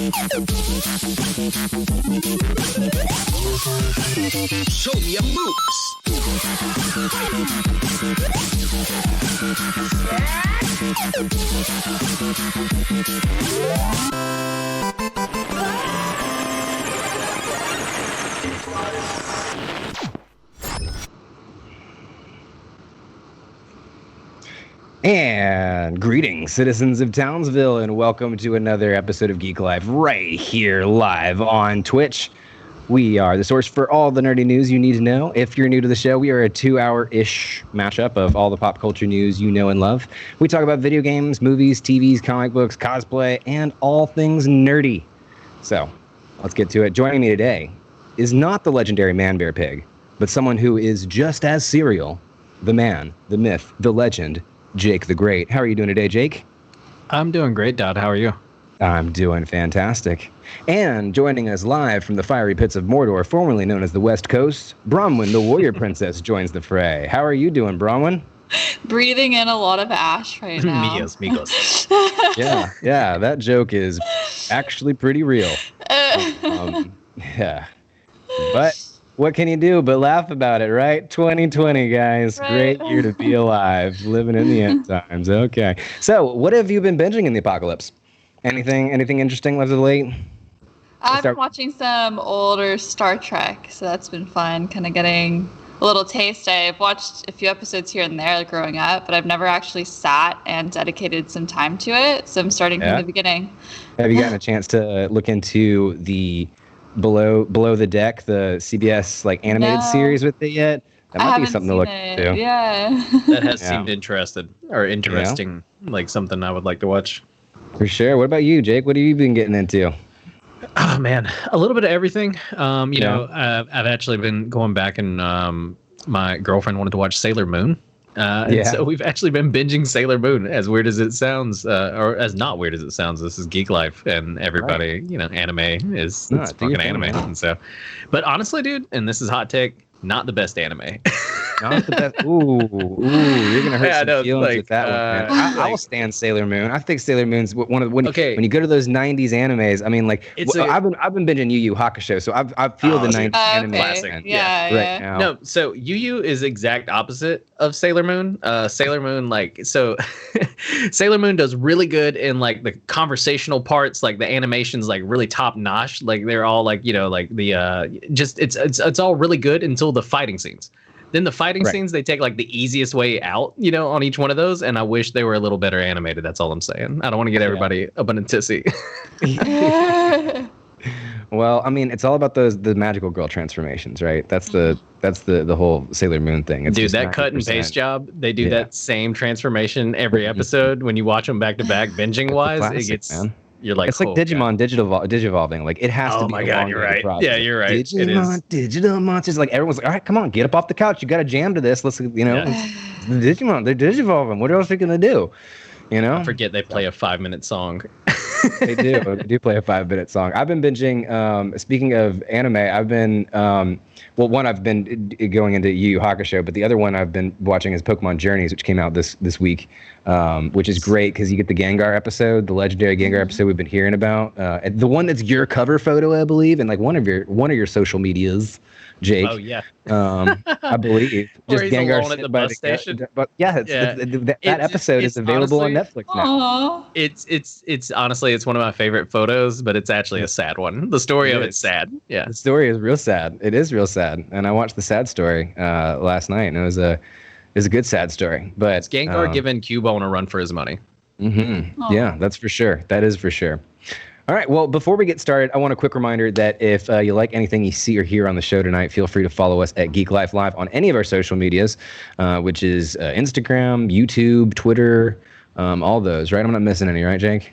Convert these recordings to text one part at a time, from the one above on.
Show me your moves. And greetings, citizens of Townsville, and welcome to another episode of Geeklife right here live on Twitch. We are the source for all the nerdy news you need to know. If you're new to the show, we are a 2-hour-ish mashup of all the pop culture news you know and love. We talk about video games, movies, TVs, comic books, cosplay, and all things nerdy. So, let's get to it. Joining me today is not the legendary Man-Bear Pig, but someone who is just as serial, the man, the myth, the legend, Jake the Great. How are you doing today, Jake? I'm doing great, Dad. How are you? I'm doing fantastic. And joining us live from the fiery pits of Mordor, formerly known as the West Coast, Bronwyn, the warrior princess, joins the fray. How are you doing, Bronwyn? Breathing in a lot of ash right now. Migos. Yeah, that joke is actually pretty real. Yeah. But what can you do but laugh about it, right? 2020, guys. Right. Great year to be alive, living in the end times. Okay. So, what have you been binging in the apocalypse? Anything interesting left of late? I've been watching some older Star Trek, so that's been fun. Kind of getting a little taste. I've watched a few episodes here and there growing up, but I've never actually sat and dedicated some time to it. So I'm starting from the beginning. Have you gotten a chance to look into the Below the Deck, the CBS animated series with it yet? That might be something to look into. Yeah. That has seemed interesting, like something I would like to watch. For sure. What about you, Jake? What have you been getting into? Oh man, a little bit of everything. I've actually been going back and my girlfriend wanted to watch Sailor Moon. And so we've actually been binging Sailor Moon, as weird as it sounds, or as not weird as it sounds. This is Geek Life, and everybody, anime is fucking anime. And so, but honestly, dude, and this is hot take, not the best anime. Not the best. Ooh, you're gonna hurt some feelings with that one, man. I will stand Sailor Moon. I think Sailor Moon's one of when you go to those '90s animes. I mean, I've been binging Yu Yu Hakusho, so I feel the '90s anime classic. Yeah. right now. No, so Yu Yu is exact opposite of Sailor Moon. Sailor Moon, Sailor Moon does really good in the conversational parts, the animations, really top notch. They're all it's all really good until the fighting scenes. Then the fighting scenes, they take the easiest way out, on each one of those. And I wish they were a little better animated. That's all I'm saying. I don't want to get everybody up on a tissy. Well, I mean, it's all about the magical girl transformations, right? That's the whole Sailor Moon thing. It's dude, that 90%. Cut and paste job, they do that same transformation every episode. When you watch them back to back, binging wise, it gets. Man. You're like, it's like Digimon digivolving. It has to be. Oh my god, you're right. Process. Yeah, you're right. Digimon, digital monsters. Everyone's like, all right, come on, get up off the couch. You got to jam to this. Let's, Digimon, they're digivolving. What else are they gonna do? I forget they play a 5-minute song. They do. They do play a 5-minute song. I've been binging. Speaking of anime, I've been. One I've been going into Yu Yu Hakusho, but the other one I've been watching is Pokemon Journeys, which came out this week, which is great because you get the Gengar episode, the legendary Gengar episode we've been hearing about, the one that's your cover photo, I believe, and one of your social medias, Jake. Oh yeah. I believe just Gengar alone at the bus station. But that episode is available on Netflix now. It's honestly it's one of my favorite photos, but it's actually a sad one. The story of it's sad. Yeah. The story is real sad. It is real sad. And I watched the sad story last night, and it was a good sad story. But it's Gengar giving Cubone a run for his money. Mm-hmm. Yeah, that's for sure. That is for sure. All right. Well, before we get started, I want a quick reminder that if you like anything you see or hear on the show tonight, feel free to follow us at Geek Life Live on any of our social medias, which is Instagram, YouTube, Twitter, all those. Right? I'm not missing any, right, Jake?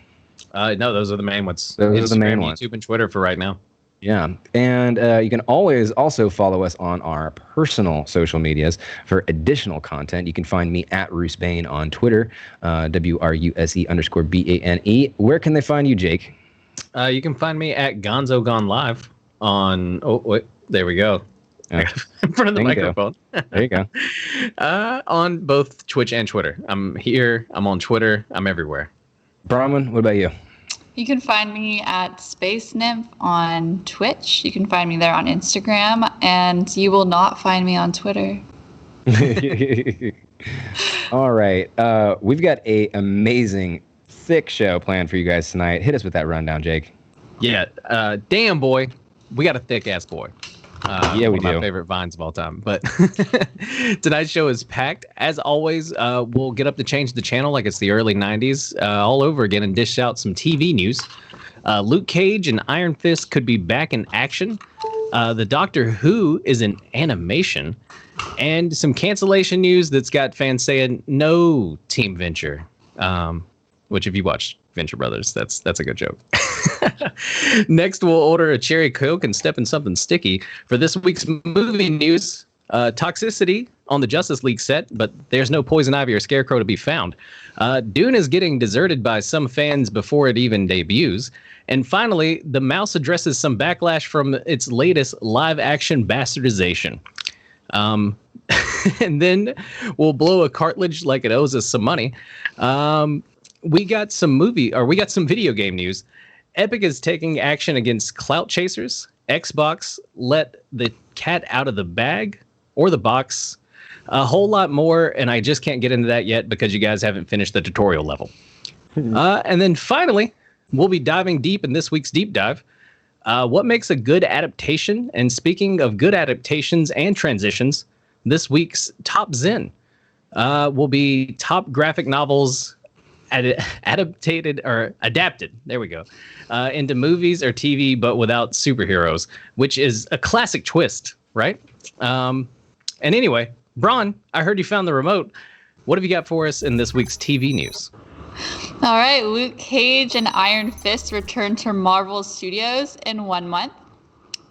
No, those are the main ones. Those are the main ones. YouTube and Twitter for right now. Yeah. And you can always also follow us on our personal social medias for additional content. You can find me at Rusebane on Twitter, WRUSE_BANE. Where can they find you, Jake? You can find me at Gonzo Gone Live on. Oh, wait. There we go. Yeah. In front of the microphone. There you go. On both Twitch and Twitter. I'm here. I'm on Twitter. I'm everywhere. Bronwyn, what about you? You can find me at Space Nymph on Twitch. You can find me there on Instagram, and you will not find me on Twitter. All right. We've got a amazing, thick show planned for you guys tonight. Hit us with that rundown, Jake. Yeah. Damn, boy. We got a thick-ass boy. Yeah, we one of do. my favorite vines of all time. But tonight's show is packed. As always, we'll get up to change the channel like it's the early 90s all over again and dish out some TV news. Luke Cage and Iron Fist could be back in action. The Doctor Who is in animation. And some cancellation news that's got fans saying no Team Venture. Which if you watch Venture Brothers, that's a good joke. Next, we'll order a cherry Coke and step in something sticky. For this week's movie news, Toxicity on the Justice League set, but there's no Poison Ivy or Scarecrow to be found. Dune is getting deserted by some fans before it even debuts. And finally, the mouse addresses some backlash from its latest live-action bastardization. And then we'll blow a cartridge like it owes us some money. We got some video game news. Epic is taking action against clout chasers. Xbox let the cat out of the bag or the box. A whole lot more, and I just can't get into that yet because you guys haven't finished the tutorial level. And then finally, we'll be diving deep in this week's deep dive. What makes a good adaptation? And speaking of good adaptations and transitions, this week's top Zen will be top graphic novels adapted. There we go. Into movies or TV, but without superheroes, which is a classic twist, right? And anyway, Braun, I heard you found the remote. What have you got for us in this week's TV news? All right, Luke Cage and Iron Fist return to Marvel Studios in 1 month.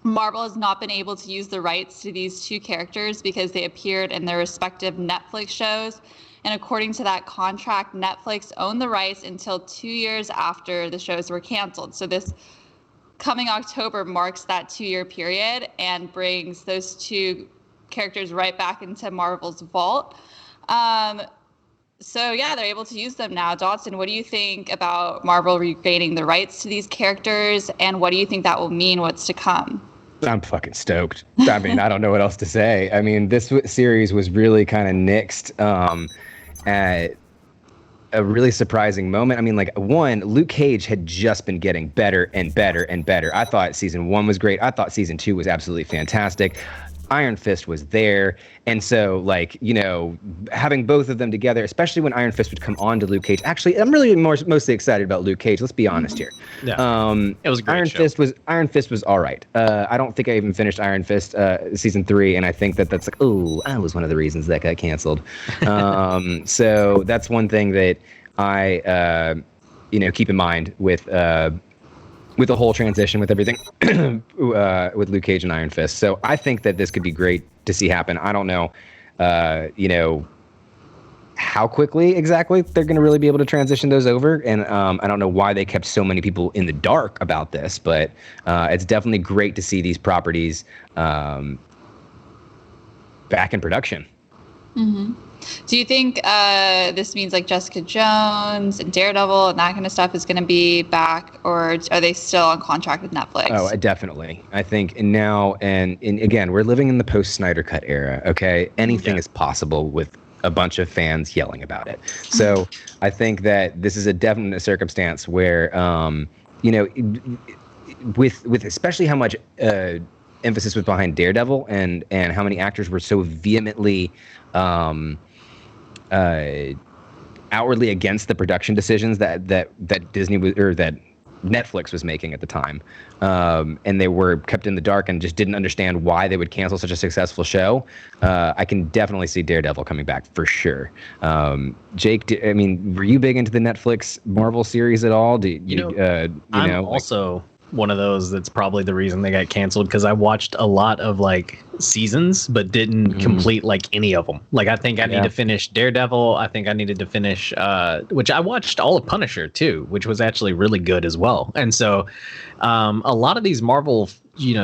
Marvel has not been able to use the rights to these two characters because they appeared in their respective Netflix shows. And according to that contract, Netflix owned the rights until 2 years after the shows were canceled. So this coming October marks that 2-year period and brings those two characters right back into Marvel's vault. So yeah, they're able to use them now. Dawson, what do you think about Marvel regaining the rights to these characters, and what do you think that will mean what's to come? I'm fucking stoked. I mean, I don't know what else to say. I mean, this series was really kind of nixed at a really surprising moment. I mean, like, one, Luke Cage had just been getting better and better and better. I thought season 1 was great. I thought season 2 was absolutely fantastic. Iron Fist was there. And so, like, you know, having both of them together, especially when Iron Fist would come on to Luke Cage. Actually, I'm really mostly excited about Luke Cage. Let's be honest here. Yeah, it was a great show. Iron Fist was all right. I don't think I even finished Iron Fist season 3, and I think that's like, oh, that was one of the reasons that got canceled. So that's one thing that I, keep in mind with the whole transition, with everything, with Luke Cage and Iron Fist. So I think that this could be great to see happen. I don't know, how quickly exactly they're going to really be able to transition those over. And I don't know why they kept so many people in the dark about this, but it's definitely great to see these properties back in production. Mm-hmm. Do you think this means like Jessica Jones and Daredevil and that kind of stuff is going to be back, or are they still on contract with Netflix? Oh, definitely. I think now, and again, we're living in the post-Snyder Cut era, okay? Anything is possible with a bunch of fans yelling about it. So I think that this is a definite circumstance where, with especially how much emphasis was behind Daredevil and how many actors were so vehemently outwardly against the production decisions that Disney was, or that Netflix was making at the time, and they were kept in the dark and just didn't understand why they would cancel such a successful show. I can definitely see Daredevil coming back for sure. Jake, were you big into the Netflix Marvel series at all? I'm also one of those that's probably the reason they got canceled, because I watched a lot of like seasons but didn't complete like any of them. Like I think I need to finish Daredevil. I think I needed to finish which I watched all of Punisher too, which was actually really good as well. And so a lot of these Marvel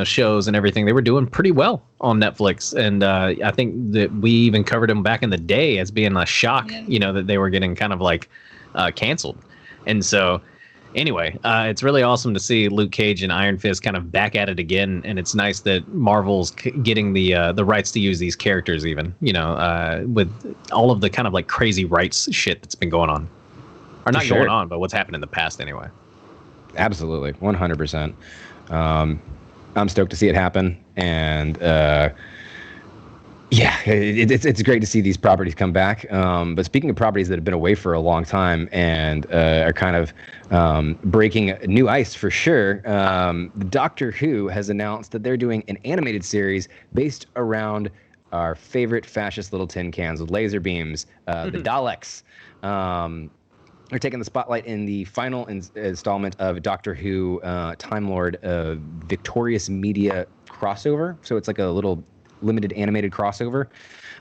shows and everything, they were doing pretty well on Netflix, and I think that we even covered them back in the day as being a shock, that they were getting kind of like canceled. And so Anyway, it's really awesome to see Luke Cage and Iron Fist kind of back at it again, and it's nice that Marvel's getting the rights to use these characters, even with all of the kind of like crazy rights shit that's been going on, or not going on, but what's happened in the past anyway. Absolutely, 100%. I'm stoked to see it happen, and it's great to see these properties come back. But speaking of properties that have been away for a long time and are kind of breaking new ice for sure, Doctor Who has announced that they're doing an animated series based around our favorite fascist little tin cans with laser beams, the Daleks. They're taking the spotlight in the final installment of Doctor Who Time Lord Victorious Media crossover. So it's like a little limited animated crossover.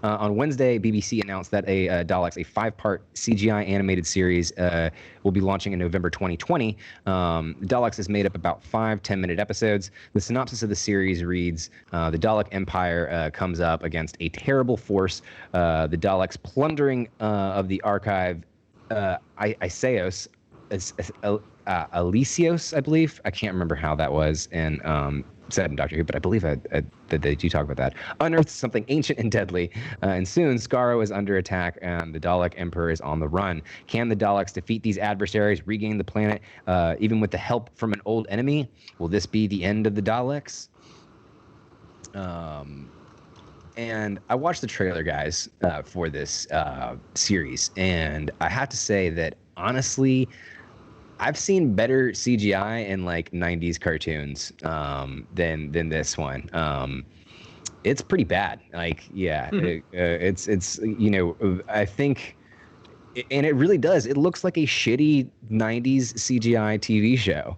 On Wednesday, BBC announced that Daleks, a 5-part CGI animated series, will be launching in November 2020. Daleks is made up about 5 10-minute episodes. The synopsis of the series reads, the Dalek Empire comes up against a terrible force, the Daleks plundering of the archive Iseos, Alisios, I believe. I can't remember how that was and said in Doctor Who, but I believe that they do talk about that. Unearths something ancient and deadly, and soon Scarcrow is under attack, and the Dalek Emperor is on the run. Can the Daleks defeat these adversaries, regain the planet, even with the help from an old enemy? Will this be the end of the Daleks? And I watched the trailer, guys, for this series, and I have to say that, honestly, I've seen better CGI in, like, 90s cartoons than this one. It's pretty bad. Like, yeah, it's I think, and it really does. It looks like a shitty 90s CGI TV show.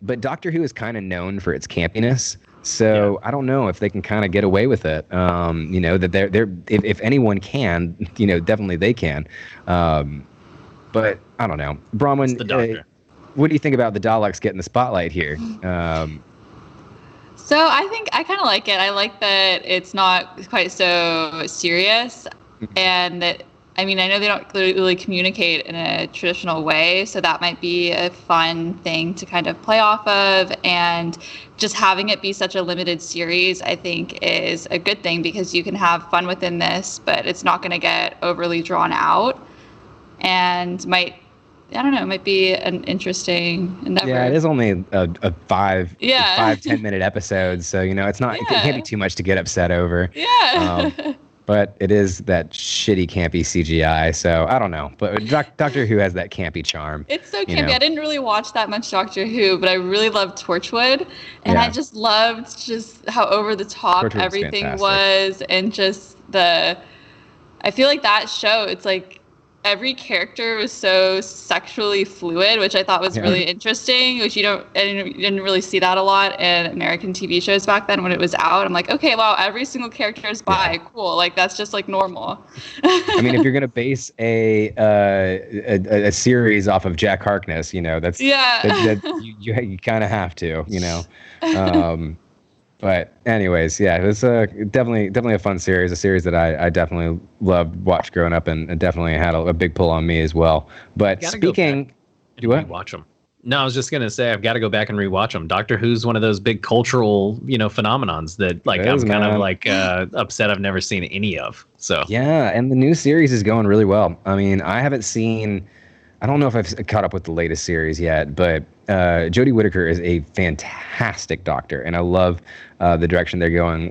But Doctor Who is kind of known for its campiness. So I don't know if they can kind of get away with it. That they're if anyone can, definitely they can. But I don't know. Bronwyn, the Doctor. What do you think about the Daleks getting the spotlight here? So I think I kind of like it. I like that it's not quite so serious, and that, I mean, I know they don't really communicate in a traditional way, so that might be a fun thing to kind of play off of. And just having it be such a limited series, I think, is a good thing, because you can have fun within this, but it's not going to get overly drawn out, and might be an interesting endeavor. Yeah, it is only a 5-10 minute episodes, so it's not. It can't be too much to get upset over. Yeah. But it is that shitty, campy CGI, so I don't know. But Doctor Who has that campy charm. It's so campy. I didn't really watch that much Doctor Who, but I really loved Torchwood. And I just loved how over the top everything was. And just I feel like that show, it's like every character was so sexually fluid, which I thought was really interesting, which I didn't really see that a lot in American TV shows back then when it was out. I'm like, okay, wow, every single character is bi. Cool. Like, that's just like normal. I mean, if you're going to base a series off of Jack Harkness, that's you kind of have to, But anyways, it was definitely a fun series, a series that I definitely watched growing up, and definitely had a big pull on me as well. But speaking, do what? Watch them. No, I was just gonna say I've got to go back and rewatch them. Doctor Who's one of those big cultural, phenomenons that I'm kind of like upset I've never seen any of. So yeah, and the new series is going really well. I mean, I haven't seen. I don't know if I've caught up with the latest series yet, but Jodie Whittaker is a fantastic Doctor, and I love the direction they're going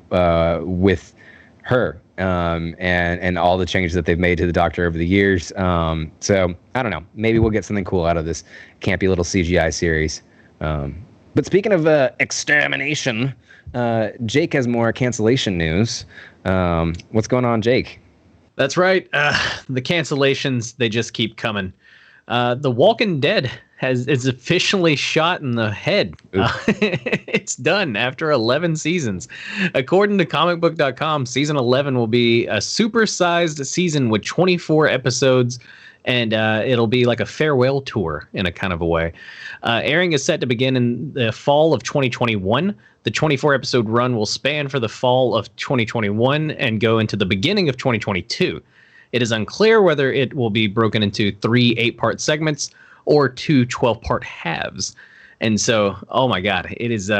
with her and all the changes that they've made to the Doctor over the years. So I don't know. Maybe we'll get something cool out of this campy little CGI series. But speaking of extermination, Jake has more cancellation news. What's going on, Jake? That's right. The cancellations, they just keep coming. The Walking Dead is officially shot in the head. It's done after 11 seasons. According to comicbook.com, season 11 will be a supersized season with 24 episodes, and it'll be like a farewell tour in a kind of a way. Airing is set to begin in the fall of 2021. The 24-episode run will span for the fall of 2021 and go into the beginning of 2022. It is unclear whether it will be broken into 3 8-part segments or 2 12-part halves. And so, oh my God, it is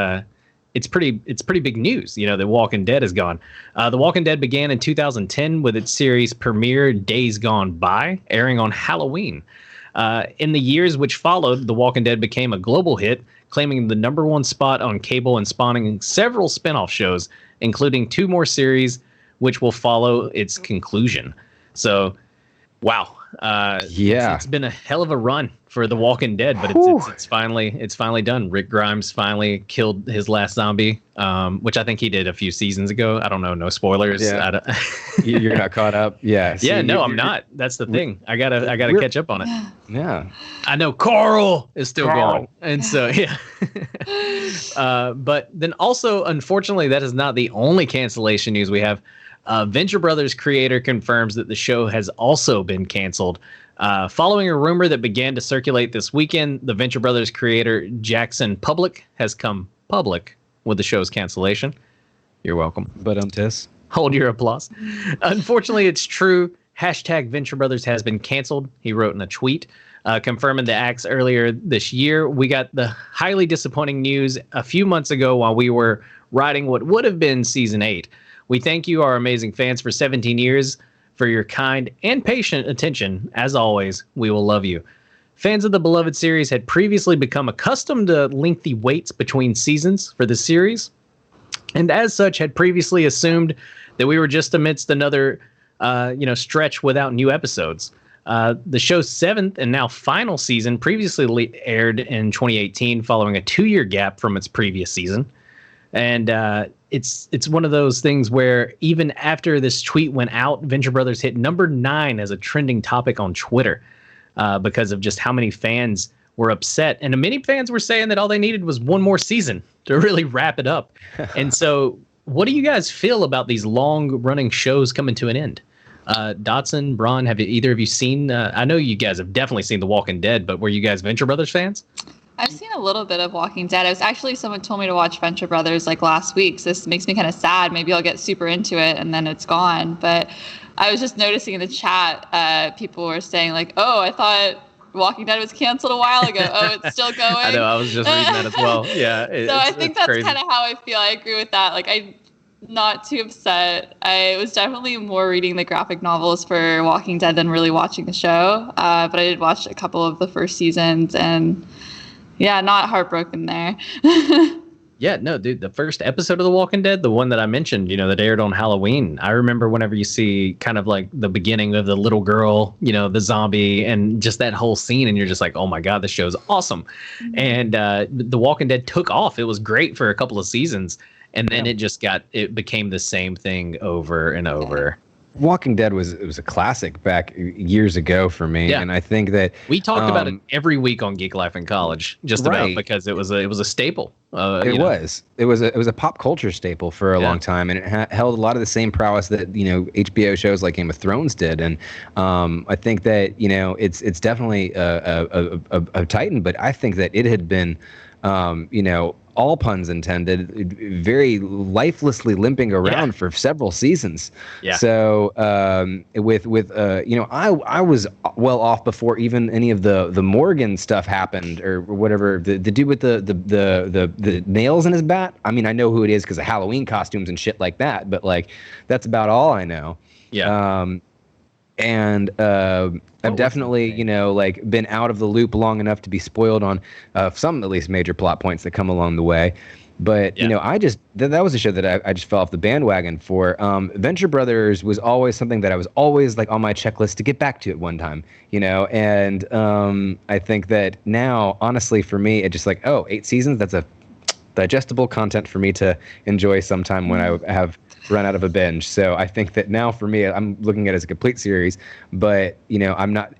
it's pretty big news. The Walking Dead is gone. The Walking Dead began in 2010 with its series premiere Days Gone By, airing on Halloween. In the years which followed, The Walking Dead became a global hit, claiming the #1 spot on cable and spawning several spin-off shows, including 2 more series, which will follow its conclusion. So, wow. It's been a hell of a run for The Walking Dead, but it's finally done. Rick Grimes finally killed his last zombie, which I think he did a few seasons ago. I don't know, no spoilers. Yeah. You're not caught up. Yeah. See, I'm not. That's the thing. I gotta catch up on it. Yeah. I know Carl is still going, and so yeah. But then also, unfortunately, that is not the only cancellation news we have. Venture Brothers creator confirms that the show has also been canceled. Following a rumor that began to circulate this weekend, the Venture Brothers creator Jackson Public has come public with the show's cancellation. You're welcome. But hold your applause. Unfortunately, it's true. #Venture Brothers has been canceled. He wrote in a tweet, confirming the acts earlier this year. We got the highly disappointing news a few months ago while we were writing what would have been season 8. We thank you, our amazing fans, for 17 years, for your kind and patient attention. As always, we will love you. Fans of the beloved series had previously become accustomed to lengthy waits between seasons for the series, and as such had previously assumed that we were just amidst another stretch without new episodes. The show's 7th and now final season previously aired in 2018 following a 2-year gap from its previous season. And it's one of those things where even after this tweet went out, Venture Brothers hit number 9 as a trending topic on Twitter because of just how many fans were upset. And many fans were saying that all they needed was one more season to really wrap it up. And so what do you guys feel about these long-running shows coming to an end? Dotson, Braun, have either of you seen? I know you guys have definitely seen The Walking Dead, but were you guys Venture Brothers fans? I've seen a little bit of Walking Dead. It was actually someone told me to watch Venture Brothers like last week. So this makes me kind of sad. Maybe I'll get super into it and then it's gone. But I was just noticing in the chat, people were saying like, "Oh, I thought Walking Dead was canceled a while ago. Oh, it's still going." I know. I was just reading that as well. Yeah. So I think that's kind of how I feel. I agree with that. Like, I'm not too upset. I was definitely more reading the graphic novels for Walking Dead than really watching the show. But I did watch a couple of the first seasons and yeah, not heartbroken there. Yeah, no, dude, the first episode of The Walking Dead, the one that I mentioned, that aired on Halloween. I remember whenever you see kind of like the beginning of the little girl, the zombie and just that whole scene. And you're just like, oh my God, this show's awesome. Mm-hmm. And The Walking Dead took off. It was great for a couple of seasons. And then it became the same thing over and over. Walking Dead was a classic back years ago for me, and I think that we talked about it every week on Geeklife in college, just about because it was a staple. It was a pop culture staple for a long time, and it held a lot of the same prowess that HBO shows like Game of Thrones did, and I think that it's definitely a titan, but I think that it had been all puns intended, very lifelessly limping around for several seasons. Yeah. So I was well off before even any of the Morgan stuff happened or whatever. The dude with the nails in his bat. I mean, I know who it is because of Halloween costumes and shit like that. But like, that's about all I know. Yeah. I've definitely, been out of the loop long enough to be spoiled on some, at least, major plot points that come along the way. But, that was a show that I just fell off the bandwagon for. Venture Brothers was always something that I was always like on my checklist to get back to at one time, and I think that now, honestly, for me, it's just like, 8 seasons, that's a digestible content for me to enjoy sometime when I have run out of a binge. So I think that now for me, I'm looking at it as a complete series, but I'm not,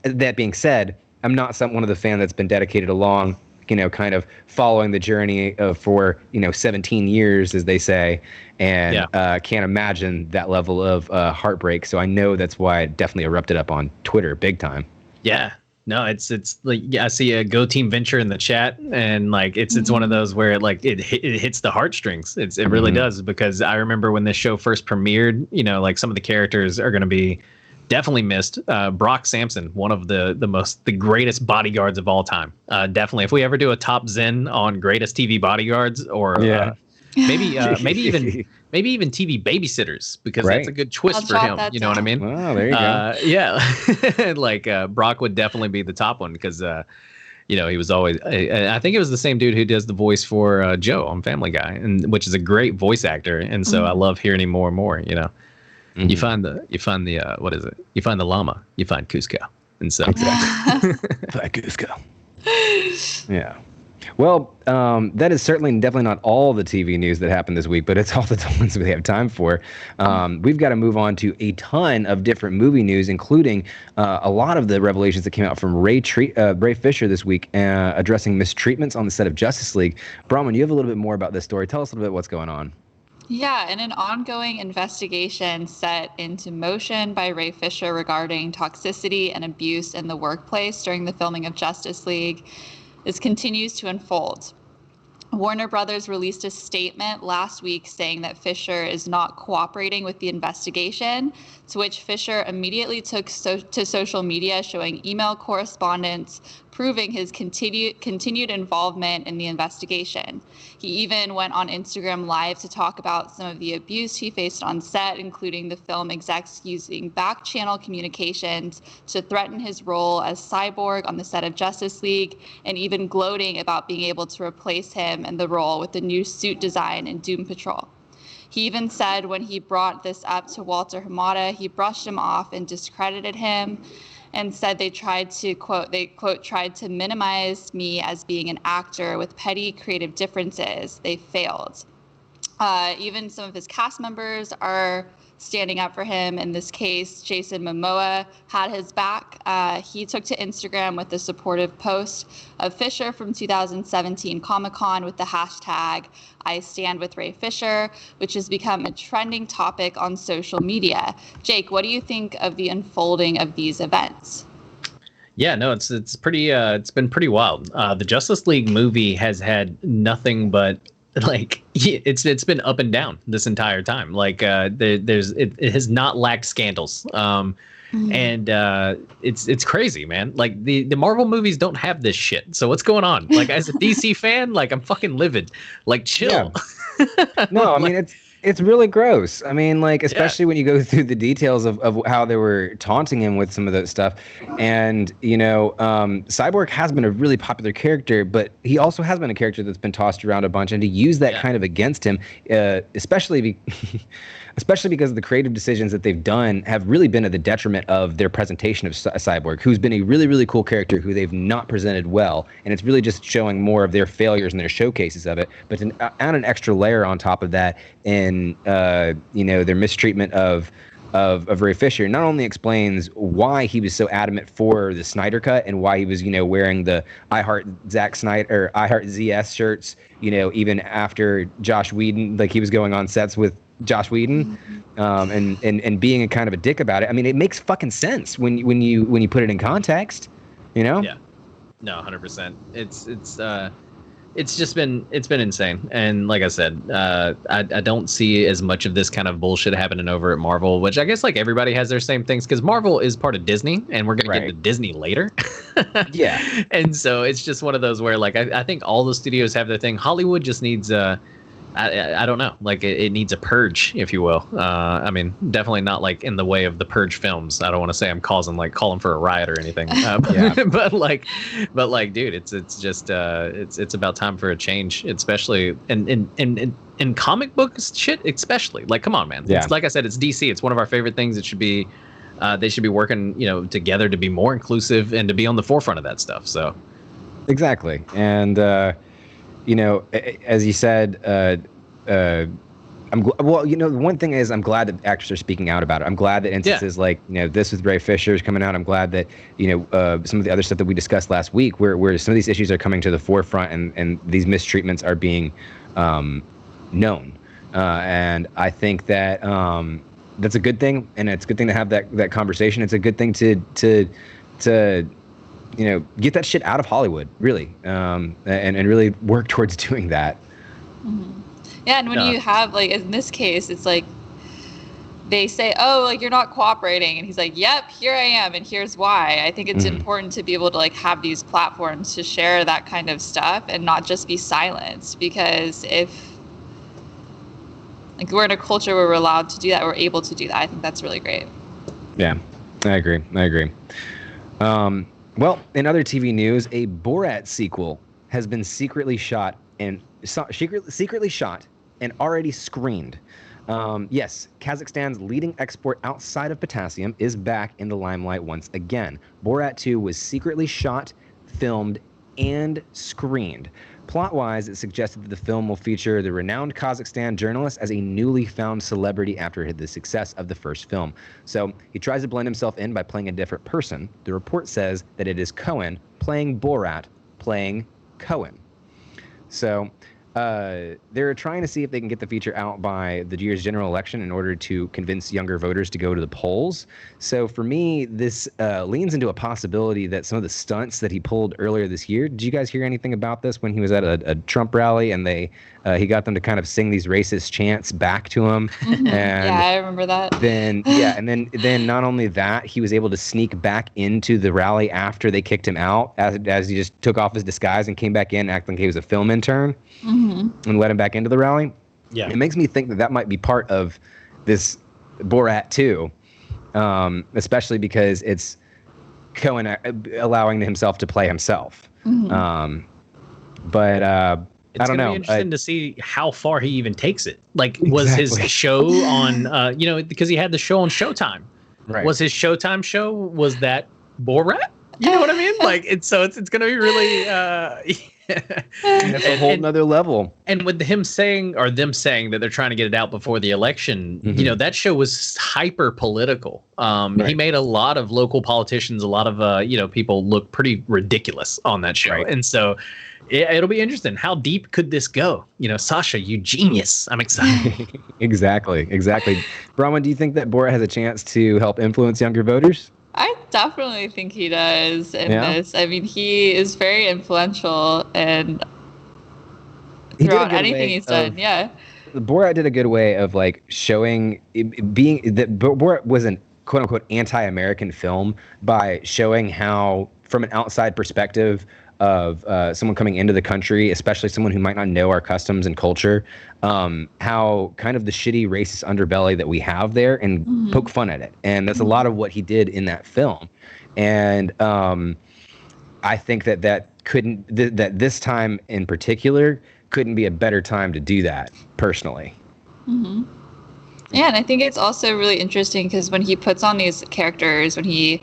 that being said, I'm not one of the fans that's been dedicated along, kind of following the journey for 17 years, as they say, and can't imagine that level of heartbreak. So I know that's why it definitely erupted up on Twitter big time. Yeah. No, it's like, I see a Go Team Venture in the chat, and like it's one of those where it hits the heartstrings. It really does, because I remember when this show first premiered, like some of the characters are going to be definitely missed Brock Sampson, one of the greatest bodyguards of all time. Definitely, if we ever do a top Zen on greatest TV bodyguards, or maybe even TV babysitters, because that's a good twist for him. You know what I mean? Oh, there you go. Yeah, like Brock would definitely be the top one, because he was always. I think it was the same dude who does the voice for Joe on Family Guy, and which is a great voice actor, and so I love hearing him more and more. Mm-hmm. You find the what is it? You find the llama, you find Cusco, and so find Cusco. Yeah. Well, that is certainly definitely not all the TV news that happened this week, but it's all the ones we have time for. We've got to move on to a ton of different movie news, including a lot of the revelations that came out from Ray Fisher this week, addressing mistreatments on the set of Justice League. Bronwyn, you have a little bit more about this story. Tell us a little bit what's going on. Yeah, in an ongoing investigation set into motion by Ray Fisher regarding toxicity and abuse in the workplace during the filming of Justice League, this continues to unfold. Warner Brothers released a statement last week saying that Fisher is not cooperating with the investigation, to which Fisher immediately took to social media, showing email correspondence proving his continued involvement in the investigation. He even went on Instagram Live to talk about some of the abuse he faced on set, including the film execs using back-channel communications to threaten his role as Cyborg on the set of Justice League, and even gloating about being able to replace him in the role with the new suit design in Doom Patrol. He even said when he brought this up to Walter Hamada, he brushed him off and discredited him, and said they tried to, quote, tried to minimize me as being an actor with petty creative differences. They failed. Even some of his cast members are standing up for him. In this case, Jason Momoa had his back. He took to Instagram with a supportive post of Fisher from 2017 Comic-Con with the hashtag I stand with Ray Fisher, which has become a trending topic on social media. Jake, what do you think of the unfolding of these events? Yeah, no, it's pretty it's been pretty wild. The Justice League movie has had nothing but it's been up and down this entire time. It has not lacked scandals. And it's crazy, man. Like the Marvel movies don't have this shit. So what's going on? Like, as a DC fan, I'm fucking livid. Like, chill. Yeah. No, I mean it's really gross. I mean, especially when you go through the details of how they were taunting him with some of that stuff. And, Cyborg has been a really popular character, but he also has been a character that's been tossed around a bunch. And to use that kind of against him, especially because of the creative decisions that they've done have really been at the detriment of their presentation of Cyborg, who's been a really, really cool character who they've not presented well. And it's really just showing more of their failures and their showcases of it. But to add an extra layer on top of that in their mistreatment of Ray Fisher not only explains why he was so adamant for the Snyder Cut and why he was, wearing the I Heart Zack Snyder or I Heart ZS shirts, even after Josh Whedon, he was going on sets with Josh Whedon, and being a kind of a dick about it. I mean, it makes fucking sense when you put it in context, Yeah. No, 100%. It's been insane. And like I said, I don't see as much of this kind of bullshit happening over at Marvel, which I guess everybody has their same things, because Marvel is part of Disney and we're going to get to Disney later. Yeah. And so it's just one of those where I think all the studios have their thing. Hollywood just needs I don't know. It needs a purge, if you will. I mean, definitely not in the way of the Purge films. I don't want to say I'm calling for a riot or anything. But dude, it's just it's about time for a change, especially in comic books shit, especially. Come on, man. Yeah. It's, like I said, it's DC. It's one of our favorite things. It should be they should be working, together to be more inclusive and to be on the forefront of that stuff. So exactly. And as you said, the one thing is I'm glad that actors are speaking out about it. I'm glad that instances this with Ray Fisher is coming out. I'm glad that, some of the other stuff that we discussed last week where some of these issues are coming to the forefront and these mistreatments are being known. And I think that that's a good thing, and it's a good thing to have that conversation. It's a good thing to get that shit out of Hollywood, really, and really work towards doing that. Mm-hmm. Yeah, and when you have, in this case, it's they say, oh, like, you're not cooperating. And he's like, yep, here I am. And here's why. I think it's important to be able to like have these platforms to share that kind of stuff and not just be silenced. Because if like we're in a culture where we're allowed to do that, we're able to do that, I think that's really great. Yeah, I agree. Well, in other TV news, a Borat sequel has been secretly shot and already screened. Yes, Kazakhstan's leading export outside of potassium is back in the limelight once again. Borat 2 was secretly shot, filmed, and screened. Plot-wise, it suggested that the film will feature the renowned Kazakhstan journalist as a newly found celebrity after the success of the first film. So he tries to blend himself in by playing a different person. The report says that it is Cohen playing Borat, playing Cohen. So they're trying to see if they can get the feature out by the year's general election in order to convince younger voters to go to the polls. So for me, this leans into a possibility that some of the stunts that he pulled earlier this year. Did you guys hear anything about this when he was at a Trump rally and he got them to kind of sing these racist chants back to him? And yeah, I remember that. Then not only that, he was able to sneak back into the rally after they kicked him out, as he just took off his disguise and came back in acting like he was a film intern. And let him back into the rally. Yeah, it makes me think that might be part of this Borat 2, especially because it's Cohen allowing himself to play himself. But I don't know. It's interesting to see how far he even takes it. Like, was his show on? Because he had the show on Showtime. Right. Was his Showtime show? Was that Borat? You know what I mean? Like, it's going to be really. It's a whole nother level. And with them saying that they're trying to get it out before the election, that show was hyper political. Right. He made a lot of local politicians, a lot of people look pretty ridiculous on that show. Right. And so it'll be interesting. How deep could this go? Sasha, you genius. I'm excited. Exactly. Bronwyn, do you think that Borat has a chance to help influence younger voters? I definitely think he does in this. I mean, he is very influential and throughout anything he's done. Yeah. Borat did a good way of like showing being that Borat was an quote unquote anti-American film by showing how, from an outside perspective of someone coming into the country, especially someone who might not know our customs and culture, how kind of the shitty racist underbelly that we have there, and poke fun at it. And that's a lot of what he did in that film. And I think that this time in particular couldn't be a better time to do that, personally. Yeah, and I think it's also really interesting because when he puts on these characters, when he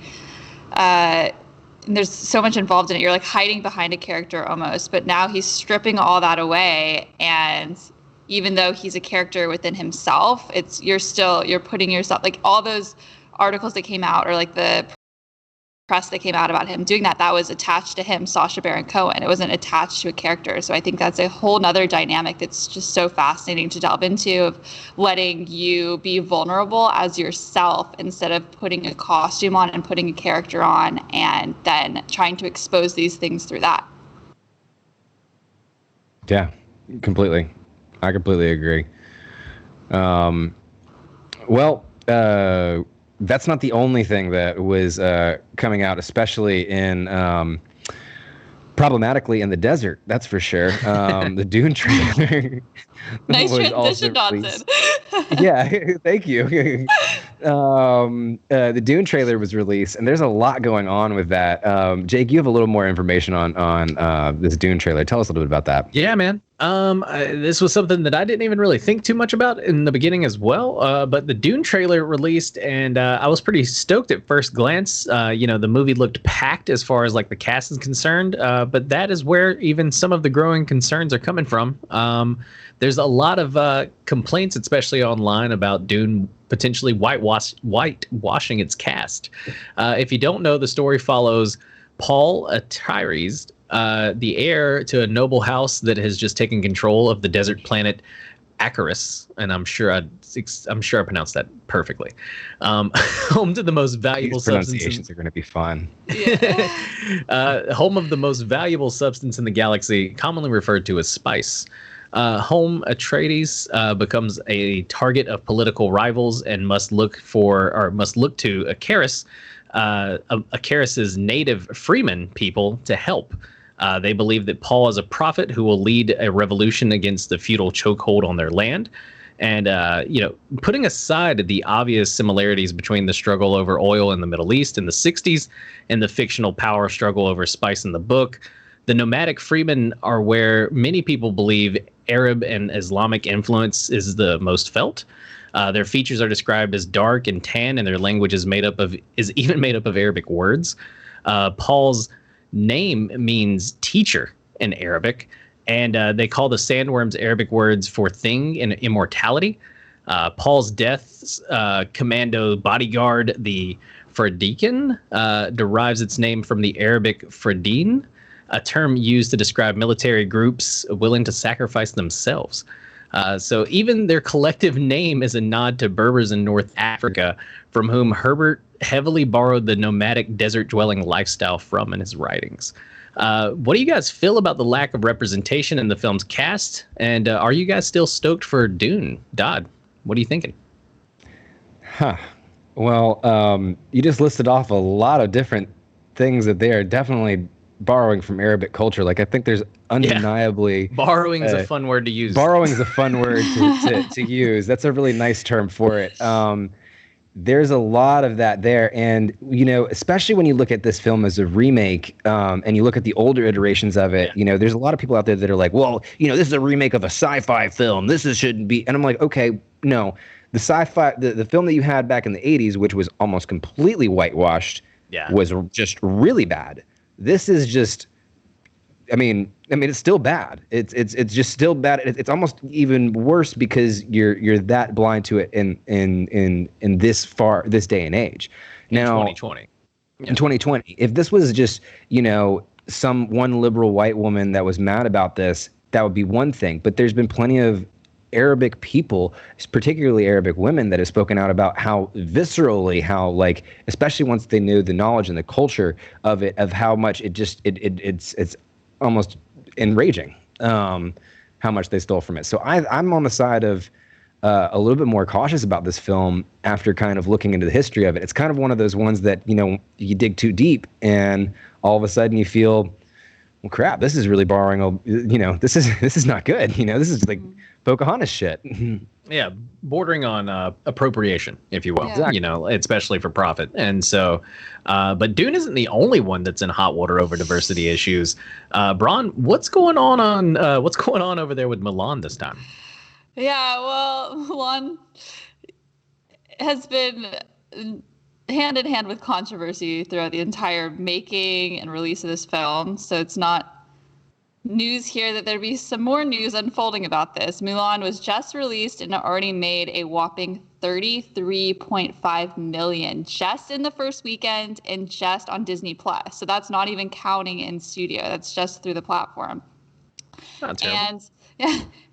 there's so much involved in it. You're like hiding behind a character almost, but now he's stripping all that away. And even though he's a character within himself, you're putting yourself, like all those articles that came out, or like the press that came out about him doing that was attached to him, Sacha Baron Cohen. It wasn't attached to a character. So I think that's a whole nother dynamic that's just so fascinating to delve into, of letting you be vulnerable as yourself instead of putting a costume on and putting a character on and then trying to expose these things through that. Yeah, completely. I completely agree. That's not the only thing that was coming out, especially in problematically in the desert. That's for sure. The Dune trailer. Nice transition, Dodson. Yeah, thank you. The Dune trailer was released, and there's a lot going on with that. Jake, you have a little more information on this Dune trailer. Tell us a little bit about that. Yeah, man. This was something that I didn't even really think too much about in the beginning as well. But the Dune trailer released, and I was pretty stoked at first glance. The movie looked packed as far as like the cast is concerned. But that is where even some of the growing concerns are coming from. There's a lot of complaints, especially online, about Dune potentially whitewashing its cast. If you don't know, the story follows Paul Atreides, the heir to a noble house that has just taken control of the desert planet Acaris, and I'm sure I pronounced that perfectly. Home to the most valuable pronunciations are going to be fun. Home of the most valuable substance in the galaxy, commonly referred to as spice. Home Atreides becomes a target of political rivals and must look to Akaris, Akaris's native freeman people to help. They believe that Paul is a prophet who will lead a revolution against the feudal chokehold on their land. And, putting aside the obvious similarities between the struggle over oil in the Middle East in the 60s and the fictional power struggle over spice in the book, the nomadic freemen are where many people believe Arab and Islamic influence is the most felt. Their features are described as dark and tan, and their language is even made up of Arabic words. Paul's name means teacher in Arabic, and they call the sandworms Arabic words for thing and immortality. Paul's death's commando bodyguard, the Fradikin, derives its name from the Arabic Fradin, a term used to describe military groups willing to sacrifice themselves. So even their collective name is a nod to Berbers in North Africa, from whom Herbert heavily borrowed the nomadic desert-dwelling lifestyle from in his writings. What do you guys feel about the lack of representation in the film's cast? And are you guys still stoked for Dune? Dodd, what are you thinking? Well, you just listed off a lot of different things that they are definitely borrowing from Arabic culture. Like, I think there's undeniably... Borrowing is a fun word to use. Borrowing is a fun word to use. That's a really nice term for it. There's a lot of that there. And, especially when you look at this film as a remake, and you look at the older iterations of it, there's a lot of people out there that are like, well, this is a remake of a sci-fi film. Shouldn't be. And I'm like, okay, no. The sci-fi, the film that you had back in the 80s, which was almost completely whitewashed, was just really bad. This is just, I mean, it's still bad. It's just still bad. It's almost even worse because you're that blind to it in this day and age. Now, 2020. In 2020, if this was just some one liberal white woman that was mad about this, that would be one thing. But there's been plenty of Arabic people, particularly Arabic women, that have spoken out about how viscerally, especially once they knew the knowledge and the culture of it, of how much it's almost enraging, how much they stole from it. So I'm on the side of a little bit more cautious about this film after kind of looking into the history of it. It's kind of one of those ones that, you dig too deep and all of a sudden you feel, well, crap, this is really borrowing, this is not good. This is like Pocahontas shit. Yeah, bordering on appropriation, if you will, Exactly. Especially for profit. And so, but Dune isn't the only one that's in hot water over diversity issues. Bron, what's going on over there with Milan this time? Yeah, well, Milan has been hand in hand with controversy throughout the entire making and release of this film. So it's not news here that there'd be some more news unfolding about this. Mulan was just released and already made a whopping $33.5 million just in the first weekend and just on Disney Plus. So that's not even counting in studio. That's just through the platform. Not terrible.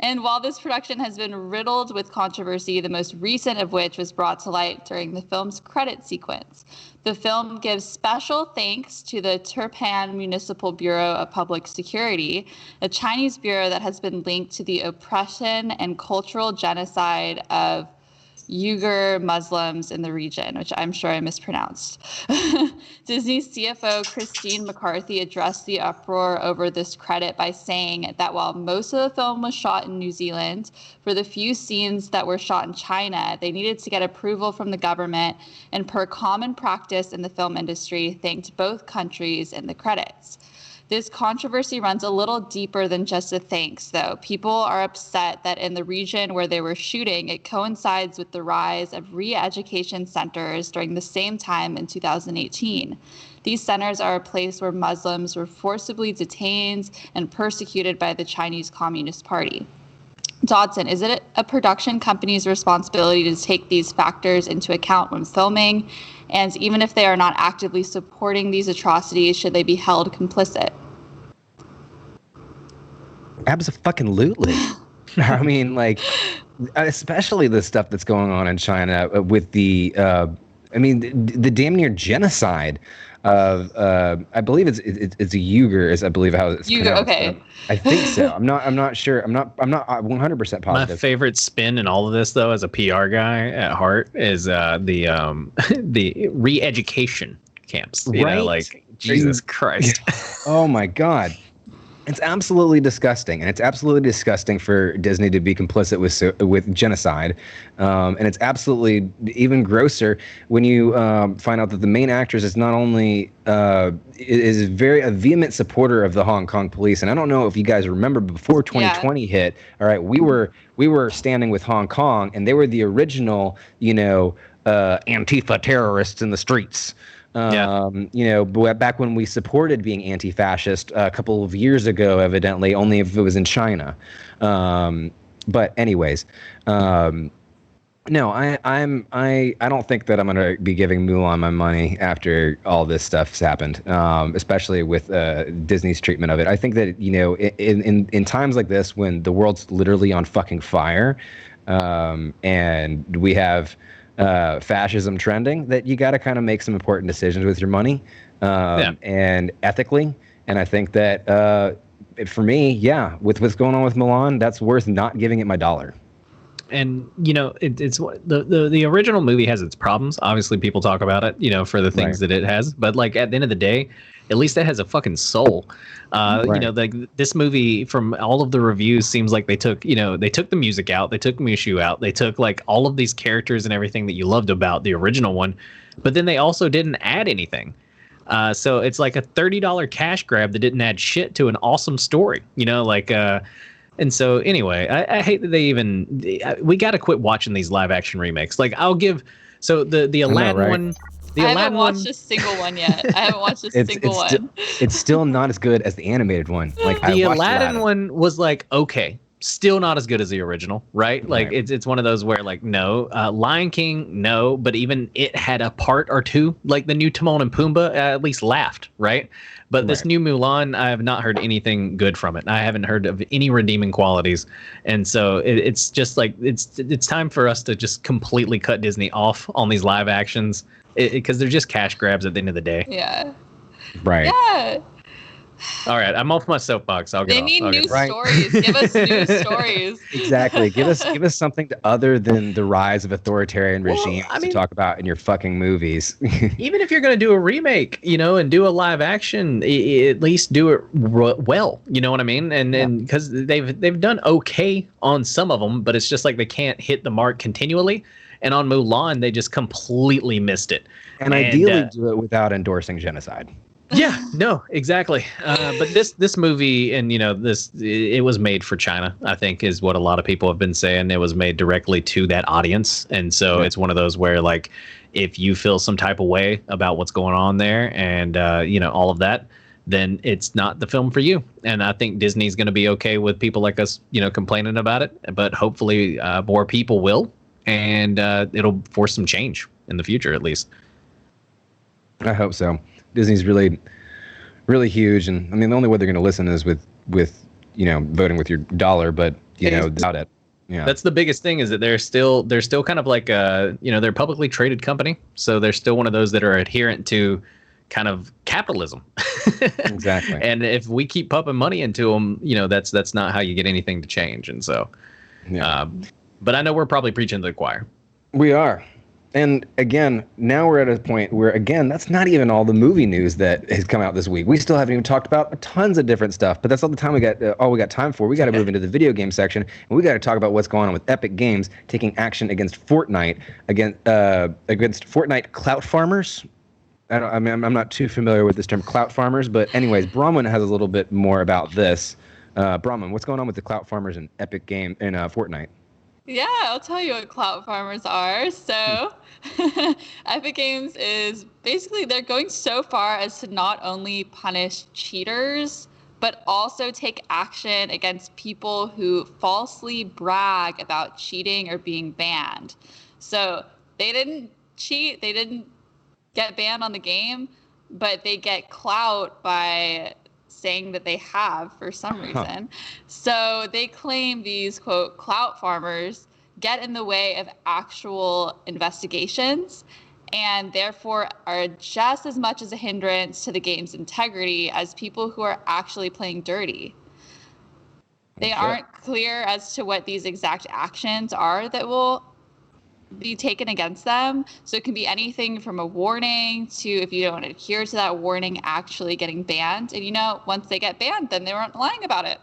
And while this production has been riddled with controversy, the most recent of which was brought to light during the film's credit sequence. The film gives special thanks to the Turpan Municipal Bureau of Public Security, a Chinese bureau that has been linked to the oppression and cultural genocide of Uyghur Muslims in the region, which I'm sure I mispronounced. Disney's CFO Christine McCarthy addressed the uproar over this credit by saying that while most of the film was shot in New Zealand, for the few scenes that were shot in China, they needed to get approval from the government, and per common practice in the film industry, thanked both countries in the credits. This controversy runs a little deeper than just a thanks, though. People are upset that in the region where they were shooting, it coincides with the rise of re-education centers during the same time in 2018. These centers are a place where Muslims were forcibly detained and persecuted by the Chinese Communist Party. Dodson, is it a production company's responsibility to take these factors into account when filming? And even if they are not actively supporting these atrocities, should they be held complicit? Abso-fucking-lutely. I mean, especially the stuff that's going on in China with the damn near genocide I believe it's a Uyghur, I believe how it's pronounced. Okay. I think so. I'm not sure. I'm not 100% positive. My favorite spin in all of this, though, as a PR guy at heart, is the re-education camps. You know, like Jesus Christ. Oh my God. It's absolutely disgusting, and it's absolutely disgusting for Disney to be complicit with genocide, and it's absolutely even grosser when you find out that the main actress is not only is a vehement supporter of the Hong Kong police. And I don't know if you guys remember, before 2020 hit, all right, we were standing with Hong Kong, and they were the original, Antifa terrorists in the streets. Back when we supported being anti-fascist a couple of years ago, evidently, only if it was in China. But anyways, no, I don't think that I'm going to be giving Mulan my money after all this stuff's happened, especially with Disney's treatment of it. I think that, in times like this, when the world's literally on fucking fire, and we have fascism trending, that you got to kind of make some important decisions with your money, and ethically. And I think that for me, with what's going on with Milan, that's worth not giving it my dollar. And it's the original movie has its problems. Obviously, people talk about it, for the things that it has. But like at the end of the day, at least it has a fucking soul. Like this movie, from all of the reviews, seems like they took the music out, they took Mushu out, they took like all of these characters and everything that you loved about the original one, but then they also didn't add anything. So it's like a $30 cash grab that didn't add shit to an awesome story. And so anyway, I hate that we got to quit watching these live action remakes. Like the Aladdin one. I haven't watched a single one yet. I haven't watched a single one. It's still not as good as the animated one. Like the Aladdin one was like, okay, still not as good as the original, right? Like it's one of those where like, no, Lion King, no, but even it had a part or two, like the new Timon and Pumbaa at least laughed, right? But this new Mulan, I have not heard anything good from it. I haven't heard of any redeeming qualities. And so it's just like, it's time for us to just completely cut Disney off on these live actions, because they're just cash grabs at the end of the day. Yeah. Right. Yeah. All right, I'm off my soapbox. They need new stories. Give us new stories. Exactly. Give us something other than the rise of authoritarian regimes to talk about in your fucking movies. Even if you're going to do a remake, and do a live action, at least do it well. You know what I mean? And because they've done okay on some of them, but it's just like they can't hit the mark continually. And on Mulan, they just completely missed it. And ideally do it without endorsing genocide. Yeah, no, exactly. But this movie, and it was made for China, I think, is what a lot of people have been saying. It was made directly to that audience, and so it's one of those where, like, if you feel some type of way about what's going on there, and all of that, then it's not the film for you. And I think Disney's going to be okay with people like us, complaining about it. But hopefully, more people will, and it'll force some change in the future, at least. I hope so. Disney's really, really huge, and I mean the only way they're going to listen is with voting with your dollar, but without it. Yeah. That's the biggest thing, is that they're still kind of like they're a publicly traded company, so they're still one of those that are adherent to kind of capitalism. Exactly. And if we keep pumping money into them, that's not how you get anything to change. And so, but I know we're probably preaching to the choir. We are. And again, now we're at a point where, again, that's not even all the movie news that has come out this week. We still haven't even talked about tons of different stuff, but that's all the time we got time for. We got to move into the video game section, and we got to talk about what's going on with Epic Games taking action against Fortnite, against Fortnite clout farmers. I'm not too familiar with this term, clout farmers, but anyways, Bronwyn has a little bit more about this. Bronwyn, what's going on with the clout farmers in Epic Game in Fortnite? Yeah, I'll tell you what clout farmers are. So Epic Games is basically, they're going so far as to not only punish cheaters, but also take action against people who falsely brag about cheating or being banned. So they didn't cheat, they didn't get banned on the game, but they get clout by saying that they have for some reason. So they claim these, quote, clout farmers get in the way of actual investigations, and therefore are just as much as a hindrance to the game's integrity as people who are actually playing dirty. They aren't clear as to what these exact actions are that will be taken against them. So it can be anything from a warning to, if you don't adhere to that warning, actually getting banned. And, you know, once they get banned, then they weren't lying about it.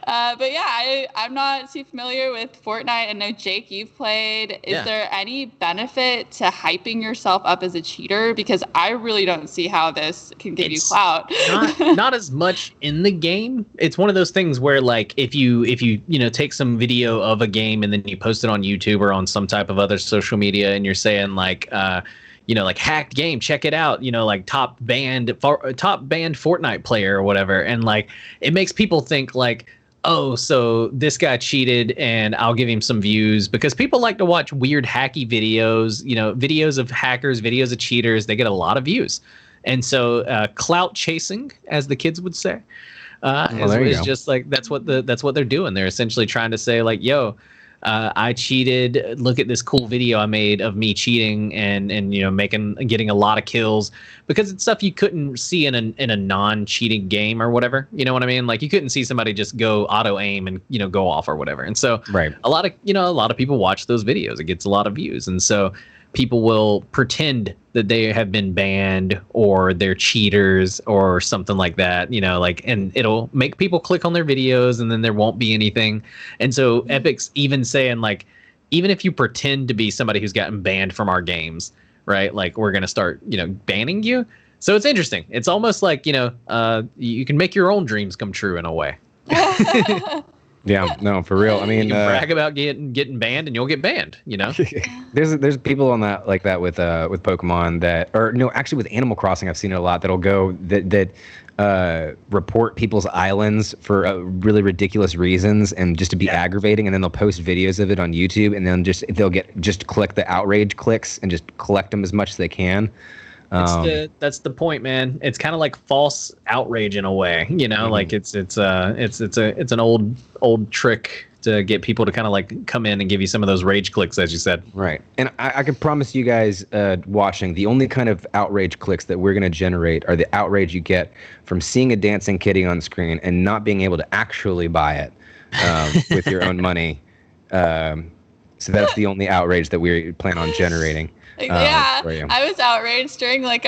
But yeah, I'm not too familiar with Fortnite. I know, Jake, you've played. Is there any benefit to hyping yourself up as a cheater? Because I really don't see how this can give you clout. not as much in the game. It's one of those things where, like, if you take some video of a game and then you post it on YouTube or on some type of other social media, and you're saying like like hacked game, check it out, like top banned Fortnite player or whatever. And like, it makes people think like, oh, so this guy cheated and I'll give him some views, because people like to watch weird hacky videos, videos of hackers, videos of cheaters. They get a lot of views. And so clout chasing, as the kids would say, is just like, that's what they're doing. They're essentially trying to say like, yo, I cheated. Look at this cool video I made of me cheating and getting a lot of kills, because it's stuff you couldn't see in a non-cheating game or whatever. You know what I mean? Like, you couldn't see somebody just go auto aim and go off or whatever. And so a lot of people watch those videos. It gets a lot of views, and so people will pretend that they have been banned or they're cheaters or something like that, and it'll make people click on their videos, and then there won't be anything. And so Epic's even saying like, even if you pretend to be somebody who's gotten banned from our games, right? Like, we're going to start, banning you. So it's interesting. It's almost like, you can make your own dreams come true in a way. Yeah, no, for real. I mean, you can brag about getting banned, and you'll get banned. There's people on that like that with Pokemon actually with Animal Crossing. I've seen it a lot. That'll go that report people's islands for really ridiculous reasons and just to be aggravating, and then they'll post videos of it on YouTube, and then they'll collect the outrage clicks and just collect them as much as they can. That's the point, man. It's kind of like false outrage in a way, like it's an old trick to get people to kind of like come in and give you some of those rage clicks, as you said. Right. And I can promise you guys watching, the only kind of outrage clicks that we're going to generate are the outrage you get from seeing a dancing kitty on screen and not being able to actually buy it with your own money. So that's the only outrage that we plan on generating. I was outraged during like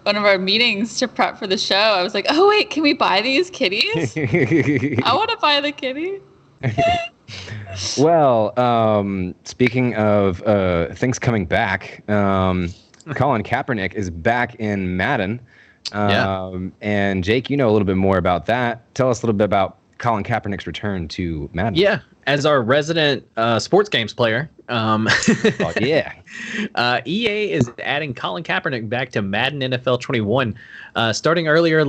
one of our meetings to prep for the show. I was like, oh wait, can we buy these kitties? I want to buy the kitty. Well, speaking of things coming back, Colin Kaepernick is back in Madden. And Jake, you know a little bit more about that. Tell us a little bit about Colin Kaepernick's return to Madden. Yeah, as our resident sports games player. EA is adding Colin Kaepernick back to Madden NFL 21. Starting earlier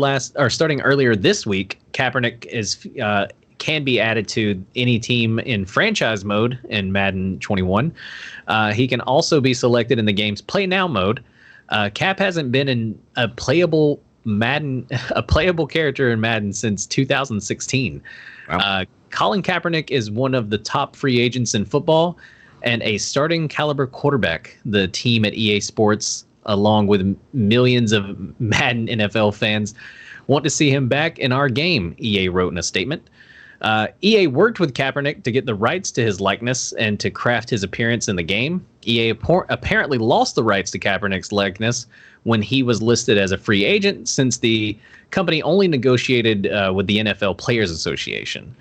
this week, Kaepernick can be added to any team in franchise mode in Madden 21. He can also be selected in the game's Play Now mode. Cap hasn't been in a playable character in Madden since 2016. Wow. Colin Kaepernick is one of the top free agents in football and a starting caliber quarterback. The team at EA Sports, along with millions of Madden NFL fans, want to see him back in our game, EA wrote in a statement. EA worked with Kaepernick to get the rights to his likeness and to craft his appearance in the game. EA apparently lost the rights to Kaepernick's likeness when he was listed as a free agent, since the company only negotiated with the NFL Players Association.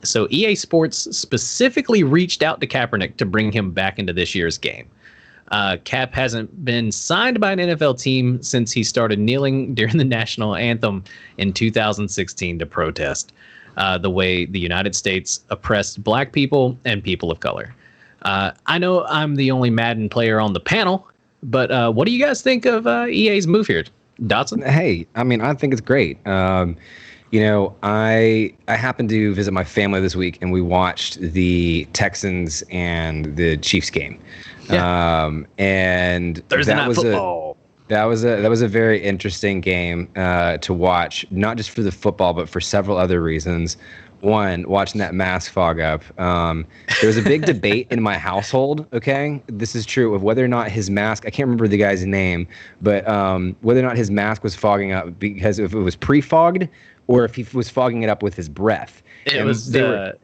So EA Sports specifically reached out to Kaepernick to bring him back into this year's game. Cap hasn't been signed by an NFL team since he started kneeling during the national anthem in 2016 to protest the way the United States oppressed black people and people of color. I know I'm the only Madden player on the panel, but what do you guys think of EA's move here? Dotson? Hey, I mean, I think it's great. I happened to visit my family this week, and we watched the Texans and the Chiefs game. Yeah. And Thursday night football. That was a very interesting game to watch, not just for the football, but for several other reasons. One, watching that mask fog up. There was a big debate in my household. Okay, this is true of whether or not his mask. I can't remember the guy's name, but whether or not his mask was fogging up because if it was pre-fogged or if he was fogging it up with his breath. It was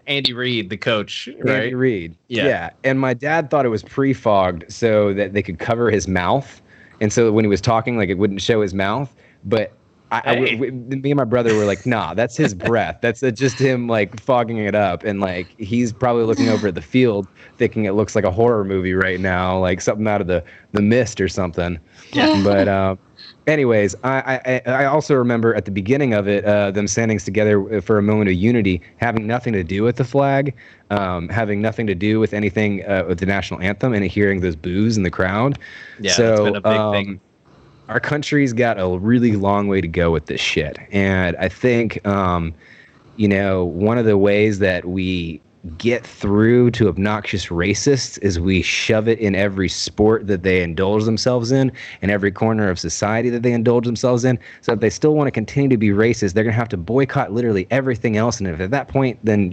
Andy Reid, the coach, right? Andy Reid. Yeah. And my dad thought it was pre-fogged so that they could cover his mouth. And so when he was talking, like it wouldn't show his mouth. But me and my brother were like, nah, that's his breath. That's just him like fogging it up. And like he's probably looking over at the field thinking it looks like a horror movie right now, like something out of the Mist or something. Yeah. But anyways, I also remember at the beginning of it, them standing together for a moment of unity, having nothing to do with the flag, having nothing to do with anything with the national anthem, and hearing those boos in the crowd. Yeah, so, that's been a big thing. Our country's got a really long way to go with this shit. And I think, one of the ways that we get through to obnoxious racists is we shove it in every sport that they indulge themselves in every corner of society that they indulge themselves in. So if they still want to continue to be racist, they're going to have to boycott literally everything else. And if at that point, then,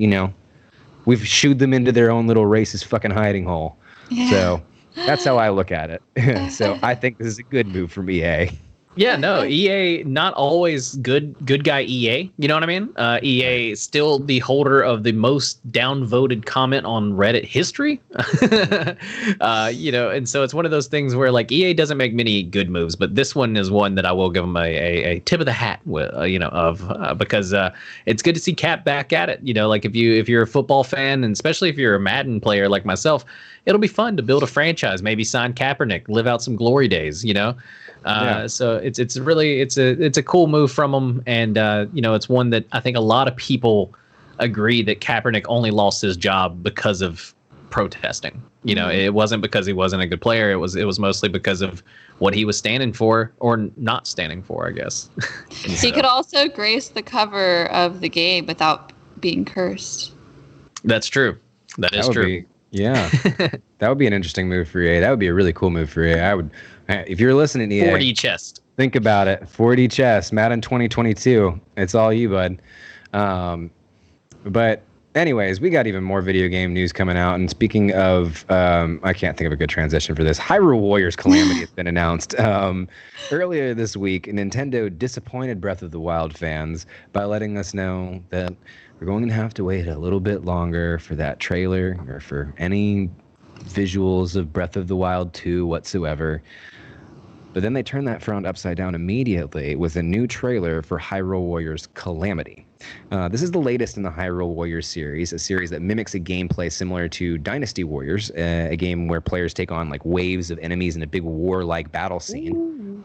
we've shooed them into their own little racist fucking hiding hole. Yeah. So that's how I look at it. So I think this is a good move from EA. Yeah, no, EA, not always good guy EA. You know what I mean? EA still the holder of the most downvoted comment on Reddit history. And so it's one of those things where like EA doesn't make many good moves, but this one is one that I will give them a tip of the hat with, because it's good to see Cap back at it. Like if you're a football fan, and especially if you're a Madden player like myself, it'll be fun to build a franchise, maybe sign Kaepernick, live out some glory days, So it's really a cool move from them, and it's one that I think a lot of people agree that Kaepernick only lost his job because of protesting. It wasn't because he wasn't a good player. It was mostly because of what he was standing for or not standing for, I guess. He could also grace the cover of the game without being cursed. That's true. That is true. Yeah, that would be an interesting move for EA. That would be a really cool move for EA. I would, if you're listening to EA, 4D chest. Think about it. 4D chest, Madden 2022. It's all you, bud. But anyways, we got even more video game news coming out. And speaking of, I can't think of a good transition for this. Hyrule Warriors Calamity has been announced. Earlier this week, Nintendo disappointed Breath of the Wild fans by letting us know that we're going to have to wait a little bit longer for that trailer or for any visuals of Breath of the Wild 2 whatsoever. But then they turned that frown upside down immediately with a new trailer for Hyrule Warriors Calamity. This is the latest in the Hyrule Warriors series, a series that mimics a gameplay similar to Dynasty Warriors, a game where players take on like waves of enemies in a big war-like battle scene.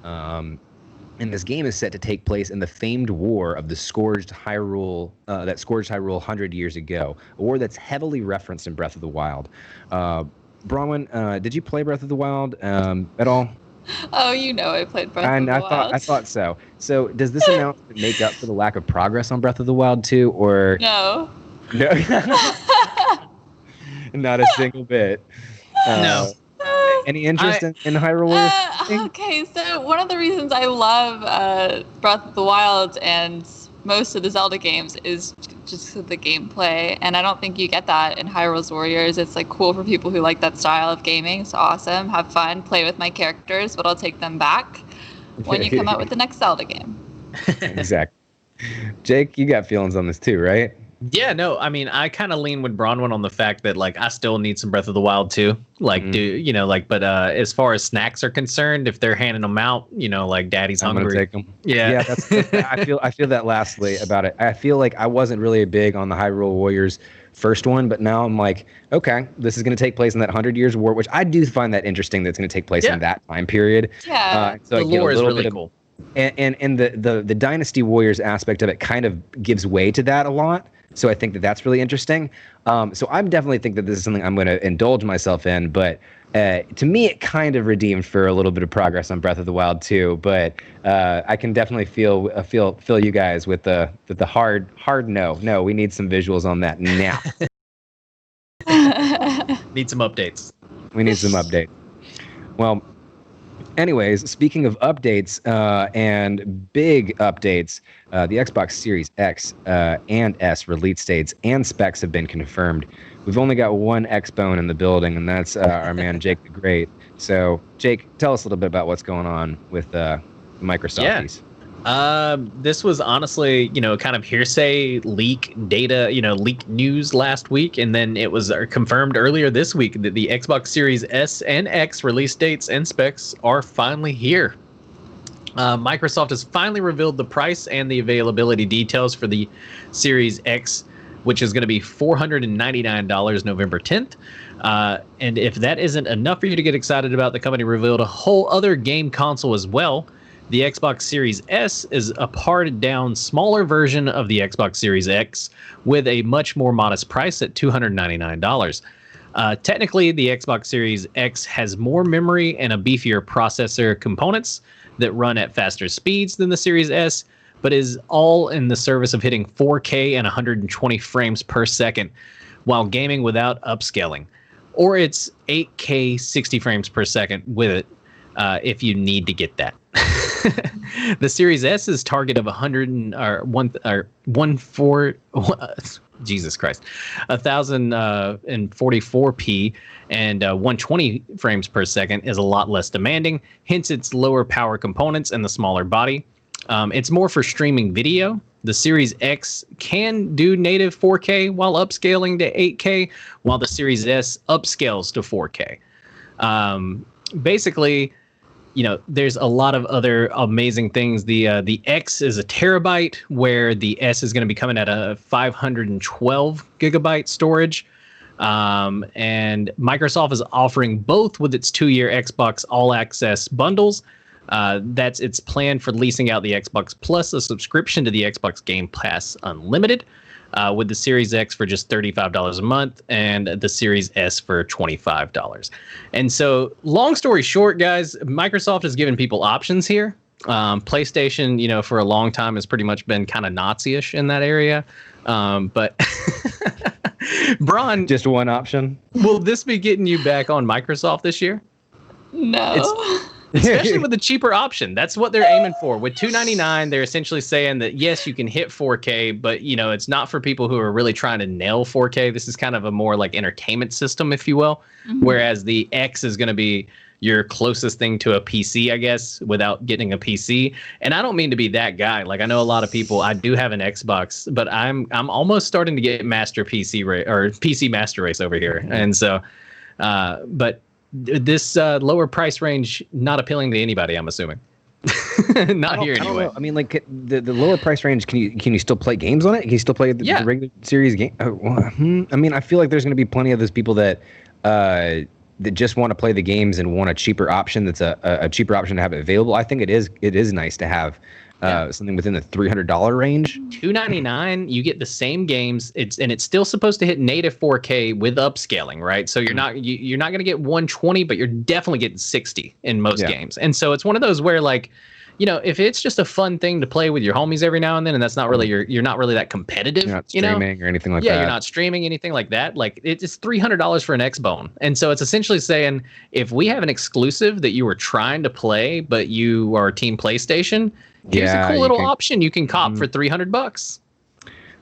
And this game is set to take place in the famed war of the Scourged Hyrule, that Scourged Hyrule 100 years ago, a war that's heavily referenced in Breath of the Wild. Bronwyn, did you play Breath of the Wild at all? Oh, I played Breath of the Wild. I thought so. So does this announcement make up for the lack of progress on Breath of the Wild 2, or no? No, not a single bit. No. Any interest in Hyrule Warriors? Okay, so one of the reasons I love Breath of the Wild and most of the Zelda games is just the gameplay, and I don't think you get that in Hyrule Warriors. It's like cool for people who like that style of gaming. It's awesome, have fun, play with my characters, but I'll take them back when you come out with the next Zelda game. Exactly. Jake, you got feelings on this too, right? Yeah, no, I mean, I kind of lean with Bronwyn on the fact that, like, I still need some Breath of the Wild too. Like, but as far as snacks are concerned, if they're handing them out, like, Daddy's hungry. I'm gonna take them. Yeah, that's I feel that lastly about it. I feel like I wasn't really big on the Hyrule Warriors first one, but now I'm like, okay, this is going to take place in that 100 Years War, which I do find that interesting. That's going to take place in that time period. Yeah, so the lore is really cool. And the Dynasty Warriors aspect of it kind of gives way to that a lot. So I think that that's really interesting. So I definitely think that this is something I'm going to indulge myself in. But to me, it kind of redeemed for a little bit of progress on Breath of the Wild too. But I can definitely feel you guys with the hard no. No, we need some visuals on that now. Need some updates. We need some updates. Well, Anyways, speaking of updates and big updates, the Xbox Series X and S release dates and specs have been confirmed. We've only got one X-Bone in the building, and that's our man Jake the Great. So, Jake, tell us a little bit about what's going on with the Microsoft piece. This was honestly, kind of hearsay leak data, leak news last week. And then it was confirmed earlier this week that the Xbox Series S and X release dates and specs are finally here. Microsoft has finally revealed the price and the availability details for the Series X, which is going to be $499 November 10th. And if that isn't enough for you to get excited about, the company revealed a whole other game console as well. The Xbox Series S is a pared down, smaller version of the Xbox Series X with a much more modest price at $299. Technically, the Xbox Series X has more memory and a beefier processor components that run at faster speeds than the Series S, but is all in the service of hitting 4K and 120 frames per second while gaming without upscaling. Or it's 8K 60 frames per second with it if you need to get that. The Series S's target of 1044p and 120 frames per second is a lot less demanding, hence its lower power components and the smaller body. It's more for streaming video. The Series X can do native 4K while upscaling to 8K, while the Series S upscales to 4K. Basically, there's a lot of other amazing things. The X is a terabyte, where the S is going to be coming at a 512 gigabyte storage. And Microsoft is offering both with its 2-year Xbox All Access bundles. That's its plan for leasing out the Xbox Plus, a subscription to the Xbox Game Pass Unlimited, with the Series X for just $35 a month and the Series S for $25. And so, long story short, guys, Microsoft has given people options here. PlayStation, for a long time has pretty much been kind of Nazi-ish in that area. But Braun, just one option. Will this be getting you back on Microsoft this year? No. Especially with the cheaper option. That's what they're aiming for. With $299, they're essentially saying that, yes, you can hit 4K, but, it's not for people who are really trying to nail 4K. This is kind of a more like entertainment system, if you will. Mm-hmm. Whereas the X is going to be your closest thing to a PC, I guess, without getting a PC. And I don't mean to be that guy. Like, I know a lot of people, I do have an Xbox, but I'm almost starting to get master PC or PC master race over here. And so, but this lower price range not appealing to anybody, I'm assuming. Not here anyway. I mean, like the lower price range, can you still play games on it? Can you still play the regular series game? I mean, I feel like there's going to be plenty of those people that just want to play the games and want a cheaper option. That's a cheaper option to have it available. I think it is nice to have something within the $300 range. $299, you get the same games. It's still supposed to hit native 4K with upscaling, right? So you're not going to get 120, but you're definitely getting 60 in most games. And so it's one of those where, like, if it's just a fun thing to play with your homies every now and then, and that's not really you're not really that competitive, you're not streaming or anything like that. Yeah, you're not streaming anything like that. Like, it's $300 for an X-Bone. And so it's essentially saying, if we have an exclusive that you were trying to play, but you are Team PlayStation, here's a cool little option you can cop for $300.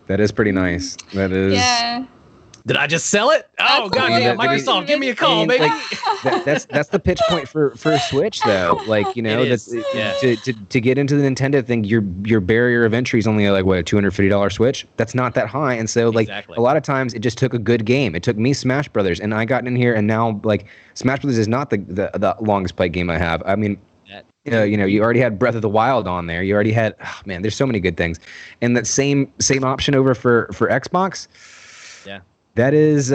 That is pretty nice. That is. Yeah. Did I just sell it? Oh, goddamn, Microsoft, give me a call, baby. Like, that's the pitch point for Switch, though. Like, to get into the Nintendo thing, your barrier of entry is only like what, a $250 Switch. That's not that high, and so like a lot of times it just took a good game. It took me Smash Brothers, and I got in here, and now like Smash Brothers is not the longest played game I have. I mean. You already had Breath of the Wild on there. You already had, there's so many good things, and that same option over for Xbox. Yeah, that is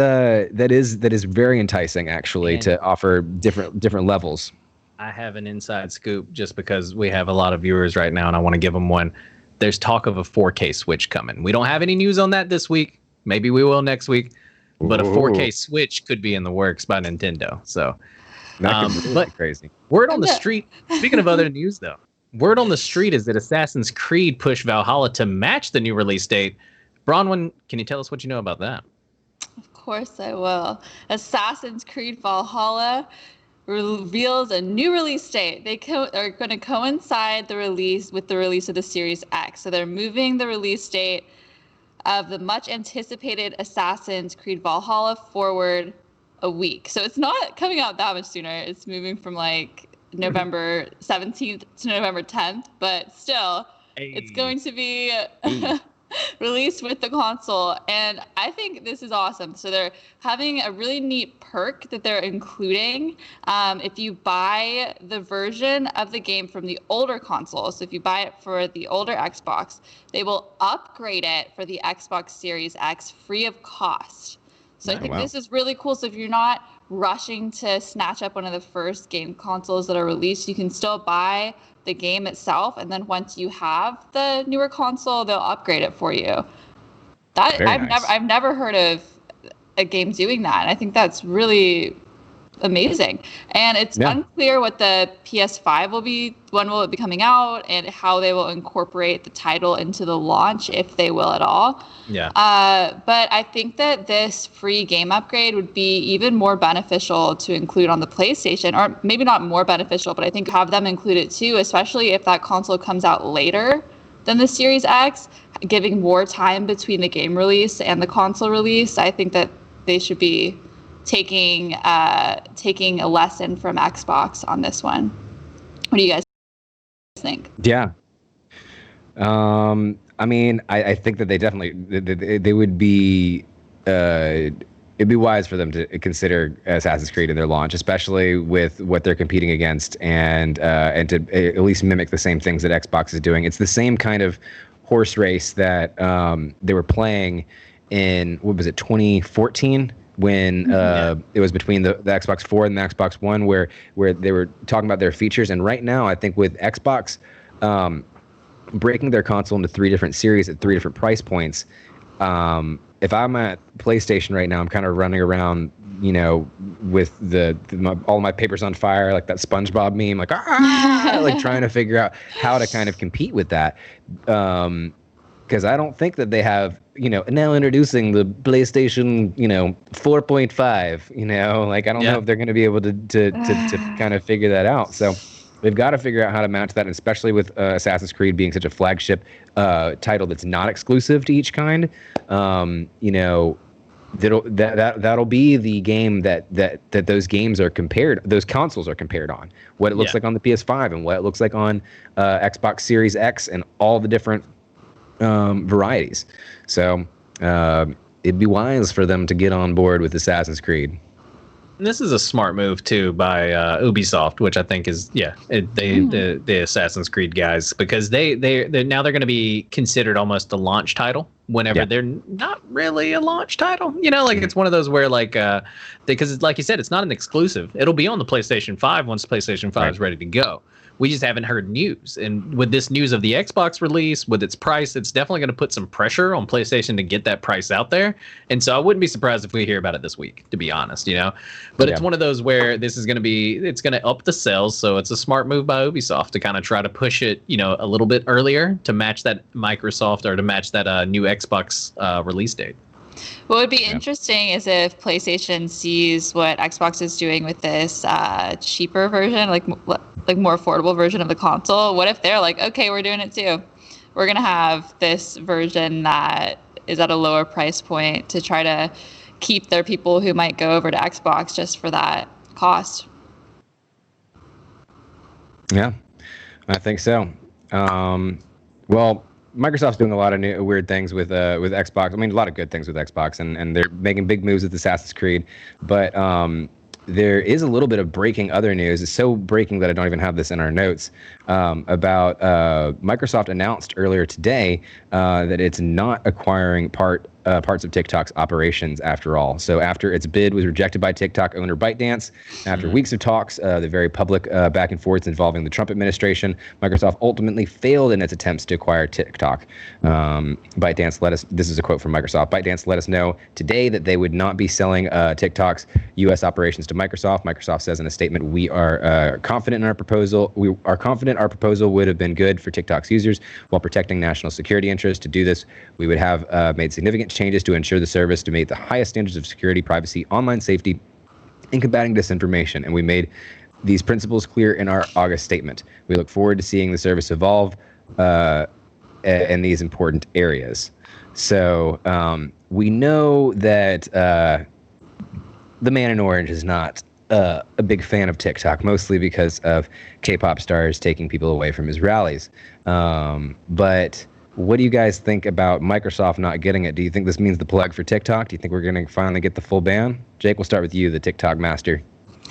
very enticing, actually, to offer different levels. I have an inside scoop just because we have a lot of viewers right now, and I want to give them one. There's talk of a 4K Switch coming. We don't have any news on that this week. Maybe we will next week, but a 4K Switch could be in the works by Nintendo. So. But crazy. Word on the street. Speaking of other news, though, word on the street is that Assassin's Creed pushed Valhalla to match the new release date. Bronwyn, can you tell us what you know about that? Of course I will. Assassin's Creed Valhalla reveals a new release date. They are going to coincide the release with the release of the Series X. So they're moving the release date of the much anticipated Assassin's Creed Valhalla forward a week. So it's not coming out that much sooner. It's moving from like November 17th to November 10th, but still, it's going to be released with the console. And I think this is awesome. So they're having a really neat perk that they're including. If you buy the version of the game from the older console, so if you buy it for the older Xbox, they will upgrade it for the Xbox Series X free of cost. So I think this is really cool. So if you're not rushing to snatch up one of the first game consoles that are released, you can still buy the game itself, and then once you have the newer console, they'll upgrade it for you. I've never heard of a game doing that. I think that's really amazing. And it's unclear what the PS5 will be, when will it be coming out, and how they will incorporate the title into the launch, if they will at all. Yeah. But I think that this free game upgrade would be even more beneficial to include on the PlayStation, or maybe not more beneficial, but I think have them include it too, especially if that console comes out later than the Series X, giving more time between the game release and the console release. I think that they should be taking a lesson from Xbox on this one. What do you guys think? Yeah. I mean, I think that they definitely they would be it'd be wise for them to consider Assassin's Creed in their launch, especially with what they're competing against, and to at least mimic the same things that Xbox is doing. It's the same kind of horse race that they were playing in, what was it, 2014? When it was between the Xbox 4 and the Xbox One, where they were talking about their features. And right now, I think with Xbox breaking their console into 3 different series at 3 different price points, if I'm at PlayStation right now, I'm kind of running around, with all my papers on fire, like that SpongeBob meme, like like trying to figure out how to kind of compete with that. Because I don't think that they have, now introducing the PlayStation, 4.5, like I don't know if they're going to be able to kind of figure that out. So they've got to figure out how to match that, especially with Assassin's Creed being such a flagship title that's not exclusive to each kind. That'll be the game that those games are compared, those consoles are compared on. What it looks like on the PS5 and what it looks like on Xbox Series X and all the different varieties. So it'd be wise for them to get on board with Assassin's Creed. And this is a smart move too by Ubisoft, which I think is the Assassin's Creed guys, because they're now they're going to be considered almost a launch title whenever they're not really a launch title. It's one of those where because like you said, it's not an exclusive. It'll be on the PlayStation 5 once the PlayStation 5 is ready to go. We just haven't heard news. And with this news of the Xbox release, with its price, it's definitely going to put some pressure on PlayStation to get that price out there. And so I wouldn't be surprised if we hear about it this week, to be honest, But it's one of those where it's going to up the sales. So it's a smart move by Ubisoft to kind of try to push it, a little bit earlier to match that Microsoft or to match that new Xbox release date. What would be interesting is if PlayStation sees what Xbox is doing with this cheaper version, like more affordable version of the console. What if they're like, okay, we're doing it too. We're going to have this version that is at a lower price point to try to keep their people who might go over to Xbox just for that cost. Yeah, I think so. Well, Microsoft's doing a lot of new, weird things with Xbox. I mean, a lot of good things with Xbox, and they're making big moves with Assassin's Creed. But there is a little bit of breaking other news. It's so breaking that I don't even have this in our notes, about Microsoft announced earlier today that it's not acquiring parts of TikTok's operations after all. So after its bid was rejected by TikTok owner ByteDance, after weeks of talks, the very public back and forths involving the Trump administration, Microsoft ultimately failed in its attempts to acquire TikTok. ByteDance this is a quote from Microsoft, ByteDance let us know today that they would not be selling TikTok's U.S. operations to Microsoft. Microsoft says in a statement, we are confident in our proposal. We are confident our proposal would have been good for TikTok's users while protecting national security interests. To do this, we would have made significant changes to ensure the service to meet the highest standards of security, privacy, online safety, in combating disinformation, and we made these principles clear in our August statement. We look forward to seeing the service evolve in these important areas. So we know that the man in orange is not a big fan of TikTok, mostly because of K-pop stars taking people away from his rallies. But what do you guys think about Microsoft not getting it? Do you think this means the plug for TikTok? Do you think we're going to finally get the full ban? Jake, we'll start with you, the TikTok master.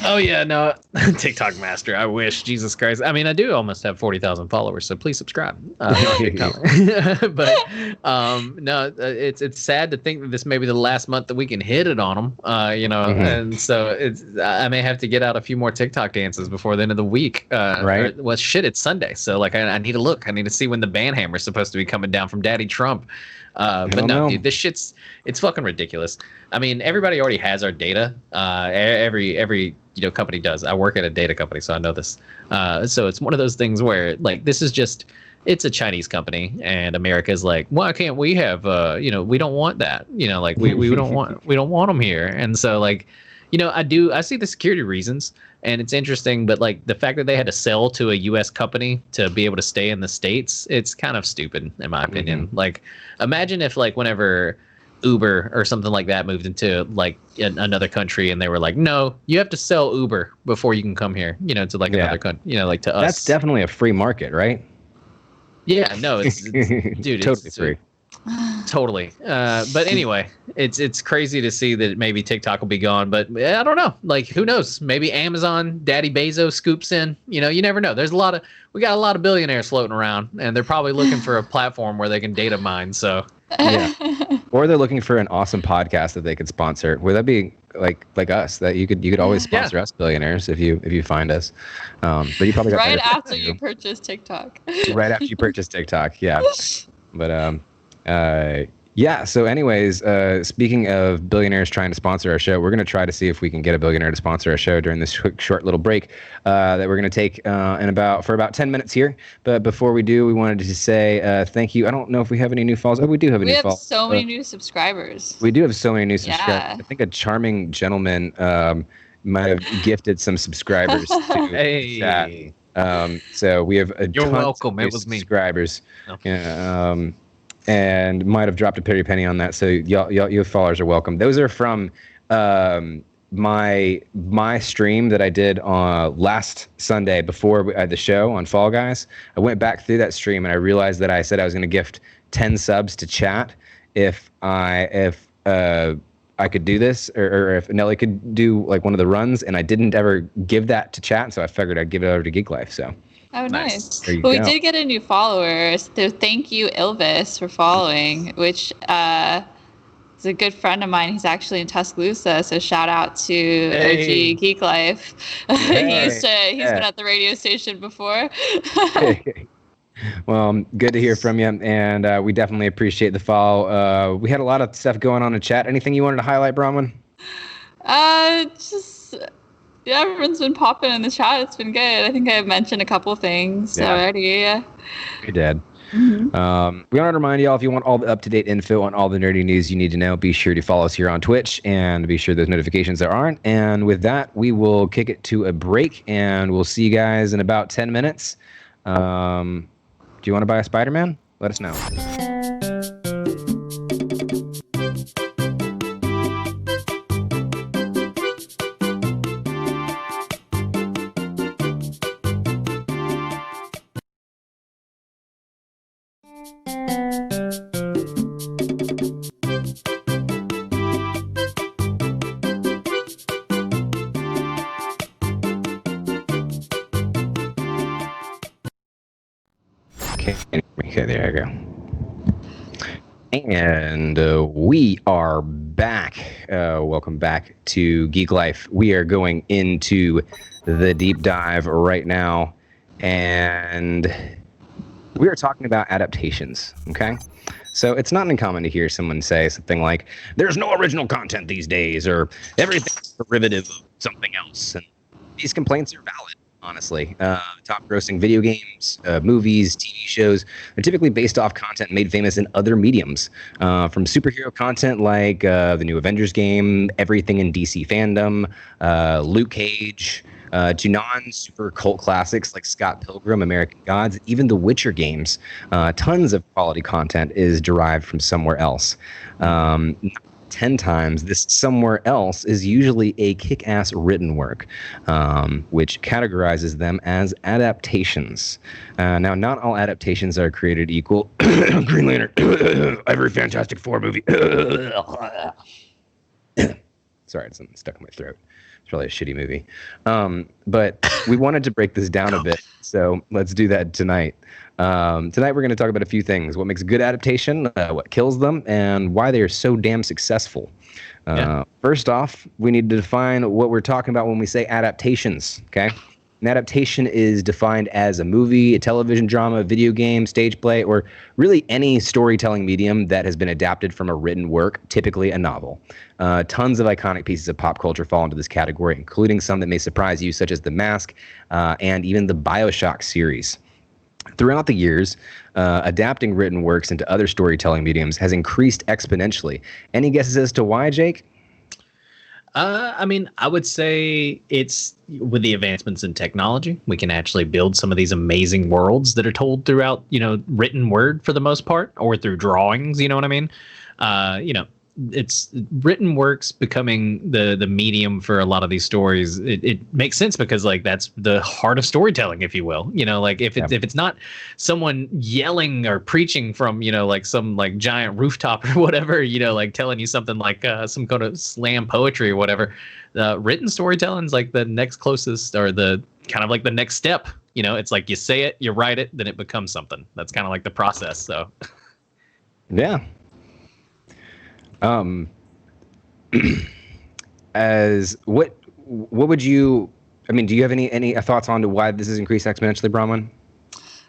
Oh yeah, no, TikTok master. I wish, Jesus Christ. I mean, I do almost have 40,000 followers, so please subscribe. But no, it's sad to think that this may be the last month that we can hit it on them. And so I may have to get out a few more TikTok dances before the end of the week. Right. Well, shit, it's Sunday, so like I need to look. I need to see when the ban hammer is supposed to be coming down from Daddy Trump. But no, dude, it's fucking ridiculous. I mean, everybody already has our data. Every company does. I work at a data company, so I know this. So it's one of those things where like this is just, it's a Chinese company, and America's like, why can't we have we don't want that, like we don't want them here. And so like, I see the security reasons, and it's interesting, but like the fact that they had to sell to a US company to be able to stay in the States, it's kind of stupid in my opinion. Like imagine if like whenever Uber or something like that moved into like another country and they were like, no, you have to sell Uber before you can come here, to like another country, like to us. That's definitely a free market, right? Yeah, no, it's dude, totally free. Totally. But anyway, it's crazy to see that maybe TikTok will be gone, but I don't know. Like, who knows? Maybe Amazon, Daddy Bezos scoops in. You never know. We got a lot of billionaires floating around, and they're probably looking for a platform where they can data mine. So yeah, or they're looking for an awesome podcast that they could sponsor. Would that be like us? That you could always sponsor us billionaires if you find us. But you probably got right after you purchase TikTok. Right after you purchase TikTok, yeah. But yeah. So, anyways, speaking of billionaires trying to sponsor our show, we're going to try to see if we can get a billionaire to sponsor our show during this short little break that we're going to take for about 10 minutes here. But before we do, we wanted to say thank you. I don't know if we have any new follows. Oh, we do have new follows. We have so many new subscribers. We do have so many new subscribers. I think a charming gentleman might have gifted some subscribers to chat. So we have You're welcome. It was me. Subscribers. Okay. And might have dropped a pretty penny on that. So your followers are welcome. Those are from my stream that I did last Sunday before we had the show on Fall Guys. I went back through that stream and I realized that I said I was going to gift 10 subs to chat if I could do this, or if Nelly could do like one of the runs, and I didn't ever give that to chat, so I figured I'd give it over to Geeklife. So. Oh, nice. Well, we did get a new follower. So thank you, Ilvis, for following, which is a good friend of mine. He's actually in Tuscaloosa, so shout out to OG Geeklife. He's been at the radio station before. Well, good to hear from you, and we definitely appreciate the follow. We had a lot of stuff going on in chat. Anything you wanted to highlight, Bronwyn? Yeah, everyone's been popping in the chat. It's been good. I think I've mentioned a couple things already. Yeah. You did. We want to remind y'all, if you want all the up-to-date info on all the nerdy news you need to know, be sure to follow us here on Twitch and be sure those notifications are on. And with that, we will kick it to a break, and we'll see you guys in about 10 minutes. Do you want to buy a Spider-Man? Let us know. Okay, there you go. And we are back. Welcome back to Geeklife. We are going into the deep dive right now, and we are talking about adaptations, okay? So it's not uncommon to hear someone say something like, there's no original content these days, or everything's derivative of something else, and these complaints are valid. honestly. Top grossing video games, movies, TV shows are typically based off content made famous in other mediums. From superhero content like the new Avengers game, everything in DC fandom, Luke Cage, to non-super cult classics like Scott Pilgrim, American Gods, even the Witcher games. Tons of quality content is derived from somewhere else. 10 times, this somewhere else is usually a kick-ass written work, which categorizes them as adaptations. Now, not all adaptations are created equal. Green Lantern, every Fantastic Four movie. Sorry, it's stuck in my throat. It's probably a shitty movie. But we wanted to break this down a bit, so let's do that tonight. Tonight we're going to talk about a few things: what makes a good adaptation, what kills them, and why they are so damn successful. First off, we need to define what we're talking about when we say adaptations. Okay, an adaptation is defined as a movie, a television drama, video game, stage play, or really any storytelling medium that has been adapted from a written work, typically a novel. Tons of iconic pieces of pop culture fall into this category, including some that may surprise you, such as The Mask and even the BioShock series. Throughout the years, adapting written works into other storytelling mediums has increased exponentially. Any guesses as to why, Jake? I mean, I would say it's with the advancements in technology, we can actually build some of these amazing worlds that are told throughout, written word for the most part, or through drawings, you know what I mean? It's written works becoming the medium for a lot of these stories. It makes sense because that's the heart of storytelling, if you will. If it's not someone yelling or preaching from some giant rooftop or whatever, telling you something like some kind of slam poetry or whatever. Written storytelling's like the next closest, or the kind of like the next step. It's like you say it, you write it, then it becomes something. That's kind of like the process. So yeah. As what would you, do you have any thoughts on to why this has increased exponentially, Bronwyn?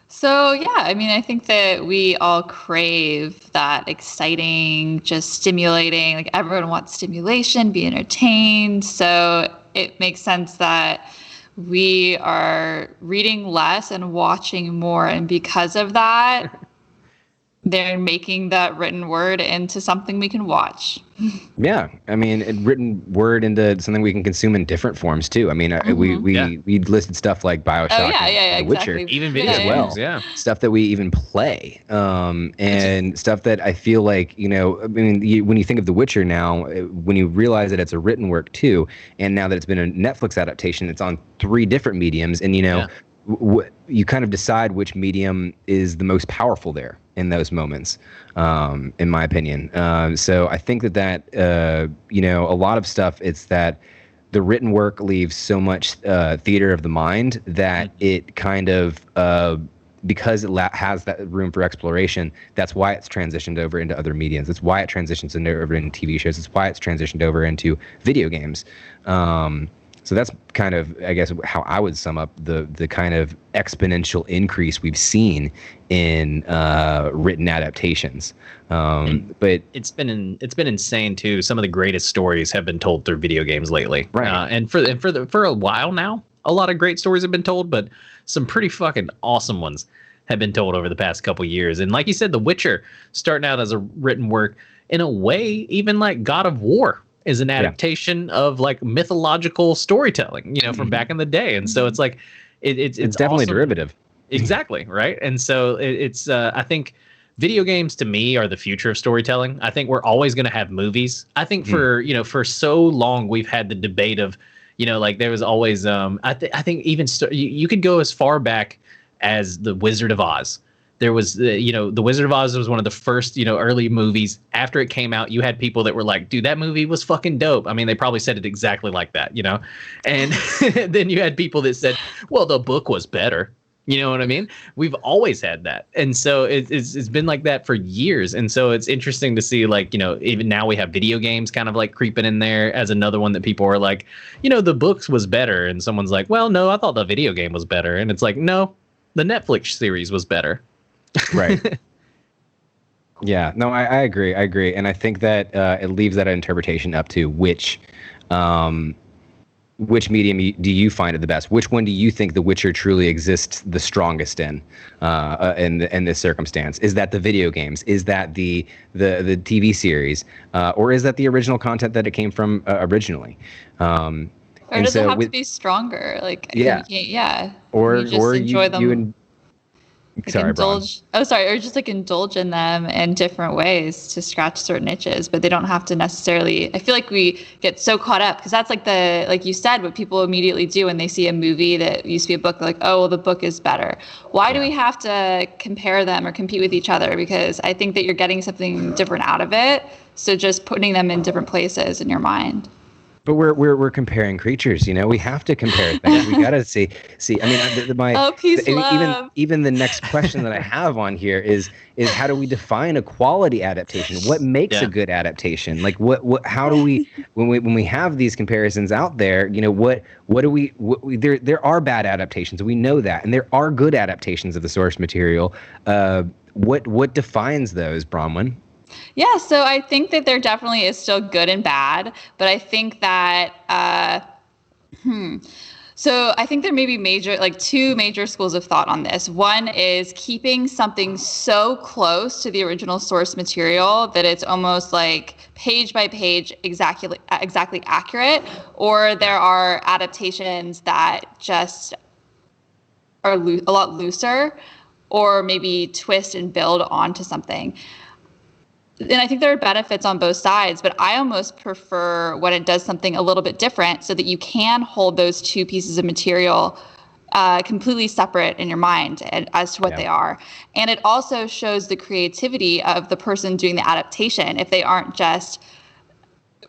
So yeah, I think that we all crave that exciting, just stimulating, everyone wants stimulation, be entertained. So it makes sense that we are reading less and watching more, and because of that, they're making that written word into something we can watch. Yeah, written word into something we can consume in different forms too. We listed stuff like BioShock and The exactly. Witcher, even video games, stuff that we even play, and stuff that I feel like when you think of The Witcher now, when you realize that it's a written work too, and now that it's been a Netflix adaptation, it's on 3 different mediums, and you kind of decide which medium is the most powerful there in those moments, in my opinion. So I think that a lot of stuff, it's that the written work leaves so much theater of the mind that it kind of, because it has that room for exploration, that's why it's transitioned over into other mediums. That's why it transitions over into TV shows. It's why it's transitioned over into video games. So that's kind of, I guess, how I would sum up the kind of exponential increase we've seen in written adaptations. But it's been insane too. Some of the greatest stories have been told through video games lately, right? And for a while now, a lot of great stories have been told, but some pretty fucking awesome ones have been told over the past couple years. And like you said, The Witcher, starting out as a written work, in a way, even like God of War is an adaptation of mythological storytelling, from back in the day. And so it's it's definitely awesome. Derivative. Exactly. Right. And so it's I think video games to me are the future of storytelling. I think we're always going to have movies. I think for so long we've had the debate of, there was always I think even you could go as far back as The Wizard of Oz. There was, The Wizard of Oz was one of the first, early movies. After it came out, you had people that were like, dude, that movie was fucking dope. They probably said it exactly like that, And then you had people that said, well, the book was better. You know what I mean? We've always had that. And so it's been like that for years. And so it's interesting to see, even now we have video games kind of creeping in there as another one that people are like, the books was better. And someone's like, well, no, I thought the video game was better. And it's like, no, the Netflix series was better. Right. Yeah, no, I agree. And I think that it leaves that interpretation up to which which medium do you find it the best? Which one do you think The Witcher truly exists the strongest in this circumstance? Is that the video games? Is that the TV series? Or is that the original content that it came from originally? Or does it have to be stronger? Like, or you just enjoy them. Indulge. Oh, sorry. Or just like indulge in them in different ways to scratch certain itches, but they don't have to necessarily. I feel like we get so caught up because that's like you said, what people immediately do when they see a movie that used to be a book. They're like, oh, well, the book is better. Why do we have to compare them or compete with each other? Because I think that you're getting something different out of it. So just putting them in different places in your mind. But we're comparing creatures, we have to compare things. We gotta see. I mean, even the next question that I have on here is how do we define a quality adaptation? What makes a good adaptation? Like how do we when we have these comparisons out there? What do we there are bad adaptations. We know that, and there are good adaptations of the source material. What defines those, Bronwyn? Yeah, so I think that there definitely is still good and bad, but I think that So I think there may be two major schools of thought on this. One is keeping something so close to the original source material that it's almost like page by page exactly accurate, or there are adaptations that just are a lot looser, or maybe twist and build onto something. And I think there are benefits on both sides, but I almost prefer when it does something a little bit different so that you can hold those two pieces of material completely separate in your mind as to what they are. And it also shows the creativity of the person doing the adaptation. If they aren't just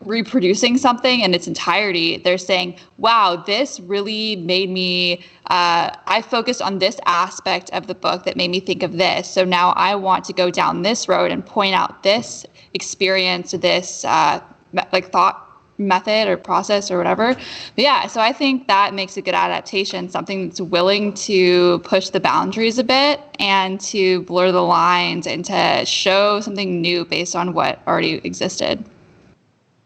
reproducing something in its entirety, they're saying, wow, this really made me, I focused on this aspect of the book that made me think of this. So now I want to go down this road and point out this experience, this thought method or process or whatever. But yeah, so I think that makes a good adaptation, something that's willing to push the boundaries a bit and to blur the lines and to show something new based on what already existed.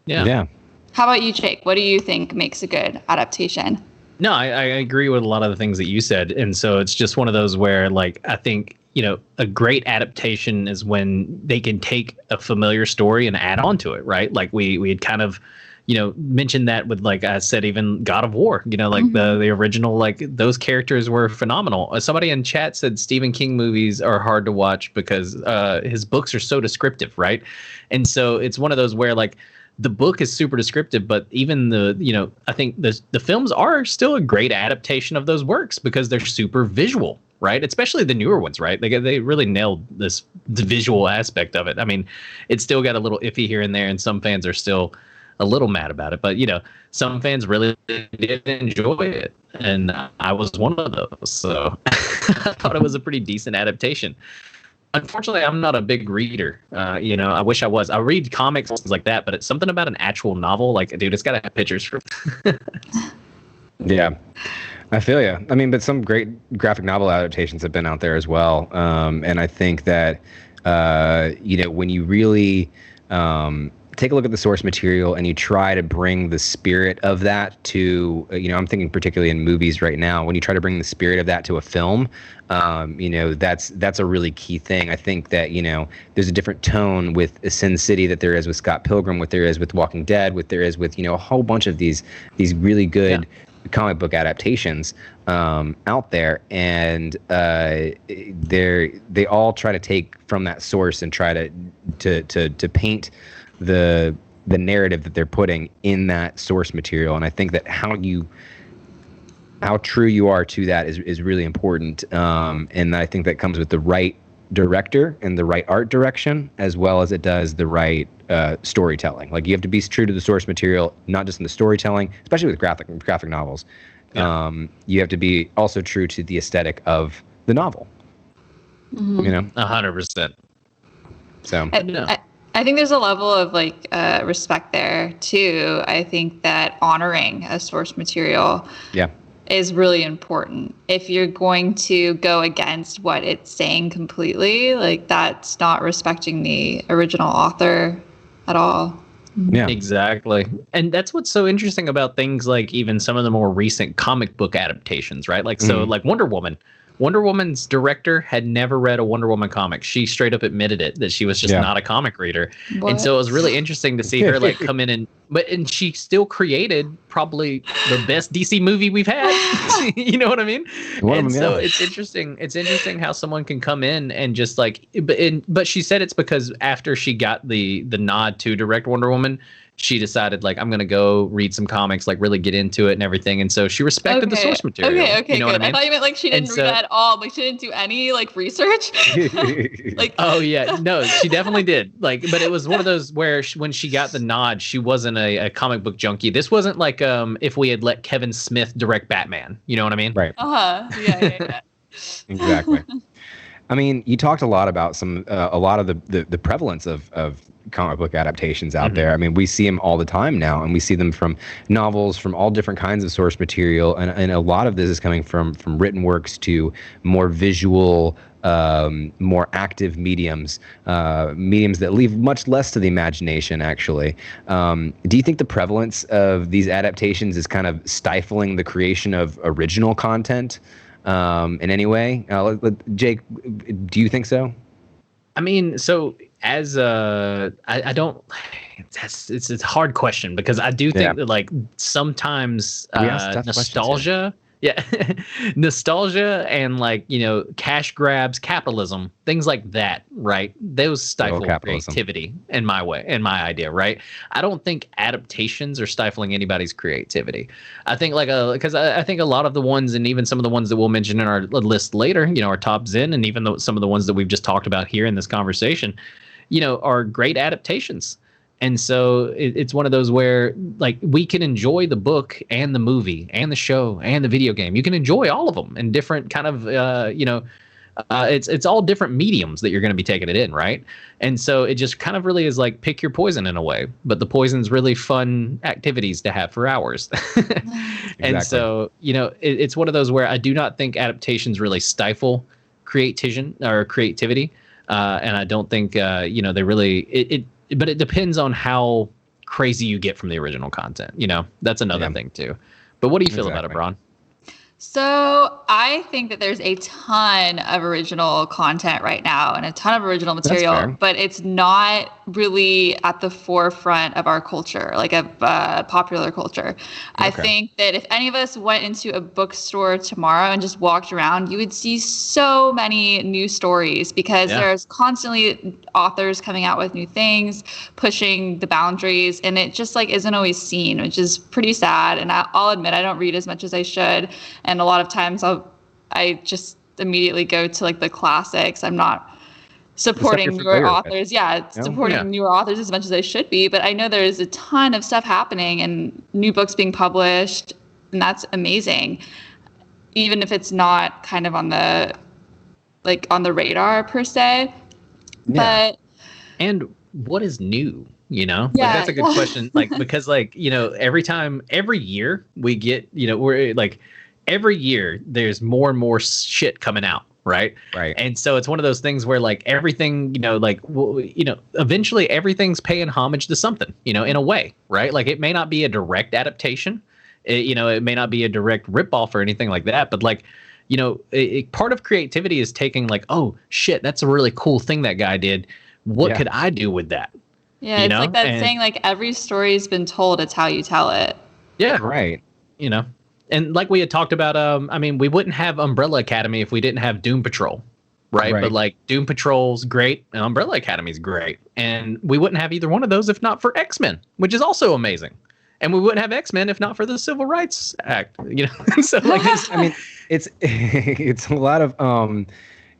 Yeah. How about you, Jake? What do you think makes a good adaptation? No, I agree with a lot of the things that you said. And so it's just one of those where, like, I think, a great adaptation is when they can take a familiar story and add on to it, right? Like we had kind of, mentioned that with, like I said, even God of War, the original, like those characters were phenomenal. Somebody in chat said Stephen King movies are hard to watch because his books are so descriptive, right? And so it's one of those where, like, the book is super descriptive, but even I think the films are still a great adaptation of those works because they're super visual, right? Especially the newer ones, right? They really nailed the visual aspect of it. I mean, it's still got a little iffy here and there, and some fans are still a little mad about it, but some fans really did enjoy it, and I was one of those. So I thought it was a pretty decent adaptation. Unfortunately, I'm not a big reader. I wish I was. I read comics, things like that, but it's something about an actual novel. Like, dude, it's got to have pictures for. Yeah, I feel you. I mean, but some great graphic novel adaptations have been out there as well. And I think that, when you really take a look at the source material and you try to bring the spirit of that to, I'm thinking particularly in movies right now, when you try to bring the spirit of that to a film, that's a really key thing. I think that, there's a different tone with Sin City that there is with Scott Pilgrim, what there is with Walking Dead, what there is with, a whole bunch of these really good comic book adaptations out there. And they all try to take from that source and try to paint the narrative that they're putting in that source material. And I think that how true you are to that is really important. And I think that comes with the right director and the right art direction, as well as it does the right storytelling. Like, you have to be true to the source material, not just in the storytelling, especially with graphic novels. Yeah. You have to be also true to the aesthetic of the novel. Mm-hmm. 100%. So I think there's a level of respect there too. I think that honoring a source material is really important. If you're going to go against what it's saying completely, that's not respecting the original author at all. Yeah, exactly. And that's what's so interesting about things like even some of the more recent comic book adaptations, right? Like, so like Wonder Woman. Wonder Woman's director had never read a Wonder Woman comic. She straight up admitted it, that she was just not a comic reader. What? And so it was really interesting to see her like come in and she still created probably the best DC movie we've had. You know what I mean? It's interesting. It's interesting how someone can come in and just like, but she said it's because after she got the nod to direct Wonder Woman, she decided like, I'm going to go read some comics, like really get into it and everything. And so she respected the source material. Okay, you know good. What I mean? I thought you meant like she didn't read it at all. Like she didn't do any like research. Like, oh yeah, no, she definitely did. Like, but it was one of those where when she got the nod, she wasn't a comic book junkie. This wasn't like if we had let Kevin Smith direct Batman. You know what I mean? Right. Yeah. Exactly. I mean, you talked a lot about a lot of the prevalence of comic book adaptations out there. I mean, we see them all the time now, and we see them from novels, from all different kinds of source material, and a lot of this is coming from written works to more visual, more active mediums that leave much less to the imagination, actually. Do you think the prevalence of these adaptations is kind of stifling the creation of original content in any way? Jake, do you think so? I mean, so as I don't. It's a hard question because I do think that like sometimes nostalgia. Yeah, nostalgia and like, you know, cash grabs, capitalism, things like that, right? Those stifle creativity in my idea, right? I don't think adaptations are stifling anybody's creativity. I think like because I think a lot of the ones, and even some of the ones that we'll mention in our list later, you know, our top Zen, and even some of the ones that we've just talked about here in this conversation, you know, are great adaptations. And so it's one of those where like we can enjoy the book and the movie and the show and the video game. You can enjoy all of them in different kind of, it's all different mediums that you're going to be taking it in, right? And so it just kind of really is like pick your poison in a way. But the poison's really fun activities to have for hours. And so, you know, it's one of those where I do not think adaptations really stifle creativity. And I don't think, they really but it depends on how crazy you get from the original content. You know, that's another thing too. But what do you feel about it, Bron? So I think that there's a ton of original content right now and a ton of original material, but it's not really at the forefront of our culture, like of popular culture. Okay. I think that if any of us went into a bookstore tomorrow and just walked around, you would see so many new stories because there's constantly authors coming out with new things, pushing the boundaries, and it just like isn't always seen, which is pretty sad. And I'll admit I don't read as much as I should. And a lot of times I just immediately go to like the classics. I'm not supporting newer authors. Supporting newer authors as much as I should be. But I know there's a ton of stuff happening and new books being published, and that's amazing. Even if it's not kind of on the radar per se. Yeah. And what is new? You know, like that's a good question. Like, because like, you know, every year we get, you know, we're like, every year there's more and more shit coming out. Right. And so it's one of those things where like everything, you know, like, you know, eventually everything's paying homage to something, you know, in a way. Right. Like it may not be a direct adaptation. It may not be a direct ripoff or anything like that. But like, you know, part of creativity is taking like, oh, shit, that's a really cool thing that guy did. What could I do with that? Yeah, it's like that saying, like every story's been told, it's how you tell it. Yeah, right. You know, and like we had talked about, I mean, we wouldn't have Umbrella Academy if we didn't have Doom Patrol, right? But like Doom Patrol's great and Umbrella Academy's great. And we wouldn't have either one of those if not for X-Men, which is also amazing. And we wouldn't have X-Men if not for the Civil Rights Act, you know? So like, I mean, it's a lot of,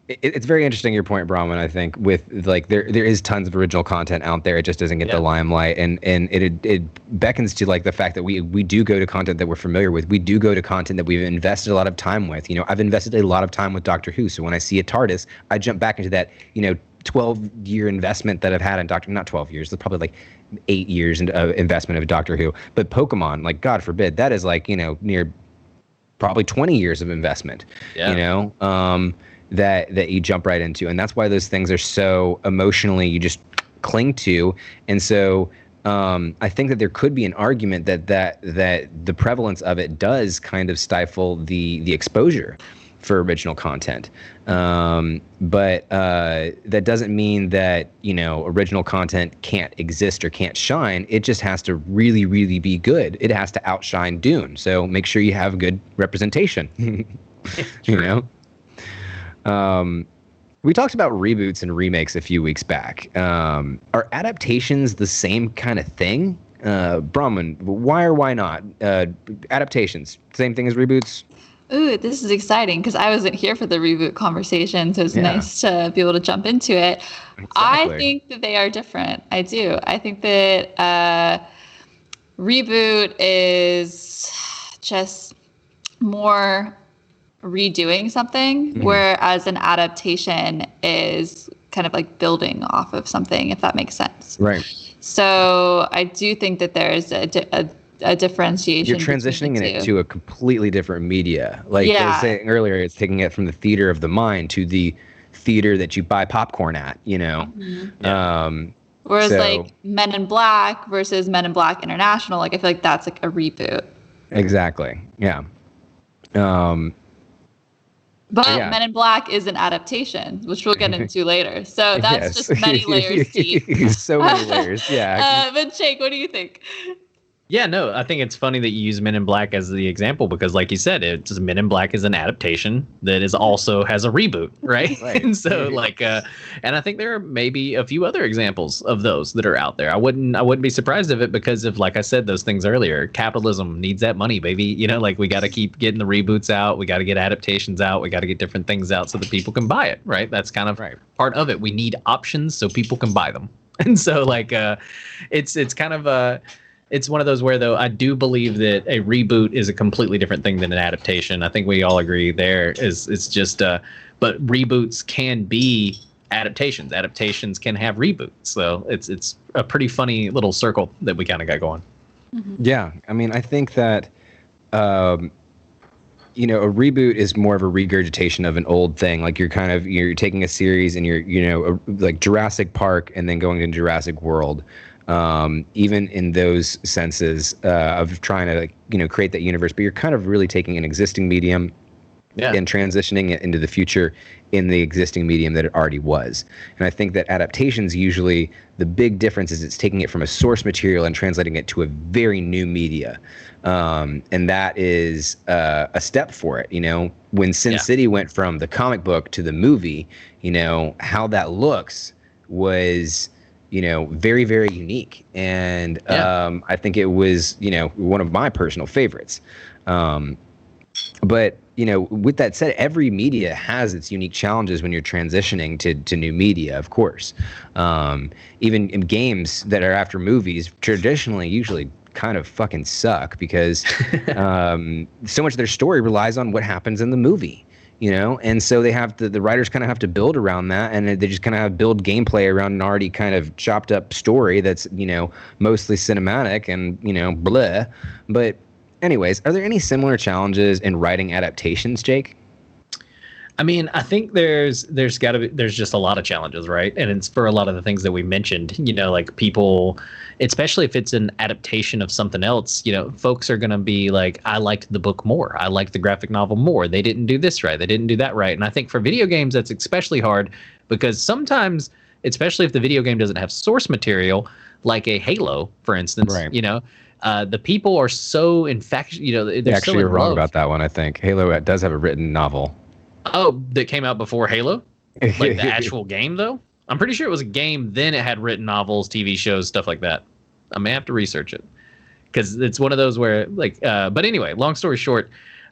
it's very interesting your point, Bronwyn. I think with like there is tons of original content out there. It just doesn't get the limelight, and it beckons to like the fact that we do go to content that we're familiar with. We do go to content that we've invested a lot of time with. You know, I've invested a lot of time with Doctor Who, so when I see a TARDIS, I jump back into that 12-year investment that I've had in not 12 years, it's probably like 8 years investment of Doctor Who. But Pokemon, like God forbid, that is like near probably 20 years of investment. Yeah. That you jump right into. And that's why those things are so emotionally, you just cling to. And so I think that there could be an argument that the prevalence of it does kind of stifle the exposure for original content. But that doesn't mean that, original content can't exist or can't shine. It just has to really, really be good. It has to outshine Dune. So make sure you have good representation. We talked about reboots and remakes a few weeks back. Are adaptations the same kind of thing? Bronwyn, why or why not? Adaptations, same thing as reboots? Ooh, this is exciting because I wasn't here for the reboot conversation, so it's nice to be able to jump into it. Exactly. I think that they are different. I do. I think that reboot is just more redoing something, whereas an adaptation is kind of like building off of something, if that makes sense. Right. So I do think that there's a differentiation. You're transitioning it to a completely different media. Like I was saying earlier, it's taking it from the theater of the mind to the theater that you buy popcorn at, Whereas like Men in Black versus Men in Black International, like I feel like that's like a reboot. Exactly. Yeah. But Men in Black is an adaptation, which we'll get into later. So that's just many layers deep. So many layers, yeah. But Jake, what do you think? Yeah, no, I think it's funny that you use Men in Black as the example because, like you said, it's Men in Black is an adaptation that is also has a reboot, right? And so, and I think there are maybe a few other examples of those that are out there. I wouldn't be surprised of it because of, like I said, those things earlier. Capitalism needs that money, baby. We got to keep getting the reboots out. We got to get adaptations out. We got to get different things out so that people can buy it, right? That's kind of part of it. We need options so people can buy them, and so it's kind of it's one of those where, though, I do believe that a reboot is a completely different thing than an adaptation. I think we all agree there. It's just, but reboots can be adaptations. Adaptations can have reboots. So it's a pretty funny little circle that we kind of got going. Mm-hmm. Yeah, I mean, I think that, a reboot is more of a regurgitation of an old thing. Like you're taking a series and you're, like Jurassic Park and then going to Jurassic World. Even in those senses of trying to create that universe, but you're kind of really taking an existing medium and transitioning it into the future in the existing medium that it already was. And I think that adaptations, usually the big difference is it's taking it from a source material and translating it to a very new media. And that is a step for it. When Sin City went from the comic book to the movie, how that looks was very, very unique. And I think it was, one of my personal favorites. But, with that said, every media has its unique challenges when you're transitioning to new media, of course. Even in games that are after movies, traditionally, usually kind of fucking suck because so much of their story relies on what happens in the movie. And so they have to, the writers kind of have to build around that, and they just kind of build gameplay around an already kind of chopped up story that's, mostly cinematic and, blah. But anyways, are there any similar challenges in writing adaptations, Jake? I mean, I think there's just a lot of challenges, right? And it's for a lot of the things that we mentioned, like people, especially if it's an adaptation of something else, folks are going to be like, I liked the book more. I liked the graphic novel more. They didn't do this right. They didn't do that right. And I think for video games, that's especially hard because sometimes, especially if the video game doesn't have source material, like a Halo, for instance, the people are so infectious, they're actually so wrong about that one. I think Halo does have a written novel. Oh, that came out before Halo? Like the actual game, though? I'm pretty sure it was a game, then it had written novels, TV shows, stuff like that. I may have to research it. Because it's one of those where, but anyway, long story short,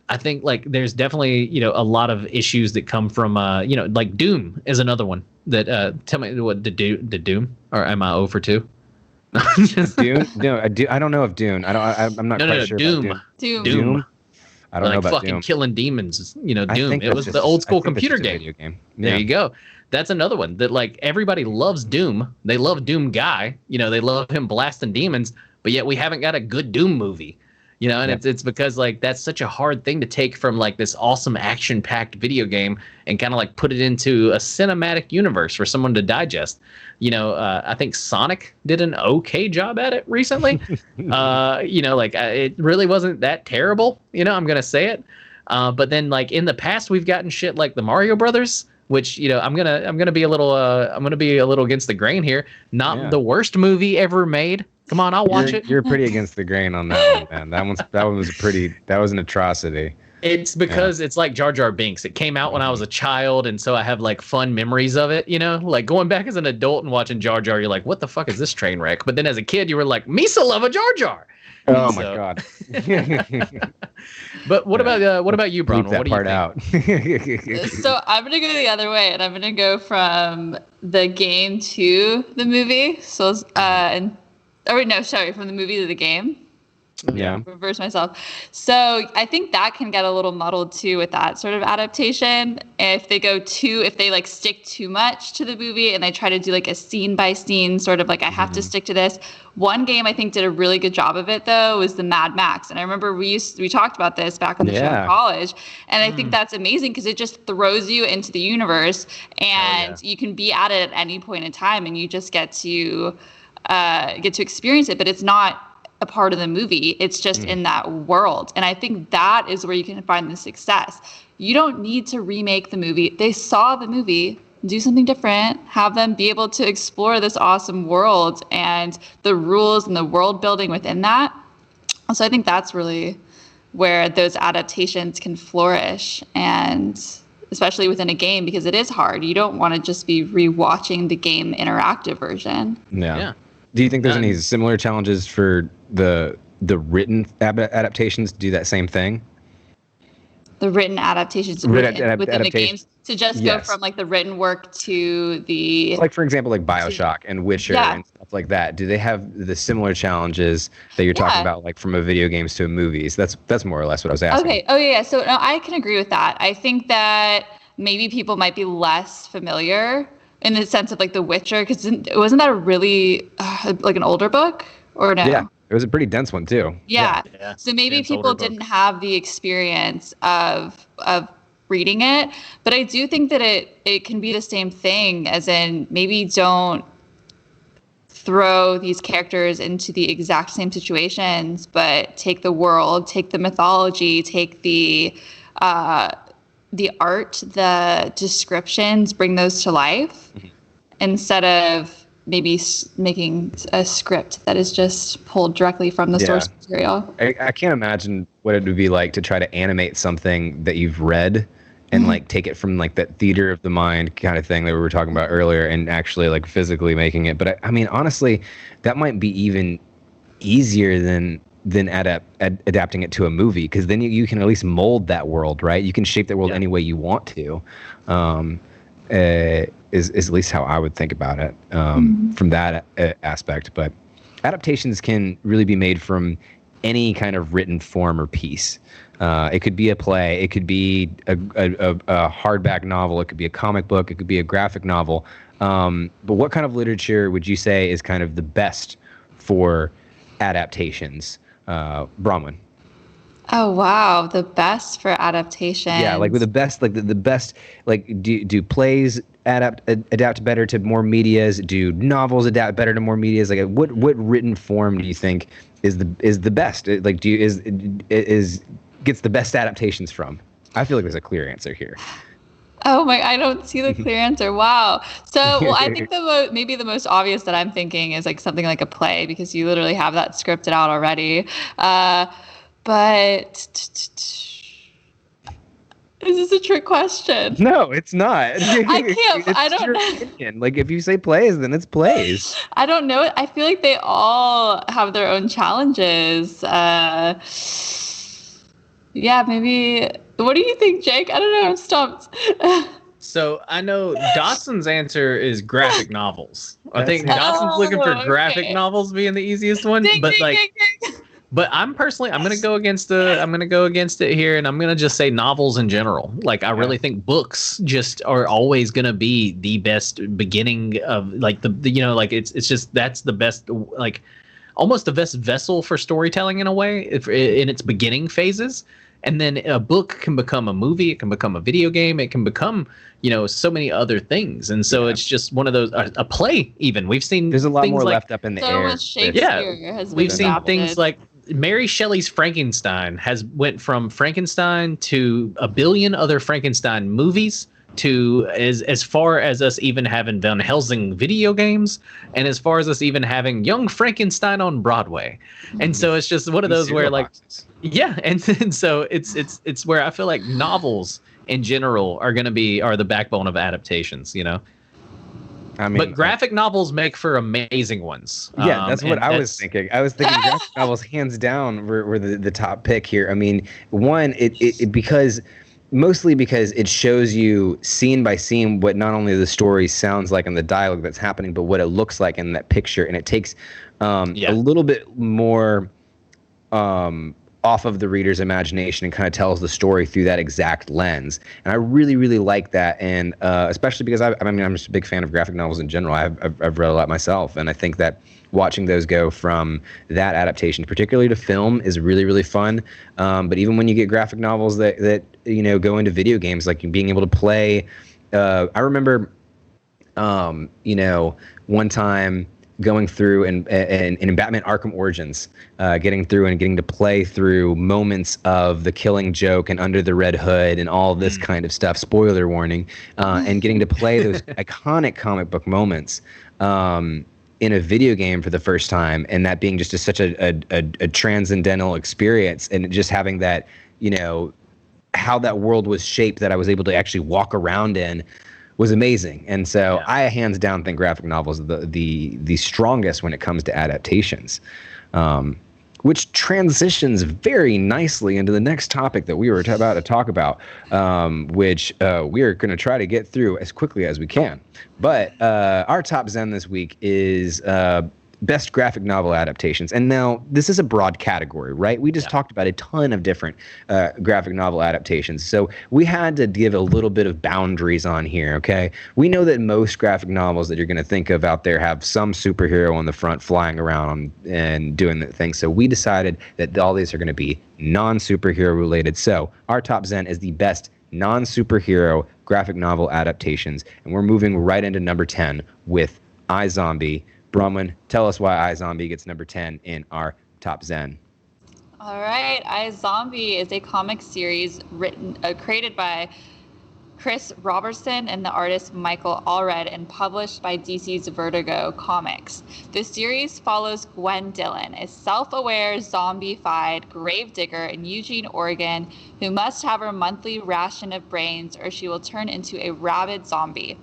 I think, there's definitely, a lot of issues that come from, like Dune is another one that, tell me, what, did Dune? Or am I 0 for 2? Dune? No, I don't know of Dune. I'm not quite sure Doom. about Doom. I don't know about fucking Doom. killing demons, Doom. It was the old school computer game. Yeah. There you go. That's another one that everybody loves Doom. They love Doom Guy. They love him blasting demons, but yet we haven't got a good Doom movie. And it's because like that's such a hard thing to take from like this awesome action-packed video game and kind of like put it into a cinematic universe for someone to digest. I think Sonic did an okay job at it recently. It really wasn't that terrible. I'm gonna say it. But then like in the past, we've gotten shit like the Mario Brothers, which I'm gonna be a little against the grain here. Not the worst movie ever made. Come on, I'll watch it. You're pretty against the grain on that one, man. That one was an atrocity. It's because it's like Jar Jar Binks. It came out when I was a child, and so I have like fun memories of it. Like going back as an adult and watching Jar Jar, you're like, what the fuck is this train wreck? But then as a kid, you were like, Misa love a Jar Jar. Oh my god. But what about you, Bron? Leave that part out. So I'm gonna go the other way, and I'm gonna go from the game to the movie. So from the movie to the game. Yeah. Reverse myself. So I think that can get a little muddled too with that sort of adaptation. If they like stick too much to the movie and they try to do like a scene by scene sort of like I have to stick to this. One game I think did a really good job of it though was the Mad Max. And I remember we talked about this back on the show in college. And I think that's amazing because it just throws you into the universe and you can be at it at any point in time and you just get to experience it, but it's not a part of the movie. It's just in that world. And I think that is where you can find the success. You don't need to remake the movie. They saw the movie, do something different, have them be able to explore this awesome world and the rules and the world building within that. So I think that's really where those adaptations can flourish, and especially within a game, because it is hard. You don't want to just be rewatching the game interactive version. Yeah. Do you think there's any similar challenges for the written adaptations to do that same thing? The written adaptations within the games to just go from like the written work to the like, for example, like BioShock and Witcher and stuff like that. Do they have the similar challenges that you're talking about, like from a video games to a movies? That's more or less what I was asking. Okay. Oh yeah. So no, I can agree with that. I think that maybe people might be less familiar in the sense of like The Witcher, because wasn't that a really like an older book or no? Yeah, it was a pretty dense one too. Yeah. So maybe people didn't have the experience of reading it, but I do think that it can be the same thing, as in maybe don't throw these characters into the exact same situations, but take the world, take the mythology, take the art, the descriptions, bring those to life instead of maybe making a script that is just pulled directly from the source material. I can't imagine what it would be like to try to animate something that you've read and like take it from like that theater of the mind kind of thing that we were talking about earlier and actually like physically making it. But I mean, honestly, that might be even easier than adapting it to a movie, because then you can at least mold that world, right? You can shape that world any way you want to. Is at least how I would think about it from that aspect. But adaptations can really be made from any kind of written form or piece. It could be a play, it could be a hardback novel, it could be a comic book, it could be a graphic novel. But what kind of literature would you say is kind of the best for adaptations? Bronwyn. Oh wow, the best for adaptation. Yeah, like with the best, like the best. Like, do plays adapt better to more medias? Do novels adapt better to more medias? Like, what written form do you think is the best? Like, gets the best adaptations from? I feel like there's a clear answer here. Oh my! I don't see the clear answer. Wow. So, well, I think maybe the most obvious that I'm thinking is like something like a play, because you literally have that scripted out already. But is this a trick question? No, it's not. I can't. I don't know. Opinion. Like, if you say plays, then it's plays. I don't know. I feel like they all have their own challenges. Yeah, maybe. What do you think, Jake? I don't know. I'm stumped. So I know Dotson's answer is graphic novels. I think Dotson's looking for graphic novels being the easiest one, ding, but ding, like. ding, ding. But I'm gonna go against it here, and I'm gonna just say novels in general. Like, I really think books just are always gonna be the best beginning of like the like it's just that's the best. Like, almost the best vessel for storytelling in a way, in its beginning phases. And then a book can become a movie, it can become a video game, it can become, so many other things. And so it's just one of those, a play even. We've seen there's a lot more like, left up in the air. So much Shakespeare has been we've seen adapted. things like Mary Shelley's Frankenstein went from Frankenstein to a billion other Frankenstein movies, to as far as us even having Van Helsing video games, and as far as us even having Young Frankenstein on Broadway. And so it's just one of those where like boxes. And so it's where I feel like novels in general are the backbone of adaptations, I mean, but graphic novels make for amazing ones. Yeah, that's what I was thinking. I was thinking graphic novels hands down were the top pick here. I mean, one, it because it shows you scene by scene what not only the story sounds like and the dialogue that's happening, but what it looks like in that picture. And it takes a little bit more off of the reader's imagination and kind of tells the story through that exact lens. And I really, really like that. And especially because I'm just a big fan of graphic novels in general. I've read a lot myself. And I think that watching those go from that adaptation, particularly to film, is really, really fun. But even when you get graphic novels that go into video games, like being able to play, I remember, one time going through and in Batman Arkham Origins, getting to play through moments of the Killing Joke and Under the Red Hood and all this kind of stuff. Spoiler warning, and getting to play those iconic comic book moments in a video game for the first time, and that being just such a transcendental experience, and just having that, how that world was shaped that I was able to actually walk around in was amazing. And so I hands down think graphic novels are the strongest when it comes to adaptations, which transitions very nicely into the next topic that we were about to talk about, which we are going to try to get through as quickly as we can. But our top Zen this week is best graphic novel adaptations. And now this is a broad category, right? We just talked about a ton of different graphic novel adaptations. So we had to give a little bit of boundaries on here, okay? We know that most graphic novels that you're going to think of out there have some superhero on the front flying around and doing the thing. So we decided that all these are going to be non-superhero related. So our top Zen is the best non-superhero graphic novel adaptations. And we're moving right into number 10 with iZombie. Bronwyn, tell us why iZombie gets number 10 in our top Zen. All right, iZombie is a comic series created by Chris Robertson and the artist Michael Allred and published by DC's Vertigo Comics. The series follows Gwen Dillon, a self-aware, zombie-fied gravedigger in Eugene, Oregon, who must have her monthly ration of brains or she will turn into a rabid zombie,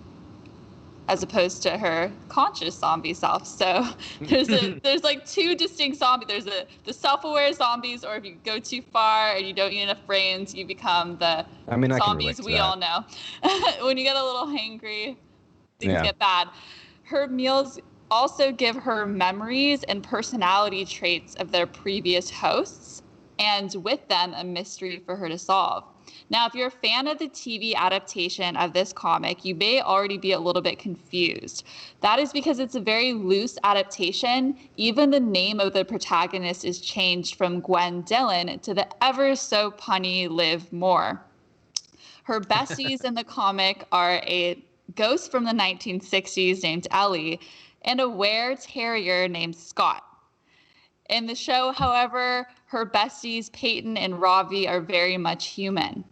as opposed to her conscious zombie self. So there's like two distinct zombies. There's the self-aware zombies, or if you go too far and you don't eat enough brains, you become the zombies we all know. When you get a little hangry, things get bad. Her meals also give her memories and personality traits of their previous hosts, and with them, a mystery for her to solve. Now, if you're a fan of the TV adaptation of this comic, you may already be a little bit confused. That is because it's a very loose adaptation. Even the name of the protagonist is changed from Gwen Dillon to the ever so punny Liv Moore. Her besties in the comic are a ghost from the 1960s named Ellie and a were terrier named Scott. In the show, however, her besties Peyton and Ravi are very much human.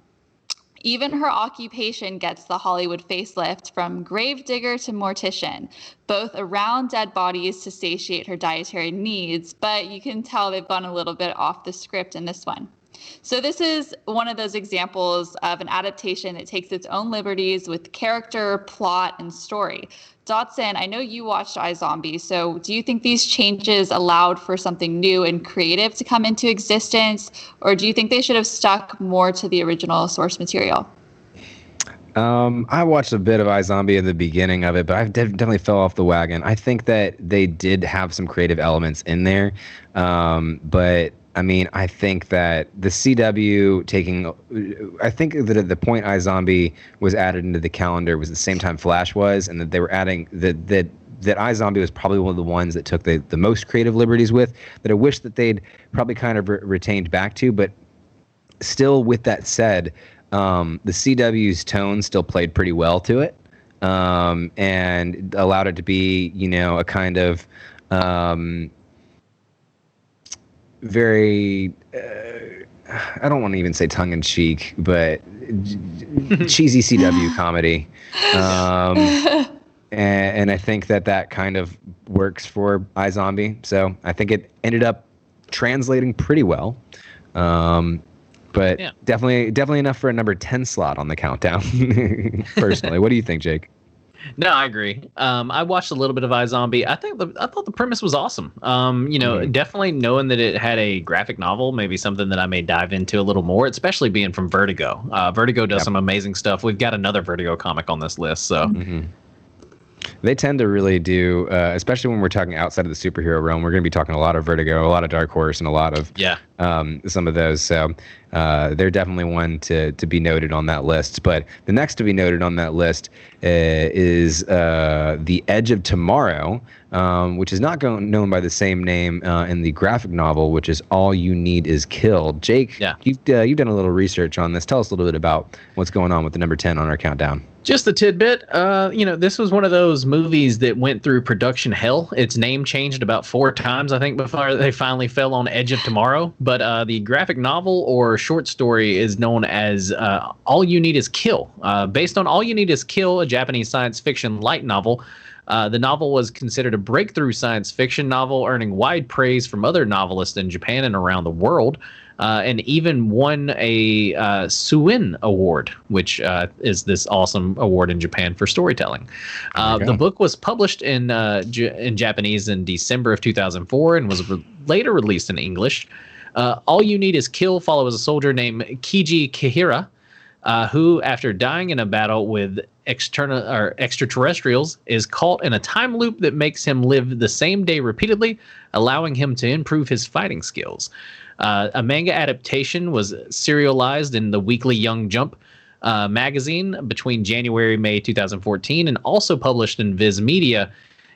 Even her occupation gets the Hollywood facelift from gravedigger to mortician, both around dead bodies to satiate her dietary needs, but you can tell they've gone a little bit off the script in this one. So this is one of those examples of an adaptation that takes its own liberties with character, plot, and story. Dotson, I know you watched iZombie, so do you think these changes allowed for something new and creative to come into existence, or do you think they should have stuck more to the original source material? I watched a bit of iZombie in the beginning of it, but I definitely fell off the wagon. I think that they did have some creative elements in there, but I mean, I think that the CW I think that at the point iZombie was added into the calendar was the same time Flash was, and that they were adding that that iZombie was probably one of the ones that took the most creative liberties with, that I wish that they'd probably kind of retained back to. But still, with that said, the CW's tone still played pretty well to it, and allowed it to be, a kind of very, I don't want to even say tongue-in-cheek, but cheesy CW comedy. And I think that kind of works for iZombie. So I think it ended up translating pretty well. But definitely enough for a number 10 slot on the countdown. Personally, what do you think, Jake? No, I agree. I watched a little bit of iZombie. I thought the premise was awesome. Definitely knowing that it had a graphic novel, maybe something that I may dive into a little more, especially being from Vertigo. Vertigo does some amazing stuff. We've got another Vertigo comic on this list, so. Mm-hmm. They tend to really do, especially when we're talking outside of the superhero realm. We're going to be talking a lot of Vertigo, a lot of Dark Horse, and a lot of some of those. So they're definitely one to be noted on that list. But the next to be noted on that list is The Edge of Tomorrow, which is not known by the same name in the graphic novel, which is All You Need Is Kill. Jake, you've done a little research on this. Tell us a little bit about what's going on with the number 10 on our countdown. Just a tidbit. This was one of those movies that went through production hell. Its name changed about 4 times, I think, before they finally fell on Edge of Tomorrow. But the graphic novel or short story is known as All You Need Is Kill. Based on All You Need Is Kill, a Japanese science fiction light novel. The novel was considered a breakthrough science fiction novel, earning wide praise from other novelists in Japan and around the world. And even won a Suin Award, which is this awesome award in Japan for storytelling. The book was published in Japanese in December of 2004 and was later released in English. All You Need Is Kill follows a soldier named Kiji Kihira, who, after dying in a battle with extraterrestrials, is caught in a time loop that makes him live the same day repeatedly, allowing him to improve his fighting skills. A manga adaptation was serialized in the weekly Young Jump magazine between January and May 2014, and also published in Viz Media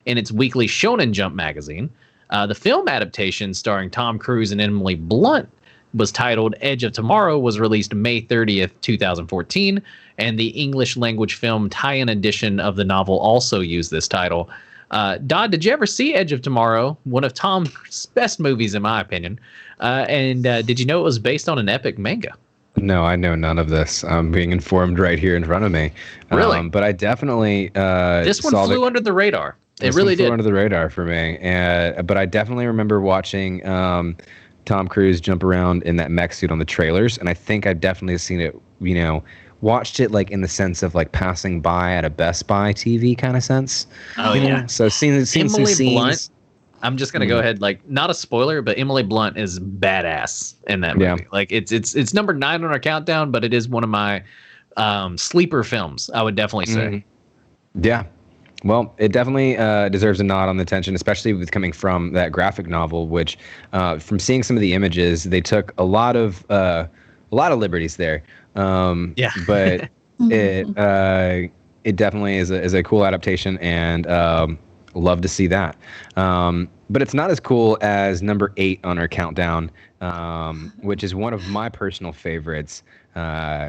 in its weekly Shonen Jump magazine. The film adaptation starring Tom Cruise and Emily Blunt was titled Edge of Tomorrow, was released May 30th, 2014, and the English language film tie-in edition of the novel also used this title. Dodd, did you ever see Edge of Tomorrow? One of Tom's best movies, in my opinion. And did you know it was based on an epic manga? No, I know none of this. I'm being informed right here in front of me. Really? But I definitely this one flew under the radar. It really did. Flew under the radar for me. But I definitely remember watching Tom Cruise jump around in that mech suit on the trailers, and I think I've definitely seen it. Watched it like in the sense of like passing by at a Best Buy TV kind of sense. Oh yeah. So seen some scenes. Blunt, I'm just gonna go ahead, like, not a spoiler, but Emily Blunt is badass in that movie. Yeah. Like it's number 9 on our countdown, but it is one of my sleeper films, I would definitely say. Mm-hmm. Yeah. Well, it definitely deserves a nod on the attention, especially with coming from that graphic novel, which from seeing some of the images, they took a lot of liberties there. But it definitely is a cool adaptation, and love to see that. But it's not as cool as number 8 on our countdown, which is one of my personal favorites.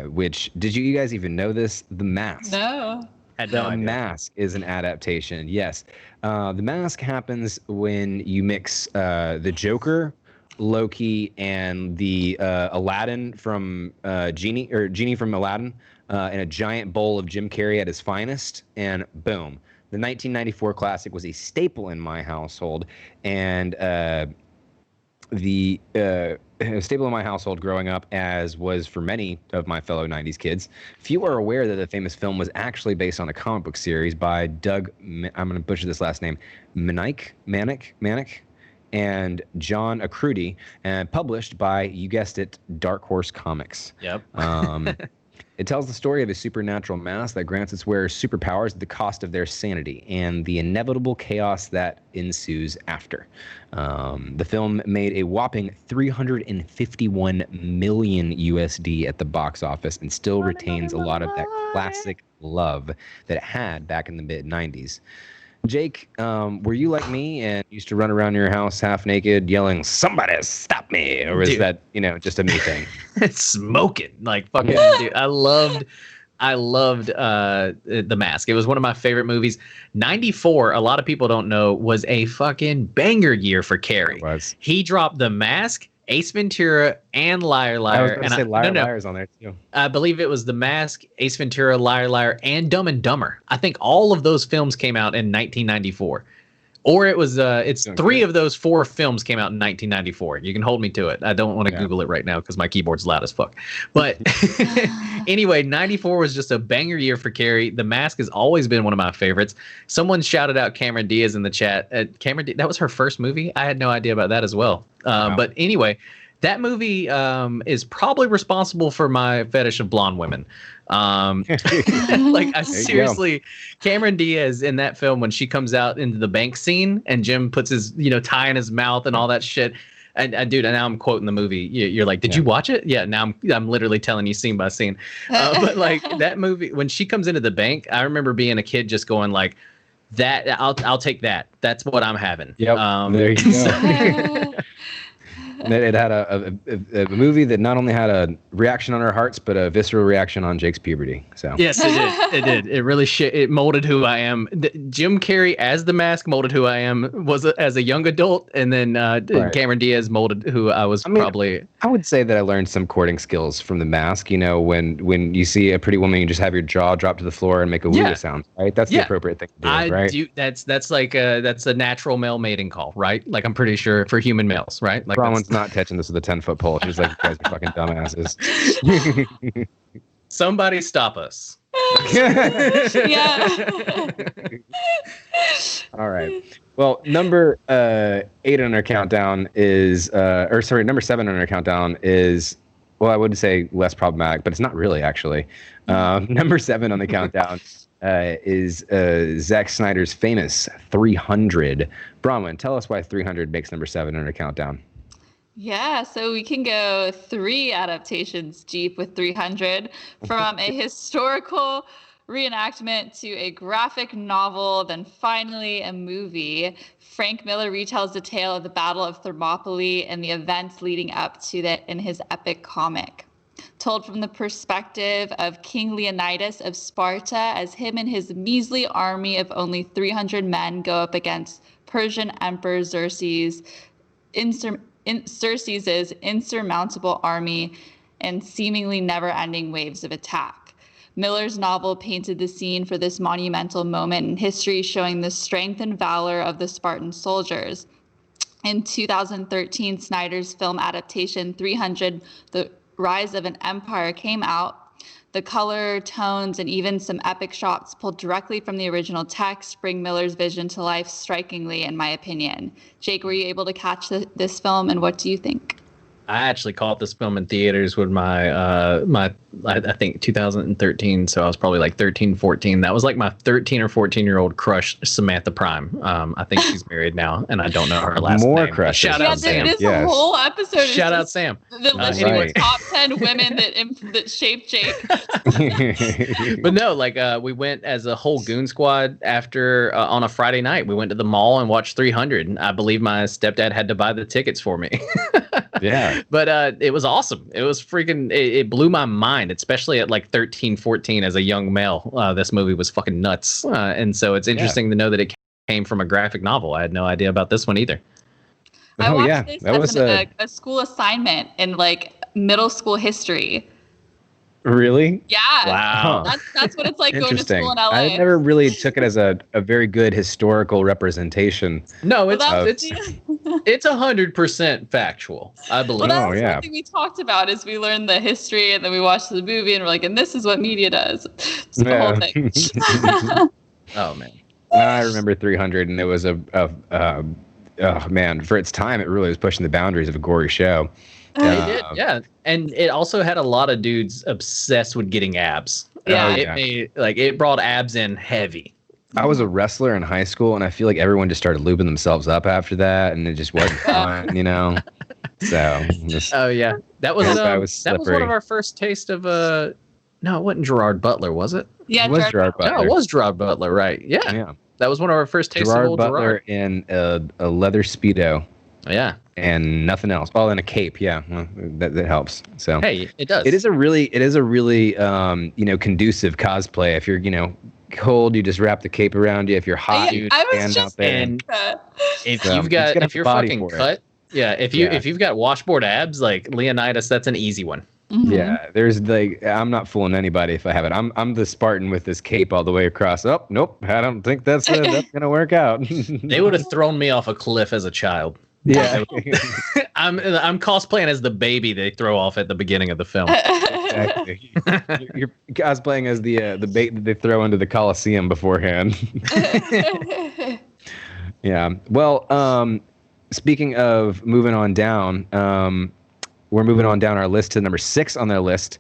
Which, did you guys even know this? The Mask. No. The Mask is an adaptation. Yes. The Mask happens when you mix the Joker, Loki, and the Aladdin from Genie from Aladdin in a giant bowl of Jim Carrey at his finest, and boom. The 1994 classic was a staple in my household, and the staple in my household growing up, as was for many of my fellow 90s kids. Few are aware that the famous film was actually based on a comic book series by Doug, I'm going to butcher this last name, Manick, and John Acrudi, and published by, you guessed it, Dark Horse Comics. Yep. It tells the story of a supernatural mask that grants its wearers superpowers at the cost of their sanity and the inevitable chaos that ensues after. The film made a whopping $351 million USD at the box office and still retains a lot of that classic love that it had back in the mid-90s. Jake, were you like me and used to run around your house half naked yelling, "Somebody stop me," or was that just a me thing? It's smoking like fucking. Dude, I loved The Mask. It was one of my favorite movies. 94, a lot of people don't know, was a fucking banger year for Carrey. It was. He dropped The Mask, Ace Ventura, and Liar Liar. I was going to say Liar Liar's on there too. I believe it was The Mask, Ace Ventura, Liar Liar, and Dumb and Dumber. I think all of those films came out in 1994. Or it was, it's three of those four films came out in 1994. You can hold me to it. I don't want to Google it right now because my keyboard's loud as fuck. But anyway, 94 was just a banger year for Carrey. The Mask has always been one of my favorites. Someone shouted out Cameron Diaz in the chat. That was her first movie. I had no idea about that as well. Wow. But anyway, that movie is probably responsible for my fetish of blonde women. Like I seriously, Cameron Diaz in that film, when she comes out into the bank scene and Jim puts his tie in his mouth and all that shit. And dude, and now I'm quoting the movie. You're like, did you watch it? Yeah. Now I'm literally telling you scene by scene. But like that movie, when she comes into the bank, I remember being a kid just going like, that I'll take that. That's what I'm having. Yep. There you go. It had a movie that not only had a reaction on our hearts, but a visceral reaction on Jake's puberty. So yes, it did. It really it molded who I am. Jim Carrey as The Mask molded who I am as a young adult, and then Cameron Diaz molded who I was. Probably. I would say that I learned some courting skills from The Mask. When you see a pretty woman, you just have your jaw drop to the floor and make a woo sound. Right, that's the appropriate thing to do. Right? That's like that's a natural male mating call, right? Like I'm pretty sure for human males, right? Like Bronwyn's not catching this with a 10-foot pole. She's like, you guys are fucking dumbasses. Somebody stop us. Yeah. All right. Well, number 8 on our countdown is, number 7 on our countdown is, well, I would say less problematic, but it's not really actually. Number 7 on the countdown is Zack Snyder's famous 300. Bronwyn, tell us why 300 makes number 7 on our countdown. Yeah, so we can go 3 adaptations deep with 300, from a historical reenactment to a graphic novel, then finally a movie. Frank Miller retells the tale of the Battle of Thermopylae and the events leading up to that in his epic comic. Told from the perspective of King Leonidas of Sparta, as him and his measly army of only 300 men go up against Persian Emperor Xerxes' insurmountable army and seemingly never-ending waves of attack. Miller's novel painted the scene for this monumental moment in history, showing the strength and valor of the Spartan soldiers. In 2013, Snyder's film adaptation 300, The Rise of an Empire, came out. The color, tones, and even some epic shots pulled directly from the original text bring Miller's vision to life strikingly, in my opinion. Jake, were you able to catch this film, and what do you think? I actually caught this film in theaters with my I think 2013, so I was probably like 13, 14. That was like my 13 or 14-year-old crush, Samantha Prime. I think she's married now, and I don't know her last name. Crushes. Shout out Sam. This whole episode is shout out Sam. The list of top 10 women that shaped Jake. But no, like we went as a whole goon squad after on a Friday night. We went to the mall and watched 300. I believe my stepdad had to buy the tickets for me. Yeah. But it was awesome. It was freaking, it blew my mind, especially at like 13, 14 as a young male. This movie was fucking nuts. And so it's interesting to know that it came from a graphic novel. I had no idea about this one either. I watched this as a school assignment in like middle school history. Really? Yeah. Wow. That's what it's like going to school in LA. I never really took it as a very good historical representation. No, it's 100% factual, I believe. Well, that's something we talked about is we learned the history and then we watched the movie and we're like, and this is what media does. It's the whole thing. Oh, man. I remember 300, and it was oh man, for its time, it really was pushing the boundaries of a gory show. It did, yeah. And it also had a lot of dudes obsessed with getting abs. Yeah. It brought abs in heavy. I was a wrestler in high school, and I feel like everyone just started lubing themselves up after that, and it just wasn't fun, So. Oh yeah, that was one of our first taste of no, it wasn't Gerard Butler, was it? Yeah, it was Gerard Butler. No, it was Gerard Butler, right? Yeah. That was one of our first tastes of old Butler Gerard. in a leather Speedo. Yeah. And nothing else. Oh, and a cape. Yeah, well, that helps. So hey, it does. It is a really conducive cosplay. If you're cold, you just wrap the cape around you. If you're hot, you stand out there. And if you're fucking cut, if you've got washboard abs like Leonidas, that's an easy one. Mm-hmm. Yeah, there's I'm not fooling anybody if I have it. I'm the Spartan with this cape all the way across. Oh, nope, I don't think that's gonna work out. They would have thrown me off a cliff as a child. Yeah, I'm cosplaying as the baby they throw off at the beginning of the film. Exactly. You're cosplaying as the bait that they throw into the Coliseum beforehand. Yeah. Well, speaking of moving on down, we're moving on down our list to number 6 on their list,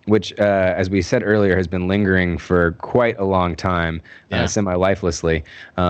which, as we said earlier, has been lingering for quite a long time, semi-lifelessly,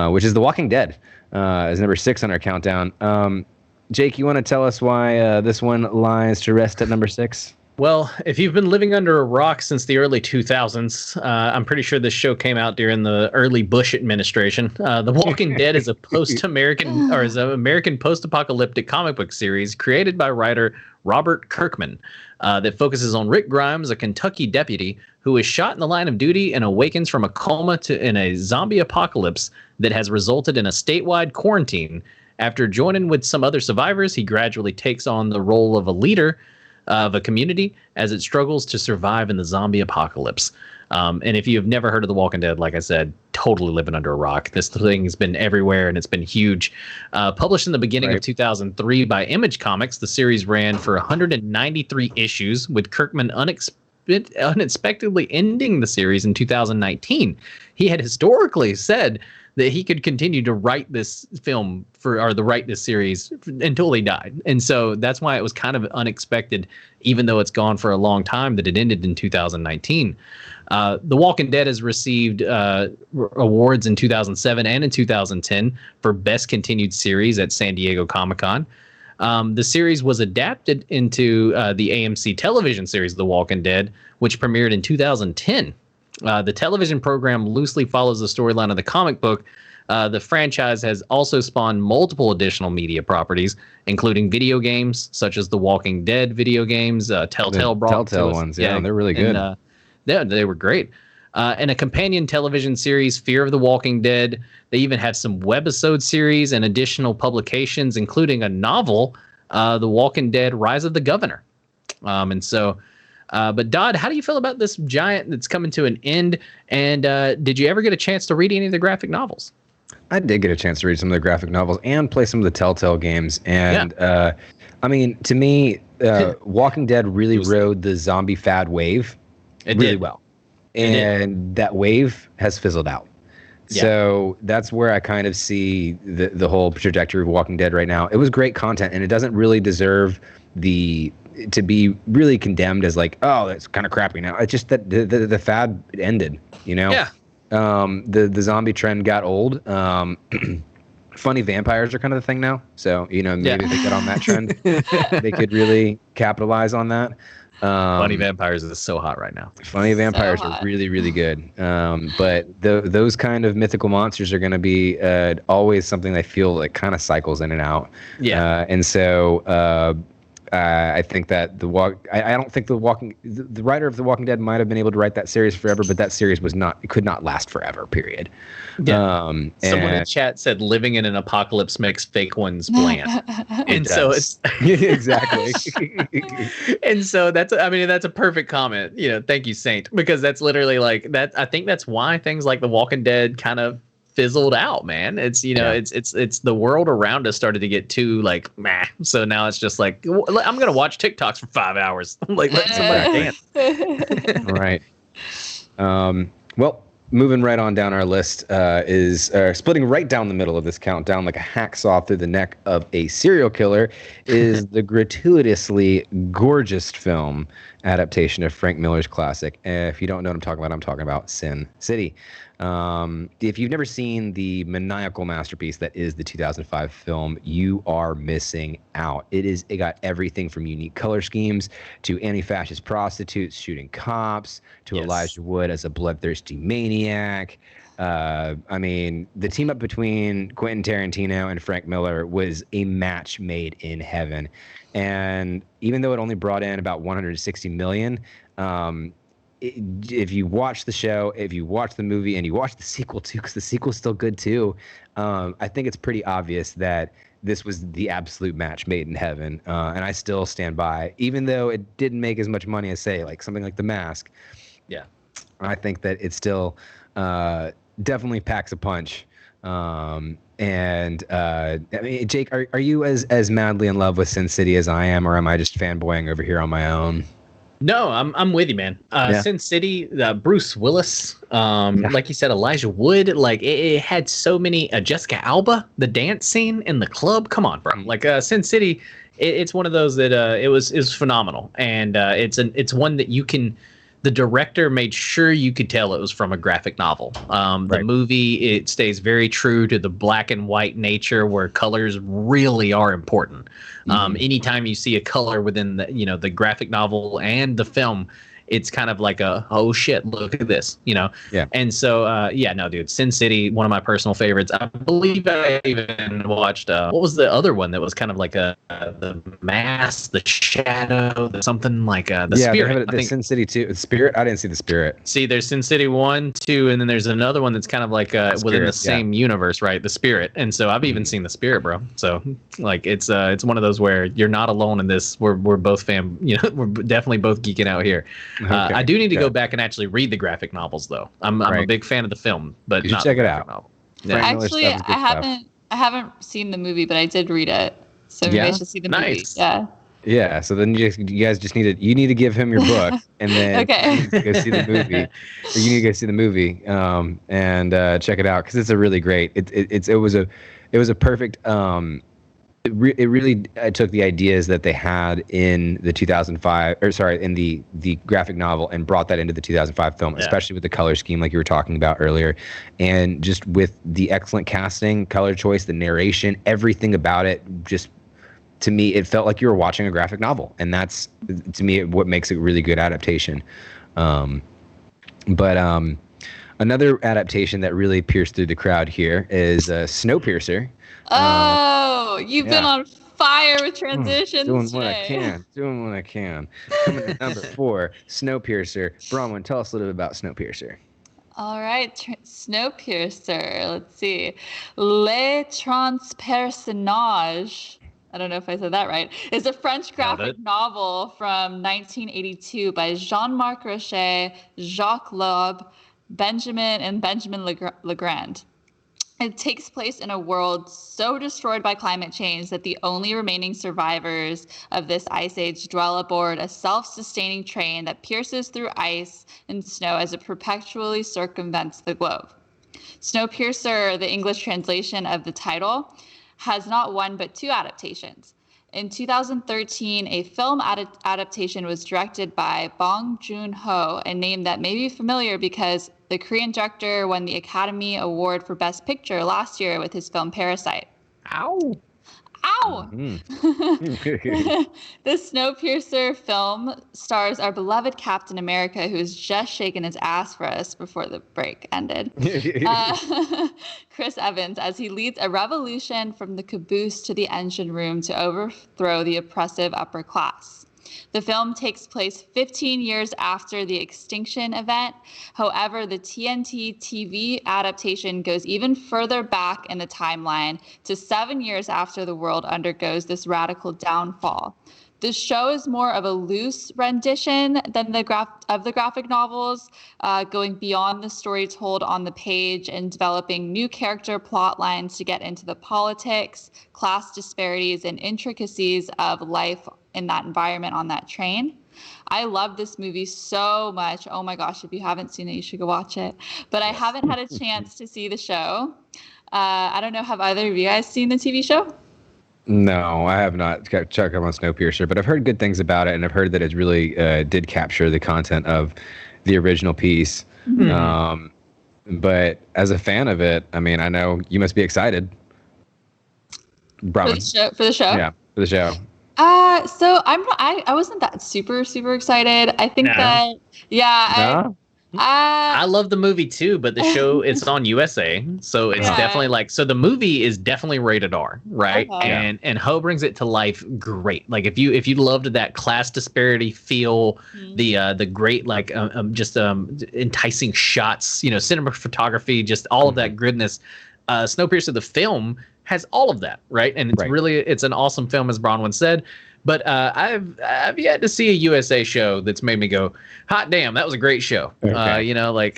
which is The Walking Dead, is number 6 on our countdown. Jake, you want to tell us why this one lies to rest at number 6? Well, if you've been living under a rock since the early 2000s, I'm pretty sure this show came out during the early Bush administration. The Walking Dead is is an American post-apocalyptic comic book series created by writer Robert Kirkman that focuses on Rick Grimes, a Kentucky deputy who is shot in the line of duty and awakens from a coma in a zombie apocalypse that has resulted in a statewide quarantine. After joining with some other survivors, he gradually takes on the role of a leader of a community as it struggles to survive in the zombie apocalypse. And if you have never heard of The Walking Dead, like I said, totally living under a rock. This thing has been everywhere and it's been huge. Published in the beginning of 2003 by Image Comics, the series ran for 193 issues, with Kirkman unexpectedly ending the series in 2019. He had historically said that he could continue to write this series until he died. And so that's why it was kind of unexpected, even though it's gone for a long time, that it ended in 2019. The Walking Dead has received awards in 2007 and in 2010 for Best Continued Series at San Diego Comic-Con. The series was adapted into the AMC television series The Walking Dead, which premiered in 2010. The television program loosely follows the storyline of the comic book. The franchise has also spawned multiple additional media properties, including video games such as the Walking Dead video games. Telltale brought Telltale ones, yeah, they're really good. They were great. And a companion television series, Fear of the Walking Dead. They even have some webisode series and additional publications, including a novel, The Walking Dead: Rise of the Governor. But Dodd, how do you feel about this giant that's coming to an end? And did you ever get a chance to read any of the graphic novels? I did get a chance to read some of the graphic novels and play some of the Telltale games. And I mean, to me, Walking Dead really rode the zombie fad wave really well. And that wave has fizzled out. Yeah. So that's where I kind of see the whole trajectory of Walking Dead right now. It was great content, and it doesn't really deserve to be really condemned as like, oh, that's kind of crappy now. It's just that the fad ended, Yeah. The zombie trend got old. Funny vampires are kind of the thing now. So, maybe if they get on that trend, they could really capitalize on that. Funny vampires is so hot right now. Funny vampires are really, really good. But those kind of mythical monsters are going to be always something I feel like kind of cycles in and out. Yeah. And so I think that I don't think the writer of The Walking Dead might have been able to write that series forever, but that series could not last forever, period. Yeah. Someone in chat said living in an apocalypse makes fake ones bland. And so it's exactly. And so that's a perfect comment. Thank you, Saint, because that's literally like that. I think that's why things like The Walking Dead kind of fizzled out, man. It's it's the world around us started to get too like meh. So now it's just like I'm gonna watch TikToks for 5 hours. Like let somebody dance. Right. Well, moving right on down our list is splitting right down the middle of this countdown like a hacksaw through the neck of a serial killer is the gratuitously gorgeous film adaptation of Frank Miller's classic. If you don't know what I'm talking about Sin City. If you've never seen the maniacal masterpiece that is the 2005 film, you are missing out. It got everything from unique color schemes to anti-fascist prostitutes shooting cops to Elijah Wood as a bloodthirsty maniac. I mean, the team up between Quentin Tarantino and Frank Miller was a match made in heaven. And even though it only brought in about 160 million, if you watch the show, if you watch the movie, and you watch the sequel too, because the sequel's still good too, I think it's pretty obvious that this was the absolute match made in heaven. And I still stand by, even though it didn't make as much money as, say, like something like The Mask. Yeah. I think that it still definitely packs a punch. I mean, Jake, are you as madly in love with Sin City as I am, or am I just fanboying over here on my own? No, I'm with you, man. Sin City, Bruce Willis, like you said, Elijah Wood, like it had so many. Jessica Alba, the dance scene in the club. Come on, bro. Like Sin City, it's one of those that it was phenomenal, and it's one that you can. The director made sure you could tell it was from a graphic novel. The movie, it stays very true to the black and white nature where colors really are important. Anytime you see a color within the graphic novel and the film, it's kind of like oh shit, look at this, Yeah. And so, no, dude, Sin City, one of my personal favorites. I believe I even watched, what was the other one that was kind of like the Mask, the Shadow, something like the Spirit. I think Sin City 2, the Spirit. I didn't see the Spirit. See, there's Sin City 1, 2, and then there's another one that's kind of like within the same universe, right? The Spirit. And so I've even seen the Spirit, bro. So like it's one of those where you're not alone in this. We're both we're definitely both geeking out here. Okay. I do need to go back and actually read the graphic novels, though. I'm a big fan of the film, but you should check it out. Novel. Yeah. Actually, I haven't seen the movie, but I did read it. So maybe I should see the movie. Yeah. Yeah. So then you guys just need to give him your book, and then you need to go see the movie. Or you need to go see the movie and check it out, because it's a really great. It was a perfect. It really took the ideas that they had in the 2005, in the graphic novel, and brought that into the 2005 film, especially with the color scheme, like you were talking about earlier, and just with the excellent casting, color choice, the narration, everything about it. Just, to me, it felt like you were watching a graphic novel, and that's, to me, what makes it a really good adaptation. Another adaptation that really pierced through the crowd here is Snowpiercer. You've been on fire with transitions. Doing what I can. Coming to number 4, Snowpiercer. Bronwyn, tell us a little bit about Snowpiercer. All right, Snowpiercer. Let's see. Les Transpersonages. I don't know if I said that right. It's a French graphic novel from 1982 by Jean-Marc Rochet, Jacques Loeb, Benjamin Legrand. It takes place in a world so destroyed by climate change that the only remaining survivors of this ice age dwell aboard a self-sustaining train that pierces through ice and snow as it perpetually circumvents the globe. Snowpiercer, the English translation of the title, has not one but 2 adaptations. In 2013, a film adaptation was directed by Bong Joon-ho, a name that may be familiar because the Korean director won the Academy Award for Best Picture last year with his film Parasite. Ow! Mm-hmm. The Snowpiercer film stars our beloved Captain America, who has just shaken his ass for us before the break ended. Chris Evans, as he leads a revolution from the caboose to the engine room to overthrow the oppressive upper class. The film takes place 15 years after the extinction event. However, the TNT TV adaptation goes even further back in the timeline to 7 years after the world undergoes this radical downfall. The show is more of a loose rendition than the graphic novels, going beyond the story told on the page and developing new character plot lines to get into the politics, class disparities, and intricacies of life in that environment on that train. I love this movie so much. Oh my gosh, if you haven't seen it, you should go watch it. But I haven't had a chance to see the show. I don't know, have either of you guys seen the TV show? No, I have not checked up on Snowpiercer, but I've heard good things about it, and I've heard that it really did capture the content of the original piece. Mm-hmm. But as a fan of it, I mean, I know you must be excited. For the show? Yeah, for the show. So I wasn't that super excited. I think I love the movie too, but the show it's on USA, so it's definitely so the movie is definitely rated R, right? Okay. And Ho brings it to life great. Like if you loved that class disparity feel, the great just enticing shots, cinematography, just all of that goodness. Snowpiercer the film has all of that, right? And it's it's an awesome film, as Bronwyn said. But I've yet to see a USA show that's made me go, hot damn, that was a great show. Okay.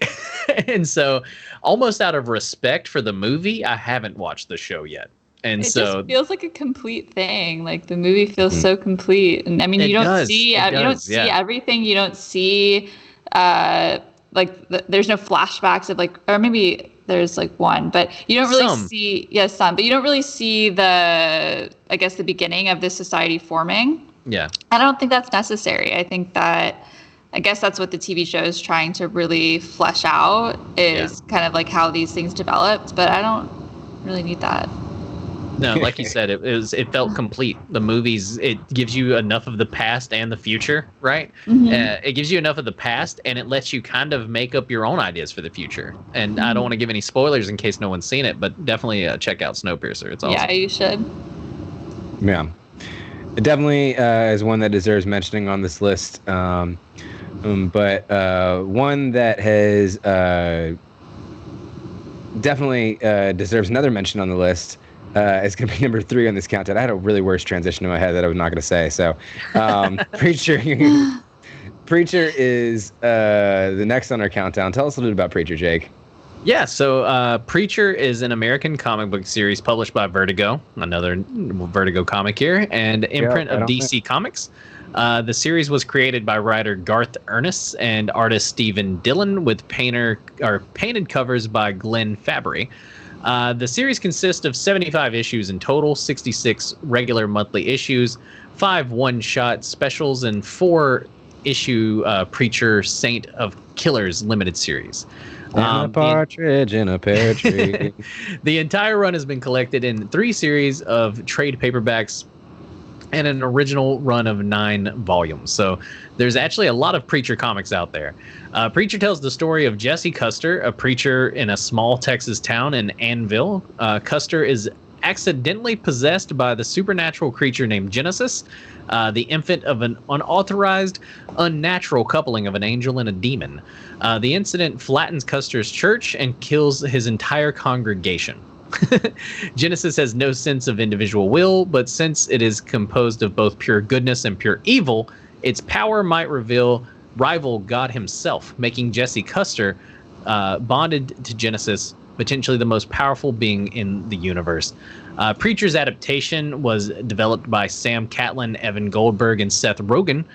And so almost out of respect for the movie, I haven't watched the show yet. And it just feels like a complete thing. Like the movie feels so complete. And I mean, you don't see everything. You don't see there's no flashbacks of or maybe there's one, but you don't really see some, but you don't really see the beginning of this society forming. Yeah. I don't think that's necessary. I guess that's what the TV show is trying to really flesh out is kind of how these things developed, but I don't really need that. No, like you said, it felt complete. The movies, it gives you enough of the past and the future, right? Mm-hmm. It gives you enough of the past, and it lets you kind of make up your own ideas for the future. And I don't want to give any spoilers in case no one's seen it, but definitely check out Snowpiercer. It's awesome. Yeah, you should. Yeah, it definitely is one that deserves mentioning on this list. But one that has definitely deserves another mention on the list. It's going to be number 3 on this countdown. I had a really worse transition in my head that I was not going to say. So, Preacher is the next on our countdown. Tell us a little bit about Preacher, Jake. Yeah, so Preacher is an American comic book series published by Vertigo, another Vertigo comic here, and imprint of DC Comics. The series was created by writer Garth Ennis and artist Stephen Dillon, with painted covers by Glenn Fabry. The series consists of 75 issues in total, 66 regular monthly issues, 5 one-shot specials, and 4-issue Preacher Saint of Killers limited series. A partridge in a pear tree. The entire run has been collected in 3 series of trade paperbacks and an original run of 9 volumes. So there's actually a lot of Preacher comics out there. Preacher tells the story of Jesse Custer, a preacher in a small Texas town in Annville. Custer is accidentally possessed by the supernatural creature named Genesis, the infant of an unauthorized, unnatural coupling of an angel and a demon. The incident flattens Custer's church and kills his entire congregation. Genesis has no sense of individual will, but since it is composed of both pure goodness and pure evil, its power might rival God himself, making Jesse Custer bonded to Genesis, potentially the most powerful being in the universe. Preacher's Adaptation was developed by Sam Catlin, Evan Goldberg, and Seth Rogen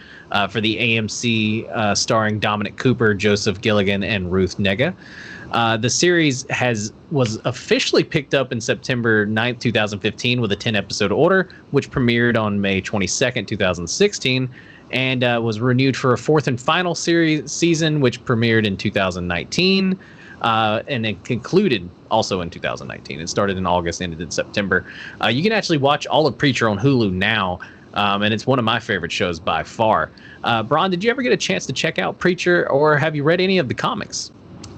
for the AMC, starring Dominic Cooper, Joseph Gilligan, and Ruth Negga. The series was officially picked up in September 9th, 2015 with a 10-episode order, which premiered on May 22nd, 2016, and was renewed for a 4th and final season, which premiered in 2019, and it concluded also in 2019. It started in August, ended in September. You can actually watch all of Preacher on Hulu now, and it's one of my favorite shows by far. Bron, did you ever get a chance to check out Preacher, or have you read any of the comics?